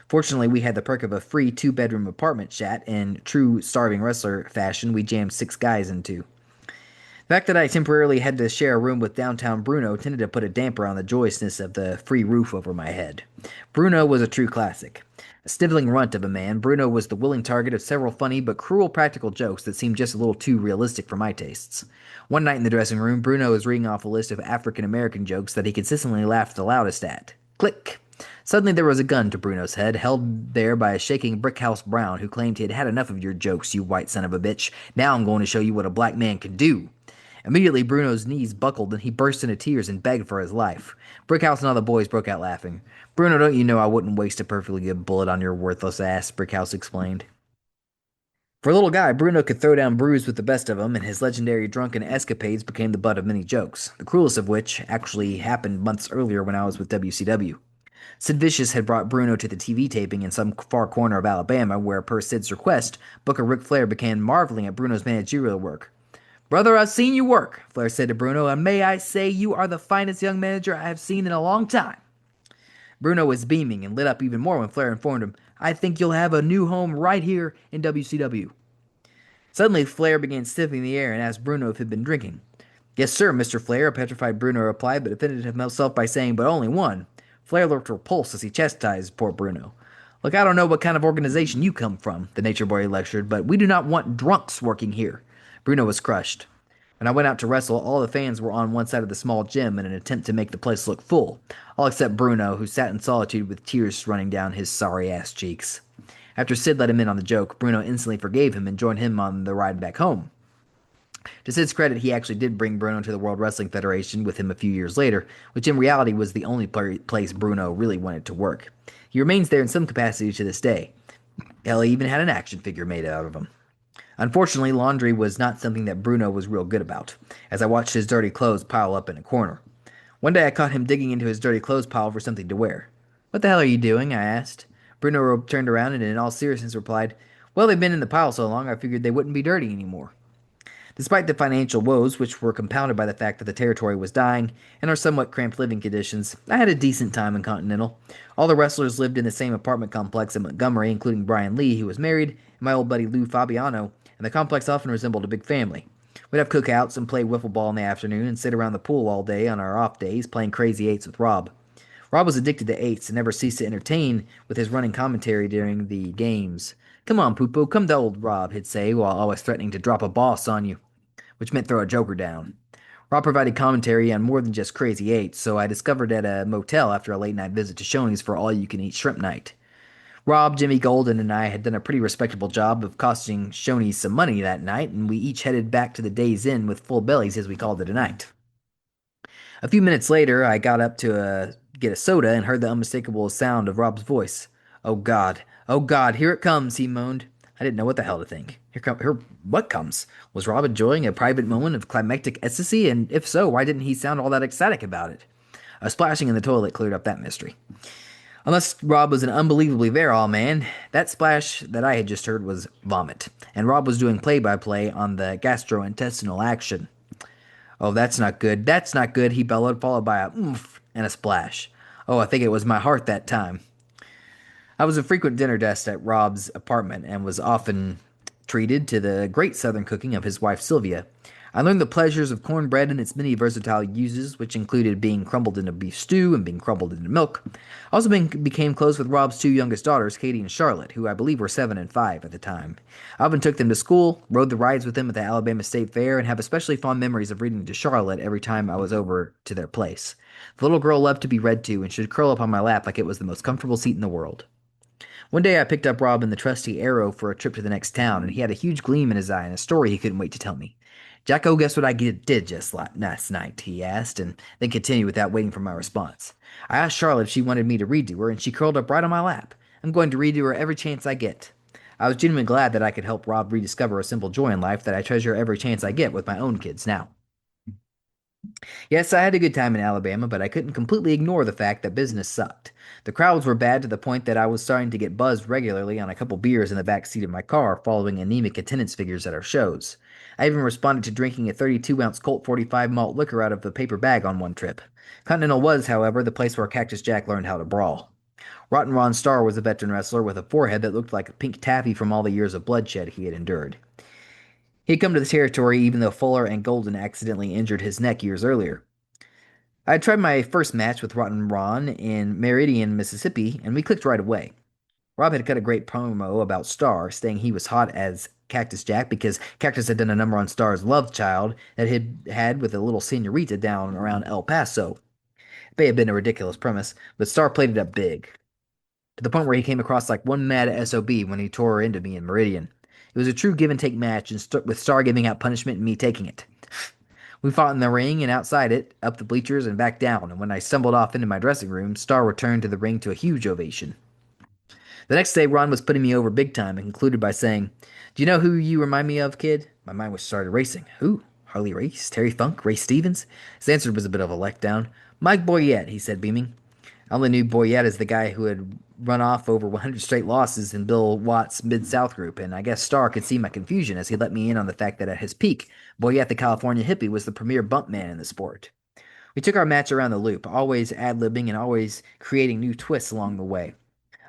Fortunately, we had the perk of a free 2-bedroom apartment chat in true starving wrestler fashion we jammed 6 guys into. The fact that I temporarily had to share a room with downtown Bruno tended to put a damper on the joyousness of the free roof over my head. Bruno was a true classic. A sniveling runt of a man, Bruno was the willing target of several funny but cruel practical jokes that seemed just a little too realistic for my tastes. One night in the dressing room, Bruno was reading off a list of African-American jokes that he consistently laughed the loudest at. Click! Suddenly there was a gun to Bruno's head, held there by a shaking Brickhouse Brown, who claimed he had had enough of your jokes, you white son of a bitch. Now I'm going to show you what a black man can do. Immediately Bruno's knees buckled and he burst into tears and begged for his life. Brickhouse and all the boys broke out laughing. Bruno, don't you know I wouldn't waste a perfectly good bullet on your worthless ass, Brickhouse explained. For a little guy, Bruno could throw down brews with the best of them, and his legendary drunken escapades became the butt of many jokes, the cruelest of which actually happened months earlier when I was with WCW. Sid Vicious had brought Bruno to the TV taping in some far corner of Alabama, where, per Sid's request, Booker Ric Flair began marveling at Bruno's managerial work. Brother, I've seen you work, Flair said to Bruno, and may I say you are the finest young manager I have seen in a long time. Bruno was beaming and lit up even more when Flair informed him, I think you'll have a new home right here in WCW. Suddenly, Flair began sniffing the air and asked Bruno if he'd been drinking. Yes, sir, Mr. Flair, a petrified Bruno replied, but defended himself by saying, but only one. Flair looked repulsed as he chastised poor Bruno. Look, I don't know what kind of organization you come from, the nature boy lectured, but we do not want drunks working here. Bruno was crushed. When I went out to wrestle, all the fans were on one side of the small gym in an attempt to make the place look full, all except Bruno, who sat in solitude with tears running down his sorry ass cheeks. After Sid let him in on the joke, Bruno instantly forgave him and joined him on the ride back home. To Sid's credit, he actually did bring Bruno to the World Wrestling Federation with him a few years later, which in reality was the only place Bruno really wanted to work. He remains there in some capacity to this day. Hell, he even had an action figure made out of him. Unfortunately, laundry was not something that Bruno was real good about, as I watched his dirty clothes pile up in a corner. One day I caught him digging into his dirty clothes pile for something to wear. What the hell are you doing? I asked. Bruno turned around and in all seriousness replied, well, they've been in the pile so long I figured they wouldn't be dirty anymore. Despite the financial woes, which were compounded by the fact that the territory was dying and our somewhat cramped living conditions, I had a decent time in Continental. All the wrestlers lived in the same apartment complex in Montgomery, including Brian Lee, who was married, and my old buddy Lou Fabiano, and the complex often resembled a big family. We'd have cookouts and play wiffle ball in the afternoon and sit around the pool all day on our off days playing crazy eights with Rob. Rob was addicted to eights and never ceased to entertain with his running commentary during the games. Come on, Poopo, come to old Rob, he'd say, while always threatening to drop a boss on you, which meant throw a joker down. Rob provided commentary on more than just crazy eights, so I discovered at a motel after a late night visit to Shoney's for all-you-can-eat shrimp night. Rob, Jimmy Golden, and I had done a pretty respectable job of costing Shoney's some money that night, and we each headed back to the Days Inn with full bellies as we called it a night. A few minutes later, I got up to get a soda and heard the unmistakable sound of Rob's voice. Oh God, here it comes, he moaned. I didn't know what the hell to think. What comes? Was Rob enjoying a private moment of climactic ecstasy, and if so, why didn't he sound all that ecstatic about it? A splashing in the toilet cleared up that mystery. Unless Rob was an unbelievably virile man, that splash that I had just heard was vomit, and Rob was doing play-by-play on the gastrointestinal action. Oh, that's not good, he bellowed, followed by a oomph and a splash. Oh, I think it was my heart that time. I was a frequent dinner guest at Rob's apartment and was often treated to the great southern cooking of his wife Sylvia. I learned the pleasures of cornbread and its many versatile uses, which included being crumbled into beef stew and being crumbled into milk. I also became close with Rob's two youngest daughters, Katie and Charlotte, who I believe were 7 and 5 at the time. I often took them to school, rode the rides with them at the Alabama State Fair, and have especially fond memories of reading to Charlotte every time I was over to their place. The little girl loved to be read to and should curl up on my lap like it was the most comfortable seat in the world. One day I picked up Rob in the trusty Arrow for a trip to the next town, and he had a huge gleam in his eye and a story he couldn't wait to tell me. Jacko, guess what I did just last night? He asked, and then continued without waiting for my response. I asked Charlotte if she wanted me to read to her, and she curled up right on my lap. I'm going to read to her every chance I get. I was genuinely glad that I could help Rob rediscover a simple joy in life that I treasure every chance I get with my own kids now. Yes, I had a good time in Alabama, but I couldn't completely ignore the fact that business sucked. The crowds were bad to the point that I was starting to get buzzed regularly on a couple beers in the back seat of my car following anemic attendance figures at our shows. I even responded to drinking a 32-ounce Colt 45 malt liquor out of a paper bag on one trip. Continental was, however, the place where Cactus Jack learned how to brawl. Rotten Ron Starr was a veteran wrestler with a forehead that looked like a pink taffy from all the years of bloodshed he had endured. He had come to the territory even though Fuller and Golden accidentally injured his neck years earlier. I had tried my first match with Rotten Ron in Meridian, Mississippi, and we clicked right away. Rob had cut a great promo about Starr, saying he was hot as Cactus Jack because Cactus had done a number on Starr's love child that he'd had with a little senorita down around El Paso. May have been a ridiculous premise, but Starr played it up big, to the point where he came across like one mad SOB when he tore into me in Meridian. It was a true give and take match, and with Starr giving out punishment and me taking it. We fought in the ring and outside it, up the bleachers and back down, and when I stumbled off into my dressing room, Starr returned to the ring to a huge ovation. The next day, Ron was putting me over big time and concluded by saying, "Do you know who you remind me of, kid?" My mind was started racing. Who? Harley Race? Terry Funk? Ray Stevens? His answer was a bit of a letdown. "Mike Boyette," he said, beaming. I only knew Boyette as the guy who had run off over 100 straight losses in Bill Watts' Mid-South group, and I guess Starr could see my confusion as he let me in on the fact that at his peak, Boyette the California hippie was the premier bump man in the sport. We took our match around the loop, always ad-libbing and always creating new twists along the way.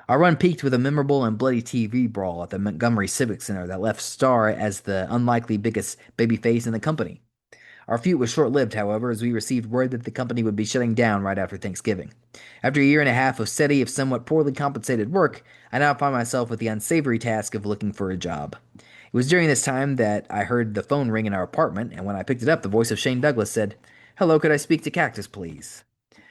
Our run peaked with a memorable and bloody TV brawl at the Montgomery Civic Center that left Starr as the unlikely biggest babyface in the company. Our feud was short-lived, however, as we received word that the company would be shutting down right after Thanksgiving. After a year and a half of steady, if somewhat poorly compensated work, I now find myself with the unsavory task of looking for a job. It was during this time that I heard the phone ring in our apartment, and when I picked it up, the voice of Shane Douglas said, "Hello, could I speak to Cactus, please?"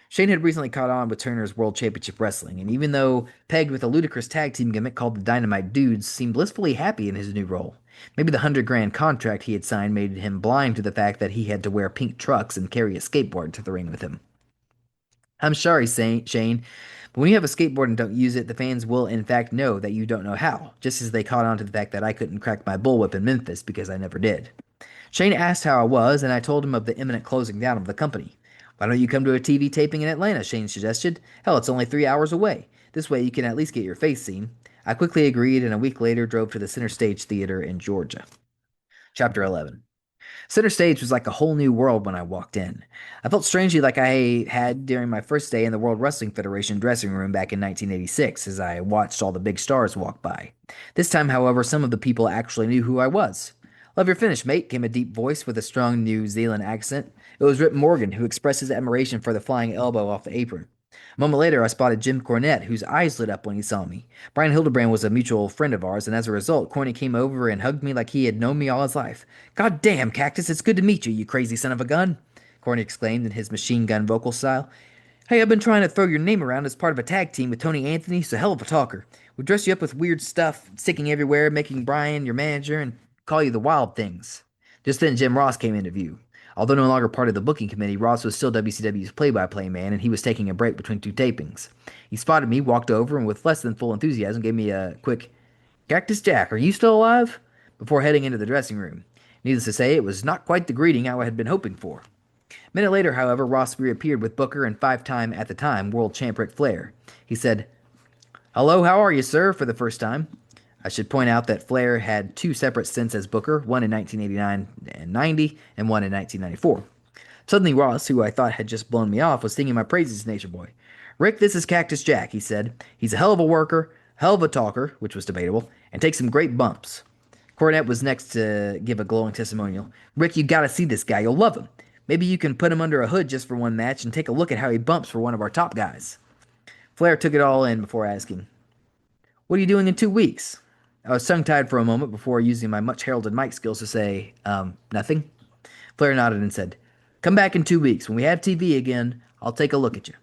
Shane had recently caught on with Turner's World Championship Wrestling, and even though pegged with a ludicrous tag team gimmick called the Dynamite Dudes, seemed blissfully happy in his new role. Maybe the $100,000 contract he had signed made him blind to the fact that he had to wear pink trucks and carry a skateboard to the ring with him. "I'm sorry, Shane, but when you have a skateboard and don't use it, the fans will in fact know that you don't know how, just as they caught on to the fact that I couldn't crack my bullwhip in Memphis because I never did." Shane asked how I was, and I told him of the imminent closing down of the company. "Why don't you come to a TV taping in Atlanta?" Shane suggested. "Hell, it's only 3 hours away. This way you can at least get your face seen." I quickly agreed, and a week later drove to the Center Stage Theater in Georgia. Chapter 11. Center Stage was like a whole new world when I walked in. I felt strangely like I had during my first day in the World Wrestling Federation dressing room back in 1986 as I watched all the big stars walk by. This time, however, some of the people actually knew who I was. "Love your finish, mate," came a deep voice with a strong New Zealand accent. It was Rip Morgan, who expressed his admiration for the flying elbow off the apron. A moment later, I spotted Jim Cornette, whose eyes lit up when he saw me. Brian Hildebrand was a mutual friend of ours, and as a result, Corny came over and hugged me like he had known me all his life. "God damn, Cactus, it's good to meet you, you crazy son of a gun," Corny exclaimed in his machine gun vocal style. "Hey, I've been trying to throw your name around as part of a tag team with Tony Anthony. He's a hell of a talker. We dress you up with weird stuff, sticking everywhere, making Brian your manager, and call you the Wild Things." Just then, Jim Ross came into view. Although no longer part of the booking committee, Ross was still WCW's play-by-play man, and he was taking a break between two tapings. He spotted me, walked over, and with less than full enthusiasm gave me a quick, "Cactus Jack, are you still alive?" before heading into the dressing room. Needless to say, it was not quite the greeting I had been hoping for. A minute later, however, Ross reappeared with Booker and five-time, at the time, world champ Ric Flair. He said, "Hello, how are you, sir?" for the first time. I should point out that Flair had two separate stints as Booker, one in 1989 and 90, and one in 1994. Suddenly Ross, who I thought had just blown me off, was singing my praises to Nature Boy. "Rick, this is Cactus Jack," he said. "He's a hell of a worker, hell of a talker," which was debatable, "and takes some great bumps." Cornette was next to give a glowing testimonial. "Rick, you gotta see this guy. You'll love him. Maybe you can put him under a hood just for one match and take a look at how he bumps for one of our top guys." Flair took it all in before asking, "What are you doing in 2 weeks?" I was tongue-tied for a moment before using my much-heralded mic skills to say, nothing. Flair nodded and said, "Come back in 2 weeks. When we have TV again, I'll take a look at you."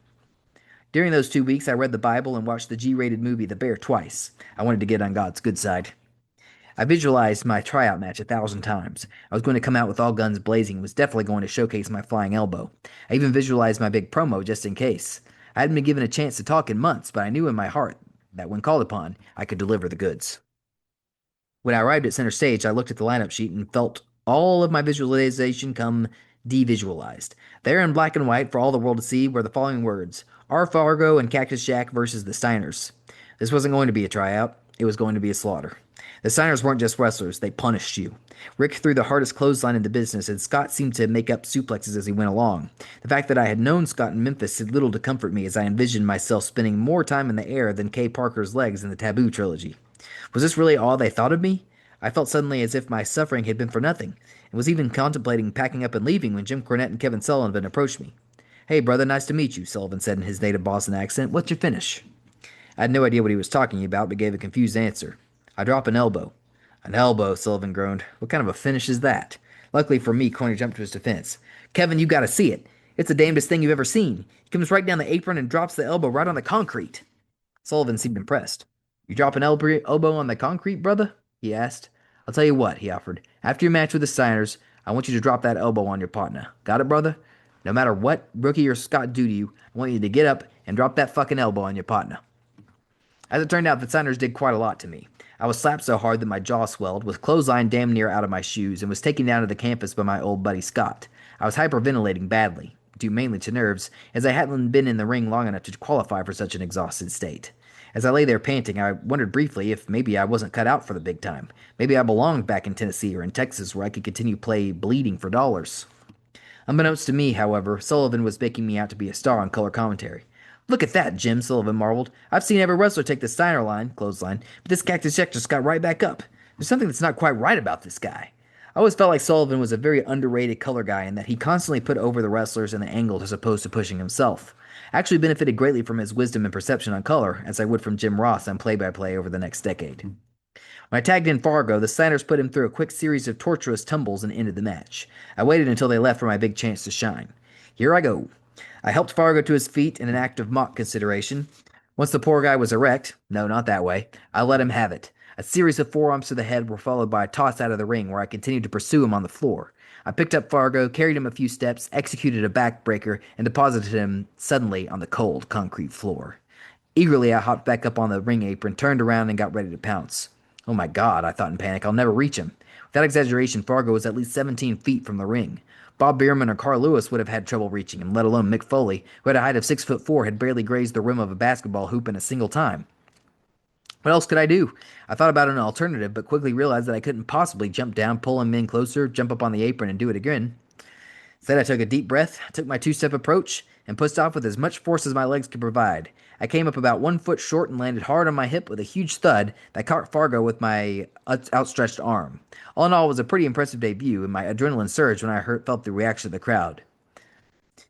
During those 2 weeks, I read the Bible and watched the G-rated movie The Bear twice. I wanted to get on God's good side. I visualized my tryout match 1,000 times. I was going to come out with all guns blazing and was definitely going to showcase my flying elbow. I even visualized my big promo just in case. I hadn't been given a chance to talk in months, but I knew in my heart that when called upon, I could deliver the goods. When I arrived at Center Stage, I looked at the lineup sheet and felt all of my visualization come devisualized. There in black and white for all the world to see were the following words: R. Fargo and Cactus Jack versus the Steiners. This wasn't going to be a tryout. It was going to be a slaughter. The Steiners weren't just wrestlers. They punished you. Rick threw the hardest clothesline in the business, and Scott seemed to make up suplexes as he went along. The fact that I had known Scott in Memphis did little to comfort me as I envisioned myself spending more time in the air than Kay Parker's legs in the Taboo trilogy. Was this really all they thought of me? I felt suddenly as if my suffering had been for nothing, and was even contemplating packing up and leaving when Jim Cornette and Kevin Sullivan approached me. "Hey, brother, nice to meet you," Sullivan said in his native Boston accent. "What's your finish?" I had no idea what he was talking about, but gave a confused answer. "I drop an elbow." "An elbow," Sullivan groaned. "What kind of a finish is that?" Luckily for me, Corny jumped to his defense. "Kevin, you gotta see it. It's the damnedest thing you've ever seen. He comes right down the apron and drops the elbow right on the concrete. Sullivan seemed impressed. You drop an elbow on the concrete, brother? He asked. I'll tell you what, he offered. After your match with the Steiners, I want you to drop that elbow on your partner. Got it, brother? No matter what Rookie or Scott do to you, I want you to get up and drop that fucking elbow on your partner. As it turned out, the Steiners did quite a lot to me. I was slapped so hard that my jaw swelled, was clotheslined damn near out of my shoes, and was taken down to the campus by my old buddy Scott. I was hyperventilating badly, due mainly to nerves, as I hadn't been in the ring long enough to qualify for such an exhausted state. As I lay there panting, I wondered briefly if maybe I wasn't cut out for the big time. Maybe I belonged back in Tennessee or in Texas where I could continue play bleeding for dollars. Unbeknownst to me, however, Sullivan was making me out to be a star on color commentary. Look at that, Jim, Sullivan marveled. I've seen every wrestler take the Steiner line, clothesline, but this Cactus Jack just got right back up. There's something that's not quite right about this guy. I always felt like Sullivan was a very underrated color guy and that he constantly put over the wrestlers and the angles as opposed to pushing himself. I actually benefited greatly from his wisdom and perception on color, as I would from Jim Ross on play-by-play over the next decade. When I tagged in Fargo, the Steiners put him through a quick series of torturous tumbles and ended the match. I waited until they left for my big chance to shine. Here I go. I helped Fargo to his feet in an act of mock consideration. Once the poor guy was erect, no, not that way, I let him have it. A series of forearms to the head were followed by a toss out of the ring where I continued to pursue him on the floor. I picked up Fargo, carried him a few steps, executed a backbreaker, and deposited him suddenly on the cold concrete floor. Eagerly, I hopped back up on the ring apron, turned around, and got ready to pounce. Oh my God, I thought in panic, I'll never reach him. Without exaggeration, Fargo was at least 17 feet from the ring. Bob Bierman or Carl Lewis would have had trouble reaching him, let alone Mick Foley, who at a height of 6'4", had barely grazed the rim of a basketball hoop in a single time. What else could I do? I thought about an alternative, but quickly realized that I couldn't possibly jump down, pull him in closer, jump up on the apron, and do it again. Instead, I took a deep breath, took my two-step approach, and pushed off with as much force as my legs could provide. I came up about 1 foot short and landed hard on my hip with a huge thud that caught Fargo with my outstretched arm. All in all, it was a pretty impressive debut, and my adrenaline surged when I felt the reaction of the crowd.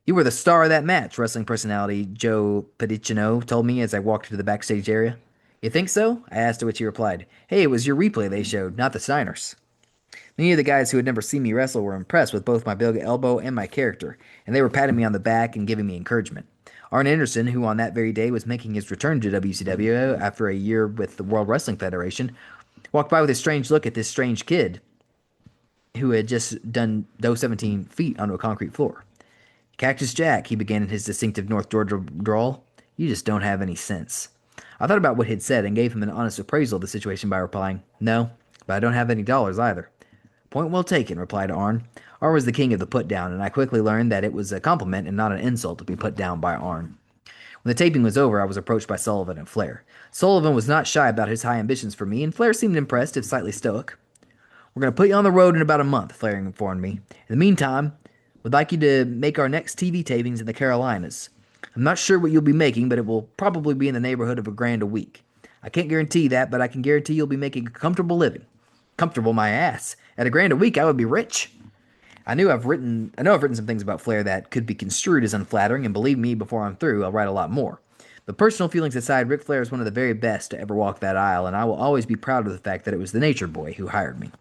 You were the star of that match, wrestling personality Joe Pedicino told me as I walked into the backstage area. You think so? I asked, to which he replied, Hey, it was your replay they showed, not the Steiners. Many of the guys who had never seen me wrestle were impressed with both my big elbow and my character, and they were patting me on the back and giving me encouragement. Arn Anderson, who on that very day was making his return to WCW after a year with the World Wrestling Federation, walked by with a strange look at this strange kid who had just done those 17 feet onto a concrete floor. Cactus Jack, he began in his distinctive North Georgia drawl, you just don't have any sense. I thought about what he'd said and gave him an honest appraisal of the situation by replying, No, but I don't have any dollars either. Point well taken, replied Arn. Arn was the king of the put-down, and I quickly learned that it was a compliment and not an insult to be put down by Arn. When the taping was over, I was approached by Sullivan and Flair. Sullivan was not shy about his high ambitions for me, and Flair seemed impressed, if slightly stoic. We're going to put you on the road in about a month, Flair informed me. In the meantime, we'd like you to make our next TV tapings in the Carolinas. I'm not sure what you'll be making, but it will probably be in the neighborhood of $1,000 a week. I can't guarantee that, but I can guarantee you'll be making a comfortable living. Comfortable my ass. At $1,000 a week, I would be rich. I know I've written some things about Flair that could be construed as unflattering, and believe me, before I'm through, I'll write a lot more. But personal feelings aside, Ric Flair is one of the very best to ever walk that aisle, and I will always be proud of the fact that it was the Nature Boy who hired me.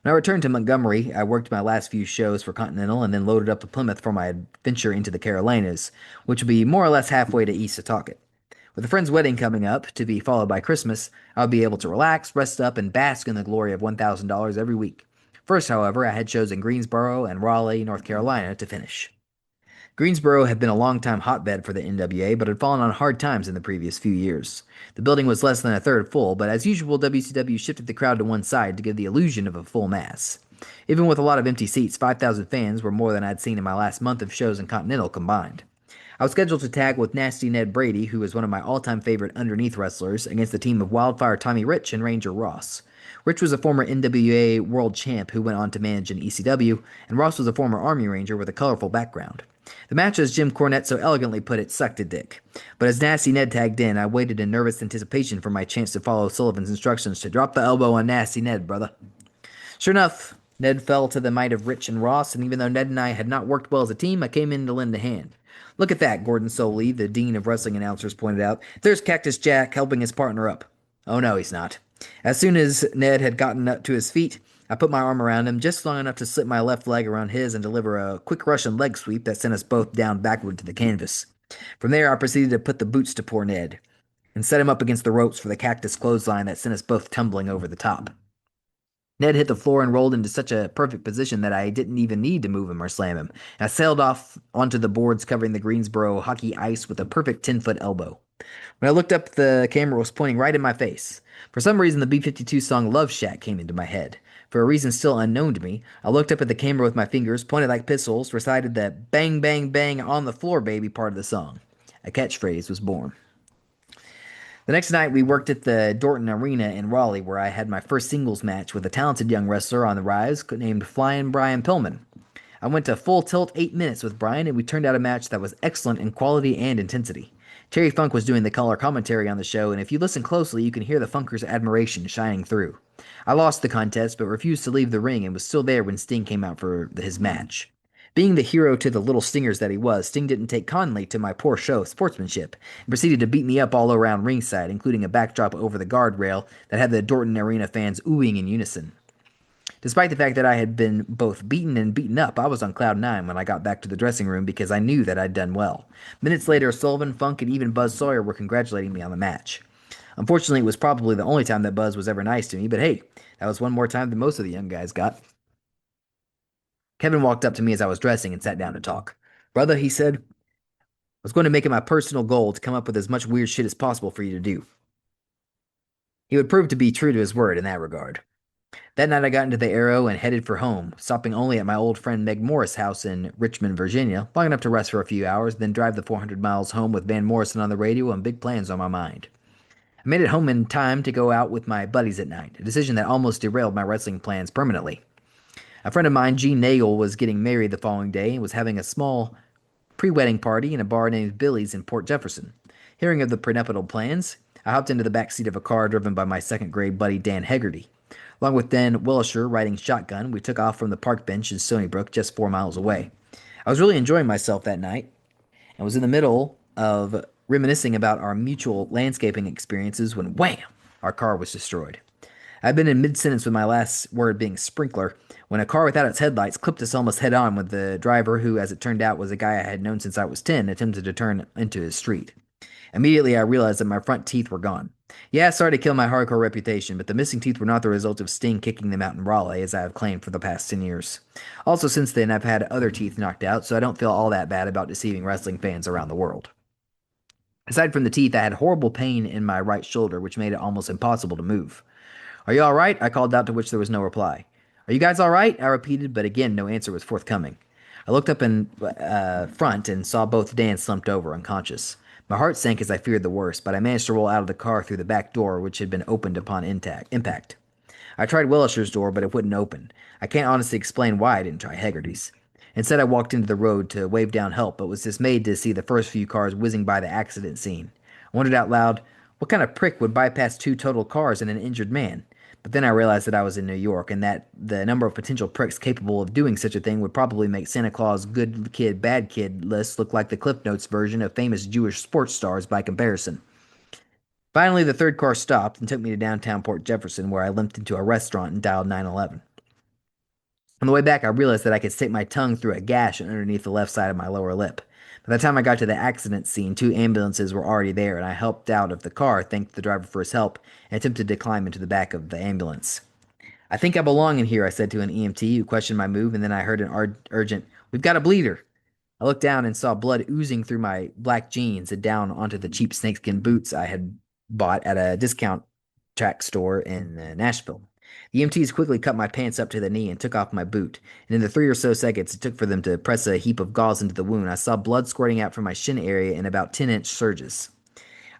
When I returned to Montgomery, I worked my last few shows for Continental and then loaded up to Plymouth for my adventure into the Carolinas, which would be more or less halfway to East Setauket. With a friend's wedding coming up, to be followed by Christmas, I would be able to relax, rest up, and bask in the glory of $1,000 every week. First, however, I had shows in Greensboro and Raleigh, North Carolina to finish. Greensboro had been a long-time hotbed for the NWA, but had fallen on hard times in the previous few years. The building was less than a third full, but as usual, WCW shifted the crowd to one side to give the illusion of a full mass. Even with a lot of empty seats, 5,000 fans were more than I'd seen in my last month of shows in Continental combined. I was scheduled to tag with Nasty Ned Brady, who is one of my all-time favorite underneath wrestlers, against the team of Wildfire Tommy Rich and Ranger Ross. Rich was a former NWA world champ who went on to manage in ECW, and Ross was a former Army Ranger with a colorful background. The match, as Jim Cornette so elegantly put it, sucked a dick. But as Nasty Ned tagged in, I waited in nervous anticipation for my chance to follow Sullivan's instructions to drop the elbow on Nasty Ned, brother. Sure enough, Ned fell to the might of Rich and Ross, and even though Ned and I had not worked well as a team, I came in to lend a hand. Look at that, Gordon Soley, the dean of wrestling announcers, pointed out. There's Cactus Jack helping his partner up. Oh no, he's not. As soon as Ned had gotten up to his feet, I put my arm around him just long enough to slip my left leg around his and deliver a quick Russian leg sweep that sent us both down backward to the canvas. From there, I proceeded to put the boots to poor Ned and set him up against the ropes for the cactus clothesline that sent us both tumbling over the top. Ned hit the floor and rolled into such a perfect position that I didn't even need to move him or slam him. I sailed off onto the boards covering the Greensboro hockey ice with a perfect 10-foot elbow. When I looked up, the camera was pointing right in my face. For some reason, the B-52 song Love Shack came into my head. For a reason still unknown to me, I looked up at the camera with my fingers, pointed like pistols, recited the bang, bang, bang on the floor, baby part of the song. A catchphrase was born. The next night, we worked at the Dorton Arena in Raleigh, where I had my first singles match with a talented young wrestler on the rise named Flyin' Brian Pillman. I went to full tilt 8 minutes with Brian, and we turned out a match that was excellent in quality and intensity. Terry Funk was doing the color commentary on the show, and if you listen closely, you can hear the Funkers' admiration shining through. I lost the contest, but refused to leave the ring and was still there when Sting came out for his match. Being the hero to the little stingers that he was, Sting didn't take kindly to my poor show of sportsmanship and proceeded to beat me up all around ringside, including a backdrop over the guardrail that had the Dorton Arena fans oohing in unison. Despite the fact that I had been both beaten and beaten up, I was on cloud nine when I got back to the dressing room because I knew that I'd done well. Minutes later, Sullivan, Funk, and even Buzz Sawyer were congratulating me on the match. Unfortunately, it was probably the only time that Buzz was ever nice to me, but hey, that was one more time than most of the young guys got. Kevin walked up to me as I was dressing and sat down to talk. Brother, he said, I was going to make it my personal goal to come up with as much weird shit as possible for you to do. He would prove to be true to his word in that regard. That night I got into the Arrow and headed for home, stopping only at my old friend Meg Morris' house in Richmond, Virginia, long enough to rest for a few hours, then drive the 400 miles home with Van Morrison on the radio and big plans on my mind. I made it home in time to go out with my buddies at night, a decision that almost derailed my wrestling plans permanently. A friend of mine, Gene Nagel, was getting married the following day and was having a small pre-wedding party in a bar named Billy's in Port Jefferson. Hearing of the prenuptial plans, I hopped into the back seat of a car driven by my second-grade buddy Dan Hegarty. Along with Dan Willisher riding shotgun, we took off from the park bench in Stony Brook, just 4 miles away. I was really enjoying myself that night and was in the middle of reminiscing about our mutual landscaping experiences when wham! Our car was destroyed. I'd been in mid-sentence with my last word being sprinkler when a car without its headlights clipped us almost head-on with the driver who, as it turned out, was a guy I had known since I was 10, attempted to turn into his street. Immediately, I realized that my front teeth were gone. Yeah, sorry to kill my hardcore reputation, but the missing teeth were not the result of Sting kicking them out in Raleigh, as I have claimed for the past 10 years. Also, since then, I've had other teeth knocked out, so I don't feel all that bad about deceiving wrestling fans around the world. Aside from the teeth, I had horrible pain in my right shoulder, which made it almost impossible to move. Are you all right? I called out, to which there was no reply. Are you guys all right? I repeated, but again, no answer was forthcoming. I looked up in front and saw both Dan slumped over, unconscious. My heart sank as I feared the worst, but I managed to roll out of the car through the back door, which had been opened upon impact. I tried Willisher's door, but it wouldn't open. I can't honestly explain why I didn't try Hegarty's. Instead, I walked into the road to wave down help, but was dismayed to see the first few cars whizzing by the accident scene. I wondered out loud, what kind of prick would bypass 2 total cars and an injured man? But then I realized that I was in New York, and that the number of potential pricks capable of doing such a thing would probably make Santa Claus good kid, bad kid lists look like the Cliff Notes version of famous Jewish sports stars by comparison. Finally, the third car stopped and took me to downtown Port Jefferson, where I limped into a restaurant and dialed 911. On the way back, I realized that I could stick my tongue through a gash underneath the left side of my lower lip. By the time I got to the accident scene, 2 ambulances were already there, and I helped out of the car, thanked the driver for his help, and attempted to climb into the back of the ambulance. I think I belong in here, I said to an EMT who questioned my move, and then I heard an urgent, we've got a bleeder. I looked down and saw blood oozing through my black jeans and down onto the cheap snakeskin boots I had bought at a discount track store in Nashville. The EMTs quickly cut my pants up to the knee and took off my boot, and in the 3 or so seconds it took for them to press a heap of gauze into the wound, I saw blood squirting out from my shin area in about 10-inch surges.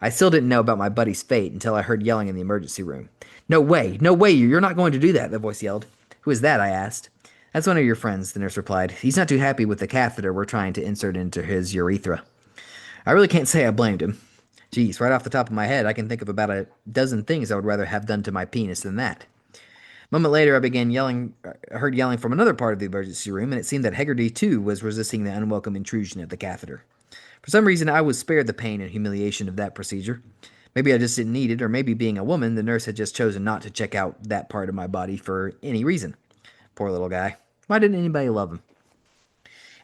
I still didn't know about my buddy's fate until I heard yelling in the emergency room. No way, no way, you're not going to do that, the voice yelled. Who is that? I asked. That's one of your friends, the nurse replied. He's not too happy with the catheter we're trying to insert into his urethra. I really can't say I blamed him. Geez, right off the top of my head, I can think of about a dozen things I would rather have done to my penis than that. A moment later, I heard yelling from another part of the emergency room, and it seemed that Hegarty, too, was resisting the unwelcome intrusion of the catheter. For some reason, I was spared the pain and humiliation of that procedure. Maybe I just didn't need it, or maybe being a woman, the nurse had just chosen not to check out that part of my body for any reason. Poor little guy. Why didn't anybody love him?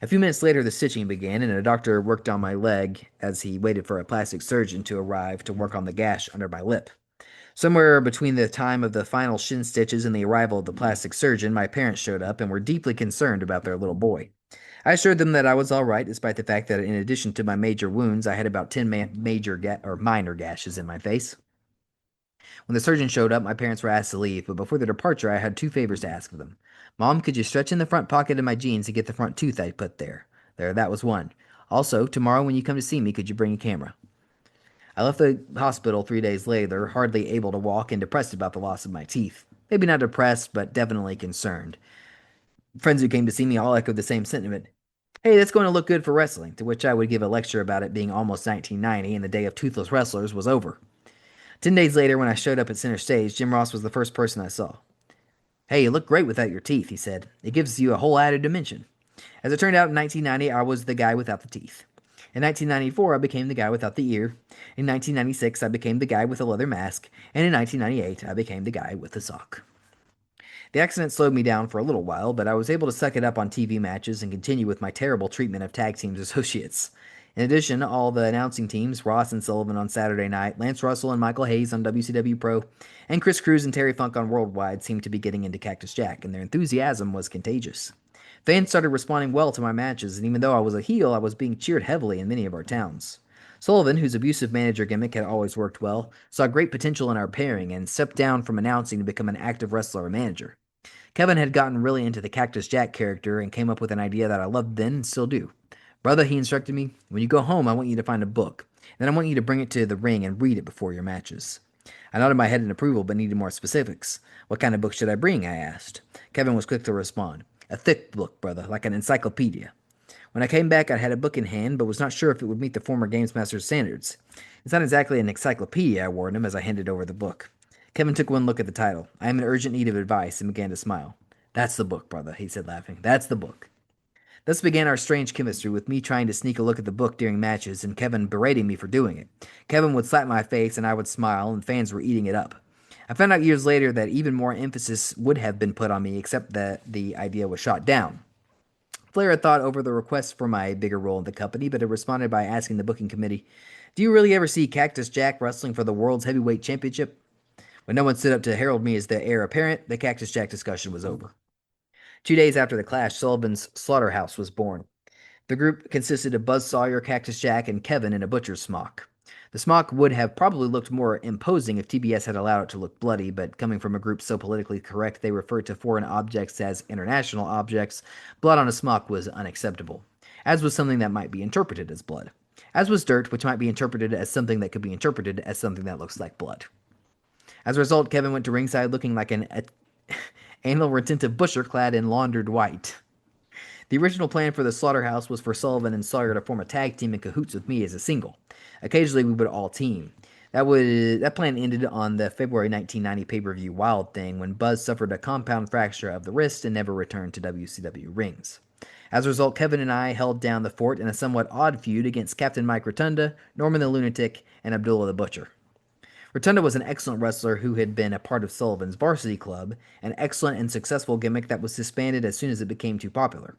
A few minutes later, the stitching began, and a doctor worked on my leg as he waited for a plastic surgeon to arrive to work on the gash under my lip. Somewhere between the time of the final shin stitches and the arrival of the plastic surgeon, my parents showed up and were deeply concerned about their little boy. I assured them that I was all right, despite the fact that in addition to my major wounds, I had about 10 minor gashes in my face. When the surgeon showed up, my parents were asked to leave, but before their departure, I had two favors to ask of them. Mom, could you stretch in the front pocket of my jeans to get the front tooth I put there? That was one. Also, tomorrow when you come to see me, could you bring a camera? I left the hospital 3 days later, hardly able to walk and depressed about the loss of my teeth. Maybe not depressed, but definitely concerned. Friends who came to see me all echoed the same sentiment. Hey, that's going to look good for wrestling, to which I would give a lecture about it being almost 1990 and the day of toothless wrestlers was over. 10 days later, when I showed up at center stage, Jim Ross was the first person I saw. Hey, you look great without your teeth, he said. It gives you a whole added dimension. As it turned out, in 1990, I was the guy without the teeth. In 1994, I became the guy without the ear. In 1996, I became the guy with a leather mask. And in 1998, I became the guy with the sock. The accident slowed me down for a little while, but I was able to suck it up on TV matches and continue with my terrible treatment of tag team's associates. In addition, all the announcing teams, Ross and Sullivan on Saturday night, Lance Russell and Michael Hayes on WCW Pro, and Chris Cruz and Terry Funk on Worldwide seemed to be getting into Cactus Jack, and their enthusiasm was contagious. Fans started responding well to my matches, and even though I was a heel, I was being cheered heavily in many of our towns. Sullivan, whose abusive manager gimmick had always worked well, saw great potential in our pairing and stepped down from announcing to become an active wrestler and manager. Kevin had gotten really into the Cactus Jack character and came up with an idea that I loved then and still do. Brother, he instructed me, when you go home, I want you to find a book. Then I want you to bring it to the ring and read it before your matches. I nodded my head in approval, but needed more specifics. What kind of book should I bring? I asked. Kevin was quick to respond. A thick book, brother, like an encyclopedia. When I came back, I had a book in hand, but was not sure if it would meet the former Games Master's standards. It's not exactly an encyclopedia, I warned him as I handed over the book. Kevin took one look at the title. I am in urgent need of advice, and began to smile. That's the book, brother, he said, laughing. That's the book. Thus began our strange chemistry, with me trying to sneak a look at the book during matches, and Kevin berating me for doing it. Kevin would slap my face, and I would smile, and fans were eating it up. I found out years later that even more emphasis would have been put on me, except that the idea was shot down. Flair had thought over the request for my bigger role in the company, but had responded by asking the booking committee, do you really ever see Cactus Jack wrestling for the World's Heavyweight Championship? When no one stood up to herald me as the heir apparent, the Cactus Jack discussion was over. 2 days after the clash, Sullivan's Slaughterhouse was born. The group consisted of Buzz Sawyer, Cactus Jack, and Kevin in a butcher's smock. The smock would have probably looked more imposing if TBS had allowed it to look bloody, but coming from a group so politically correct they referred to foreign objects as international objects, blood on a smock was unacceptable, as was something that might be interpreted as blood, as was dirt, which might be interpreted as something that could be interpreted as something that looks like blood. As a result, Kevin went to ringside looking like an anal retentive butcher clad in laundered white. The original plan for the Slaughterhouse was for Sullivan and Sawyer to form a tag team in cahoots with me as a single. Occasionally, we would all team. That plan ended on the February 1990 pay-per-view Wild Thing when Buzz suffered a compound fracture of the wrist and never returned to WCW rings. As a result, Kevin and I held down the fort in a somewhat odd feud against Captain Mike Rotunda, Norman the Lunatic, and Abdullah the Butcher. Rotunda was an excellent wrestler who had been a part of Sullivan's varsity club, an excellent and successful gimmick that was disbanded as soon as it became too popular.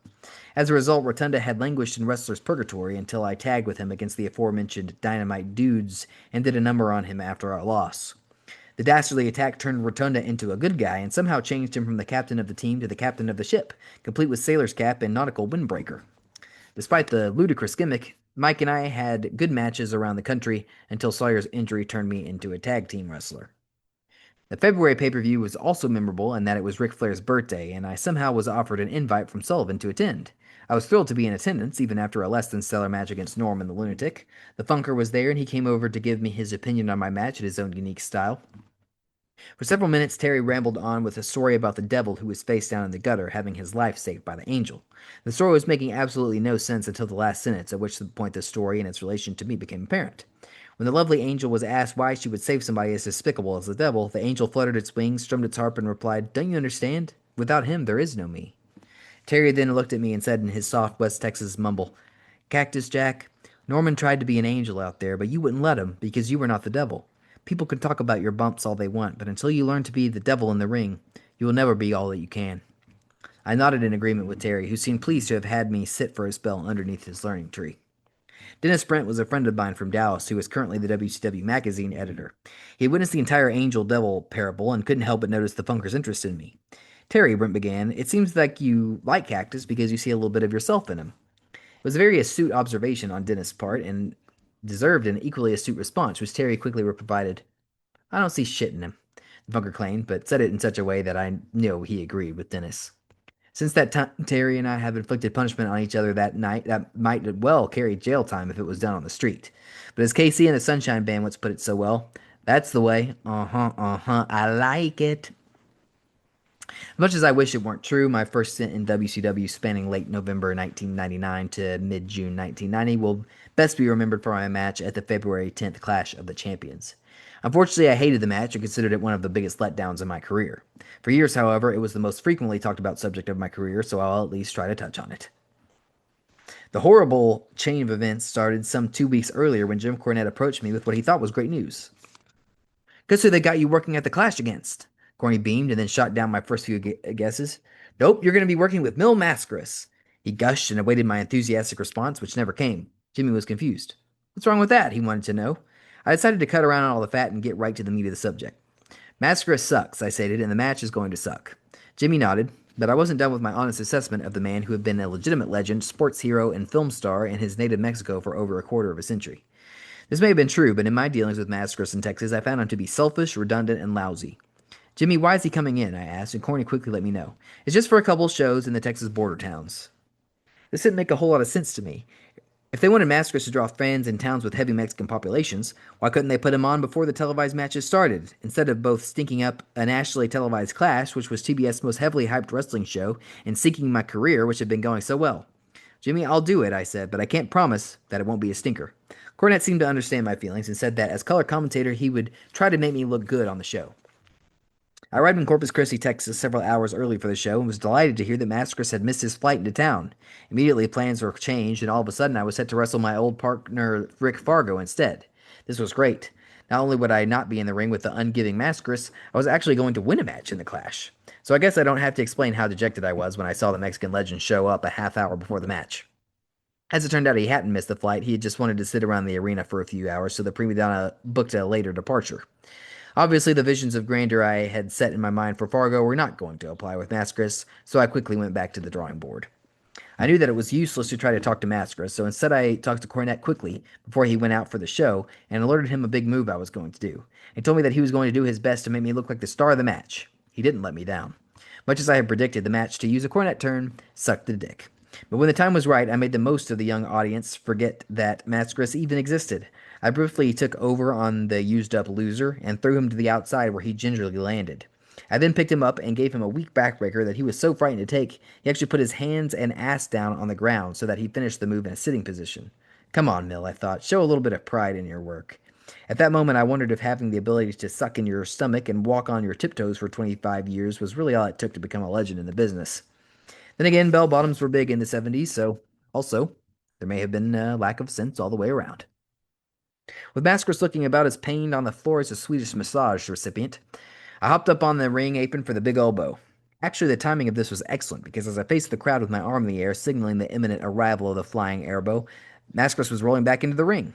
As a result, Rotunda had languished in wrestler's purgatory until I tagged with him against the aforementioned Dynamite Dudes and did a number on him after our loss. The dastardly attack turned Rotunda into a good guy and somehow changed him from the captain of the team to the captain of the ship, complete with sailor's cap and nautical windbreaker. Despite the ludicrous gimmick, Mike and I had good matches around the country until Sawyer's injury turned me into a tag team wrestler. The February pay-per-view was also memorable in that it was Ric Flair's birthday, and I somehow was offered an invite from Sullivan to attend. I was thrilled to be in attendance, even after a less than stellar match against Norman the Lunatic. The Funker was there, and he came over to give me his opinion on my match in his own unique style. For several minutes, Terry rambled on with a story about the devil who was face down in the gutter, having his life saved by the angel. The story was making absolutely no sense until the last sentence, at which point the story and its relation to me became apparent. When the lovely angel was asked why she would save somebody as despicable as the devil, the angel fluttered its wings, strummed its harp, and replied, "Don't you understand? Without him, there is no me." Terry then looked at me and said in his soft West Texas mumble, "Cactus Jack, Norman tried to be an angel out there, but you wouldn't let him because you were not the devil. People can talk about your bumps all they want, but until you learn to be the devil in the ring, you will never be all that you can. I nodded in agreement with Terry, who seemed pleased to have had me sit for a spell underneath his learning tree. Dennis Brent was a friend of mine from Dallas who is currently the WCW magazine editor. He had witnessed the entire Angel Devil parable and couldn't help but notice the Funker's interest in me. Terry, Brent began, it seems like you like Cactus because you see a little bit of yourself in him. It was a very astute observation on Dennis' part and deserved an equally astute response, which Terry quickly provided. I don't see shit in him, the Funker claimed, but said it in such a way that I knew he agreed with Dennis. Since that time, Terry and I have inflicted punishment on each other that night that might well carry jail time if it was done on the street. But as Casey and the Sunshine Band once put it so well, that's the way. I like it. As much as I wish it weren't true, my first stint in WCW spanning late November 1999 to mid-June 1990 will best be remembered for my match at the February 10th Clash of the Champions. Unfortunately, I hated the match and considered it one of the biggest letdowns in my career. For years, however, it was the most frequently talked about subject of my career, so I'll at least try to touch on it. The horrible chain of events started some 2 weeks earlier when Jim Cornette approached me with what he thought was great news. Guess who they got you working at the Clash against? Corny beamed and then shot down my first few guesses. Nope, you're going to be working with Mil Mascaras. He gushed and awaited my enthusiastic response, which never came. Jimmy was confused. What's wrong with that? He wanted to know. I decided to cut around all the fat and get right to the meat of the subject. Mascaras sucks, I stated, and the match is going to suck. Jimmy nodded, but I wasn't done with my honest assessment of the man who had been a legitimate legend, sports hero, and film star in his native Mexico for over a quarter of a century. This may have been true, but in my dealings with Mascaras in Texas, I found him to be selfish, redundant, and lousy. Jimmy, why is he coming in? I asked, and Corny quickly let me know. It's just for a couple shows in the Texas border towns. This didn't make a whole lot of sense to me. If they wanted Mascaras to draw fans in towns with heavy Mexican populations, why couldn't they put him on before the televised matches started, instead of both stinking up a nationally televised Clash, which was TBS's most heavily hyped wrestling show, and sinking my career, which had been going so well? Jimmy, I'll do it, I said, but I can't promise that it won't be a stinker. Cornette seemed to understand my feelings and said that as color commentator he would try to make me look good on the show. I arrived in Corpus Christi, Texas several hours early for the show and was delighted to hear that Mascaras had missed his flight into town. Immediately plans were changed and all of a sudden I was set to wrestle my old partner Rick Fargo instead. This was great. Not only would I not be in the ring with the ungiving Mascaras, I was actually going to win a match in the Clash. So I guess I don't have to explain how dejected I was when I saw the Mexican legend show up a half hour before the match. As it turned out, he hadn't missed the flight. He had just wanted to sit around the arena for a few hours, so the prima donna booked a later departure. Obviously, the visions of grandeur I had set in my mind for Fargo were not going to apply with Mascaras, so I quickly went back to the drawing board. I knew that it was useless to try to talk to Mascaras, so instead I talked to Cornette quickly before he went out for the show and alerted him a big move I was going to do. He told me that he was going to do his best to make me look like the star of the match. He didn't let me down. Much as I had predicted, the match, to use a Cornette term, sucked the dick. But when the time was right, I made the most of the young audience forget that Mascaras even existed. I briefly took over on the used-up loser and threw him to the outside where he gingerly landed. I then picked him up and gave him a weak backbreaker that he was so frightened to take, he actually put his hands and ass down on the ground so that he finished the move in a sitting position. Come on, Mill, I thought. Show a little bit of pride in your work. At that moment, I wondered if having the ability to suck in your stomach and walk on your tiptoes for 25 years was really all it took to become a legend in the business. Then again, bell bottoms were big in the 70s, so also, there may have been a lack of sense all the way around. With Mascaras looking about as pained on the floor as a Swedish massage recipient, I hopped up on the ring apron for the big elbow. Actually, the timing of this was excellent, because as I faced the crowd with my arm in the air, signaling the imminent arrival of the flying elbow, Mascaras was rolling back into the ring.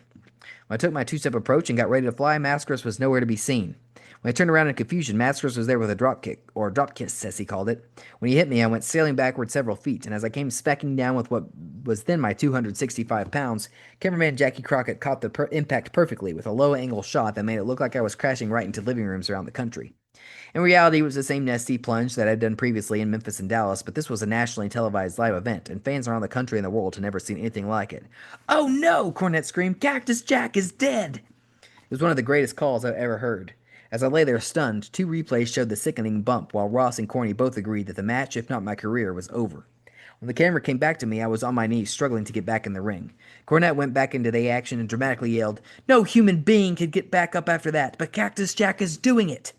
When I took my two-step approach and got ready to fly, Mascaras was nowhere to be seen. When I turned around in confusion, Mascaras was there with a drop kick, or drop kiss, as he called it. When he hit me, I went sailing backward several feet, and as I came specking down with what was then my 265 pounds, cameraman Jackie Crockett caught the impact perfectly with a low-angle shot that made it look like I was crashing right into living rooms around the country. In reality, it was the same nasty plunge that I'd done previously in Memphis and Dallas, but this was a nationally televised live event, and fans around the country and the world had never seen anything like it. "Oh no!" Cornette screamed. "Cactus Jack is dead!" It was one of the greatest calls I've ever heard. As I lay there stunned, two replays showed the sickening bump, while Ross and Corny both agreed that the match, if not my career, was over. When the camera came back to me, I was on my knees, struggling to get back in the ring. Cornette went back into the action and dramatically yelled, "No human being could get back up after that, but Cactus Jack is doing it!"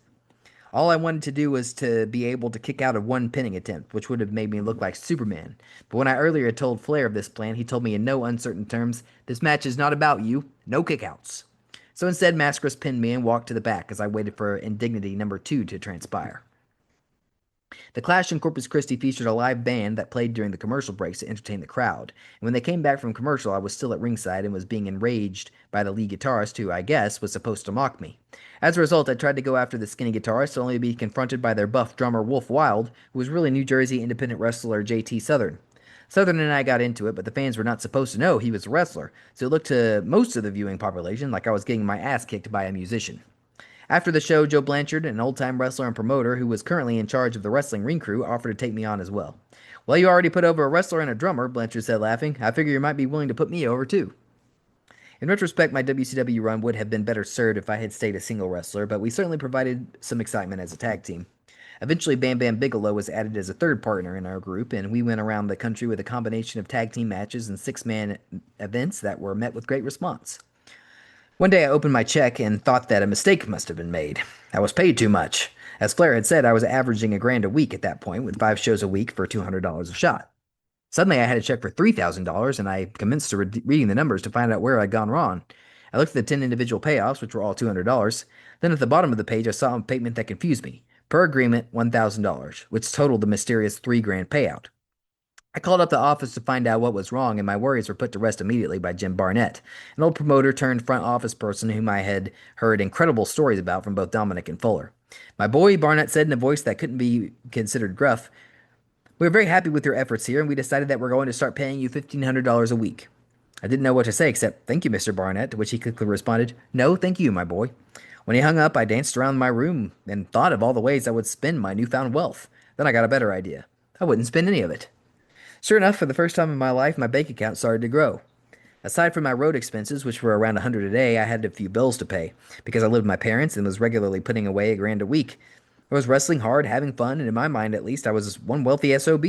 All I wanted to do was to be able to kick out of one pinning attempt, which would have made me look like Superman. But when I earlier had told Flair of this plan, he told me in no uncertain terms, "This match is not about you. No kickouts." So instead, Mascaras pinned me and walked to the back as I waited for indignity number two to transpire. The Clash in Corpus Christi featured a live band that played during the commercial breaks to entertain the crowd. And when they came back from commercial, I was still at ringside and was being enraged by the lead guitarist, who, I guess, was supposed to mock me. As a result, I tried to go after the skinny guitarist, only to be confronted by their buff drummer Wolf Wild, who was really New Jersey independent wrestler JT Southern. Southern and I got into it, but the fans were not supposed to know he was a wrestler, so it looked to most of the viewing population like I was getting my ass kicked by a musician. After the show, Joe Blanchard, an old time wrestler and promoter who was currently in charge of the wrestling ring crew, offered to take me on as well. Well, you already put over a wrestler and a drummer, Blanchard said, laughing. I figure you might be willing to put me over too. In retrospect, my WCW run would have been better served if I had stayed a single wrestler, but we certainly provided some excitement as a tag team. Eventually, Bam Bam Bigelow was added as a third partner in our group, and we went around the country with a combination of tag team matches and six-man events that were met with great response. One day I opened my check and thought that a mistake must have been made. I was paid too much. As Flair had said, I was averaging $1,000 a week at that point, with 5 shows a week for $200 a shot. Suddenly I had a check for $3,000, and I commenced to reading the numbers to find out where I'd gone wrong. I looked at the 10 individual payoffs, which were all $200. Then at the bottom of the page, I saw a statement that confused me. Per agreement, $1,000, which totaled the mysterious $3,000 payout. I called up the office to find out what was wrong, and my worries were put to rest immediately by Jim Barnett, an old promoter turned front office person whom I had heard incredible stories about from both Dominic and Fuller. My boy, Barnett said in a voice that couldn't be considered gruff, we are very happy with your efforts here, and we decided that we're going to start paying you $1,500 a week. I didn't know what to say except, thank you, Mr. Barnett, to which he quickly responded, no, thank you, my boy. When he hung up, I danced around my room and thought of all the ways I would spend my newfound wealth. Then I got a better idea. I wouldn't spend any of it. Sure enough, for the first time in my life, my bank account started to grow. Aside from my road expenses, which were around $100 a day, I had a few bills to pay, because I lived with my parents and was regularly putting away $1,000 a week. I was wrestling hard, having fun, and in my mind at least, I was one wealthy SOB.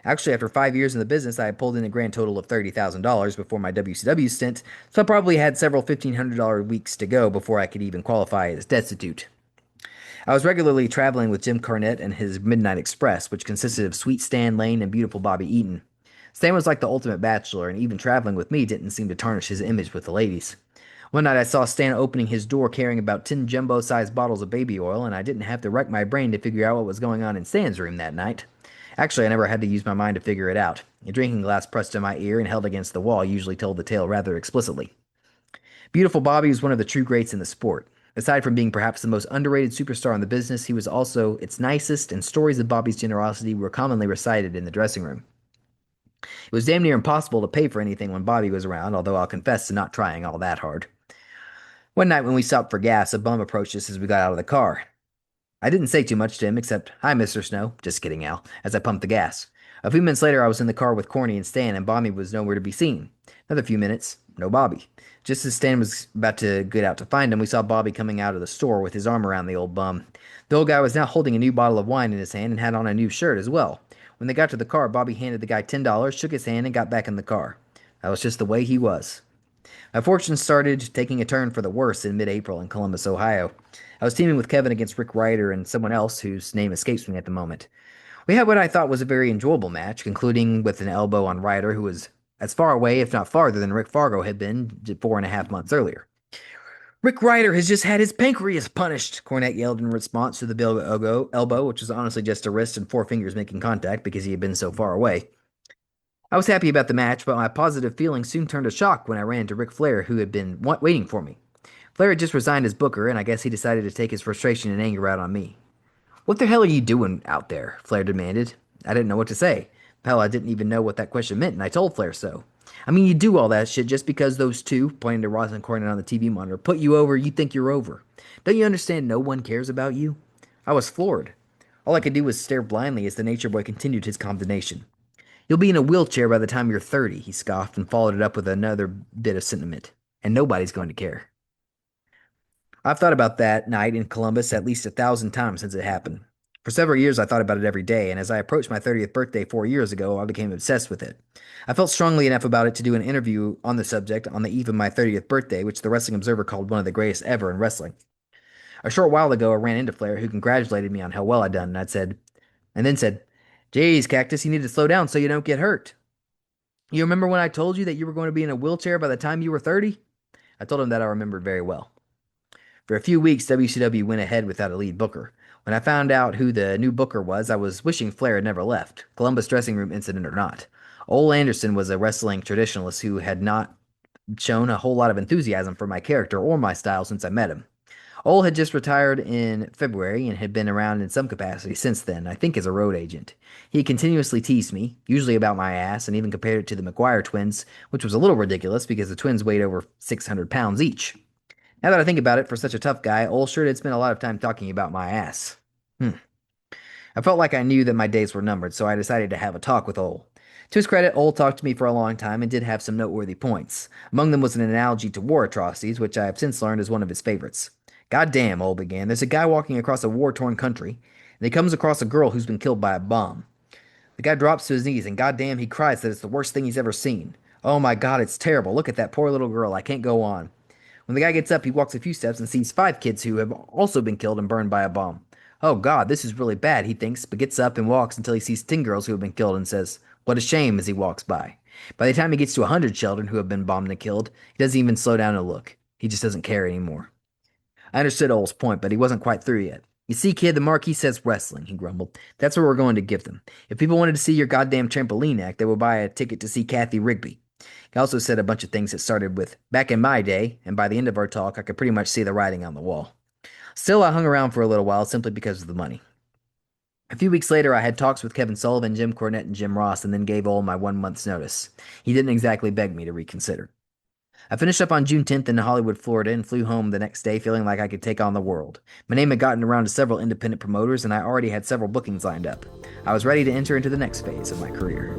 Actually, after 5 years in the business, I had pulled in a grand total of $30,000 before my WCW stint, so I probably had several $1,500 weeks to go before I could even qualify as destitute. I was regularly traveling with Jim Cornette and his Midnight Express, which consisted of Sweet Stan Lane and beautiful Bobby Eaton. Stan was like the ultimate bachelor, and even traveling with me didn't seem to tarnish his image with the ladies. One night I saw Stan opening his door carrying about 10 jumbo-sized bottles of baby oil, and I didn't have to wreck my brain to figure out what was going on in Stan's room that night. Actually, I never had to use my mind to figure it out. A drinking glass pressed to my ear and held against the wall usually told the tale rather explicitly. Beautiful Bobby was one of the true greats in the sport. Aside from being perhaps the most underrated superstar in the business, he was also its nicest, and stories of Bobby's generosity were commonly recited in the dressing room. It was damn near impossible to pay for anything when Bobby was around, although I'll confess to not trying all that hard. One night when we stopped for gas, a bum approached us as we got out of the car. I didn't say too much to him except, "Hi, Mr. Snow." Just kidding, Al, as I pumped the gas. A few minutes later, I was in the car with Corny and Stan, and Bobby was nowhere to be seen. Another few minutes, no Bobby. Just as Stan was about to get out to find him, we saw Bobby coming out of the store with his arm around the old bum. The old guy was now holding a new bottle of wine in his hand and had on a new shirt as well. When they got to the car, Bobby handed the guy $10, shook his hand, and got back in the car. That was just the way he was. My fortune started taking a turn for the worse in mid-April in Columbus, Ohio. I was teaming with Kevin against Rick Ryder and someone else whose name escapes me at the moment. We had what I thought was a very enjoyable match, concluding with an elbow on Ryder, who was as far away, if not farther, than Rick Fargo had been 4.5 months earlier. "Rick Ryder has just had his pancreas punished," Cornette yelled in response to the elbow, which was honestly just a wrist and 4 fingers making contact because he had been so far away. I was happy about the match, but my positive feelings soon turned to shock when I ran into Ric Flair, who had been waiting for me. Flair had just resigned as booker, and I guess he decided to take his frustration and anger out on me. "What the hell are you doing out there?" Flair demanded. I didn't know what to say. Hell, I didn't even know what that question meant, and I told Flair so. I mean, you do all that shit just because those two, pointing to Ross and Cornette on the TV monitor, put you over, you think you're over. Don't you understand no one cares about you? I was floored. All I could do was stare blindly as the Nature Boy continued his condemnation. "You'll be in a wheelchair by the time you're 30, he scoffed and followed it up with another bit of sentiment. "And nobody's going to care." I've thought about that night in Columbus at least 1,000 times since it happened. For several years, I thought about it every day, and as I approached my 30th birthday 4 years ago, I became obsessed with it. I felt strongly enough about it to do an interview on the subject on the eve of my 30th birthday, which the Wrestling Observer called one of the greatest ever in wrestling. A short while ago, I ran into Flair, who congratulated me on how well I'd done, and then said, "Geez, Cactus, you need to slow down so you don't get hurt. You remember when I told you that you were going to be in a wheelchair by the time you were 30? I told him that I remembered very well. For a few weeks, WCW went ahead without a lead booker. When I found out who the new booker was, I was wishing Flair had never left, Columbus dressing room incident or not. Ole Anderson was a wrestling traditionalist who had not shown a whole lot of enthusiasm for my character or my style since I met him. Ole had just retired in February and had been around in some capacity since then, I think as a road agent. He continuously teased me, usually about my ass, and even compared it to the McGuire twins, which was a little ridiculous because the twins weighed over 600 pounds each. Now that I think about it, for such a tough guy, Ole sure did spend a lot of time talking about my ass. I felt like I knew that my days were numbered, so I decided to have a talk with Ole. To his credit, Ole talked to me for a long time and did have some noteworthy points. Among them was an analogy to war atrocities, which I have since learned is one of his favorites. "God damn," Ole began, "there's a guy walking across a war-torn country, and he comes across a girl who's been killed by a bomb. The guy drops to his knees, and goddamn, he cries that it's the worst thing he's ever seen. Oh my god, it's terrible. Look at that poor little girl. I can't go on. When the guy gets up, he walks a few steps and sees 5 kids who have also been killed and burned by a bomb. Oh god, this is really bad, he thinks, but gets up and walks until he sees 10 girls who have been killed and says, what a shame, as he walks by. By the time he gets to 100 children who have been bombed and killed, he doesn't even slow down to look. He just doesn't care anymore." I understood Ole's point, but he wasn't quite through yet. "You see, kid, the marquee says wrestling," he grumbled. "That's what we're going to give them. If people wanted to see your goddamn trampoline act, they would buy a ticket to see Kathy Rigby." He also said a bunch of things that started with, "back in my day," and by the end of our talk, I could pretty much see the writing on the wall. Still, I hung around for a little while simply because of the money. A few weeks later, I had talks with Kevin Sullivan, Jim Cornette, and Jim Ross, and then gave Ole my 1 month's notice. He didn't exactly beg me to reconsider. I finished up on June 10th in Hollywood, Florida, and flew home the next day feeling like I could take on the world. My name had gotten around to several independent promoters, and I already had several bookings lined up. I was ready to enter into the next phase of my career.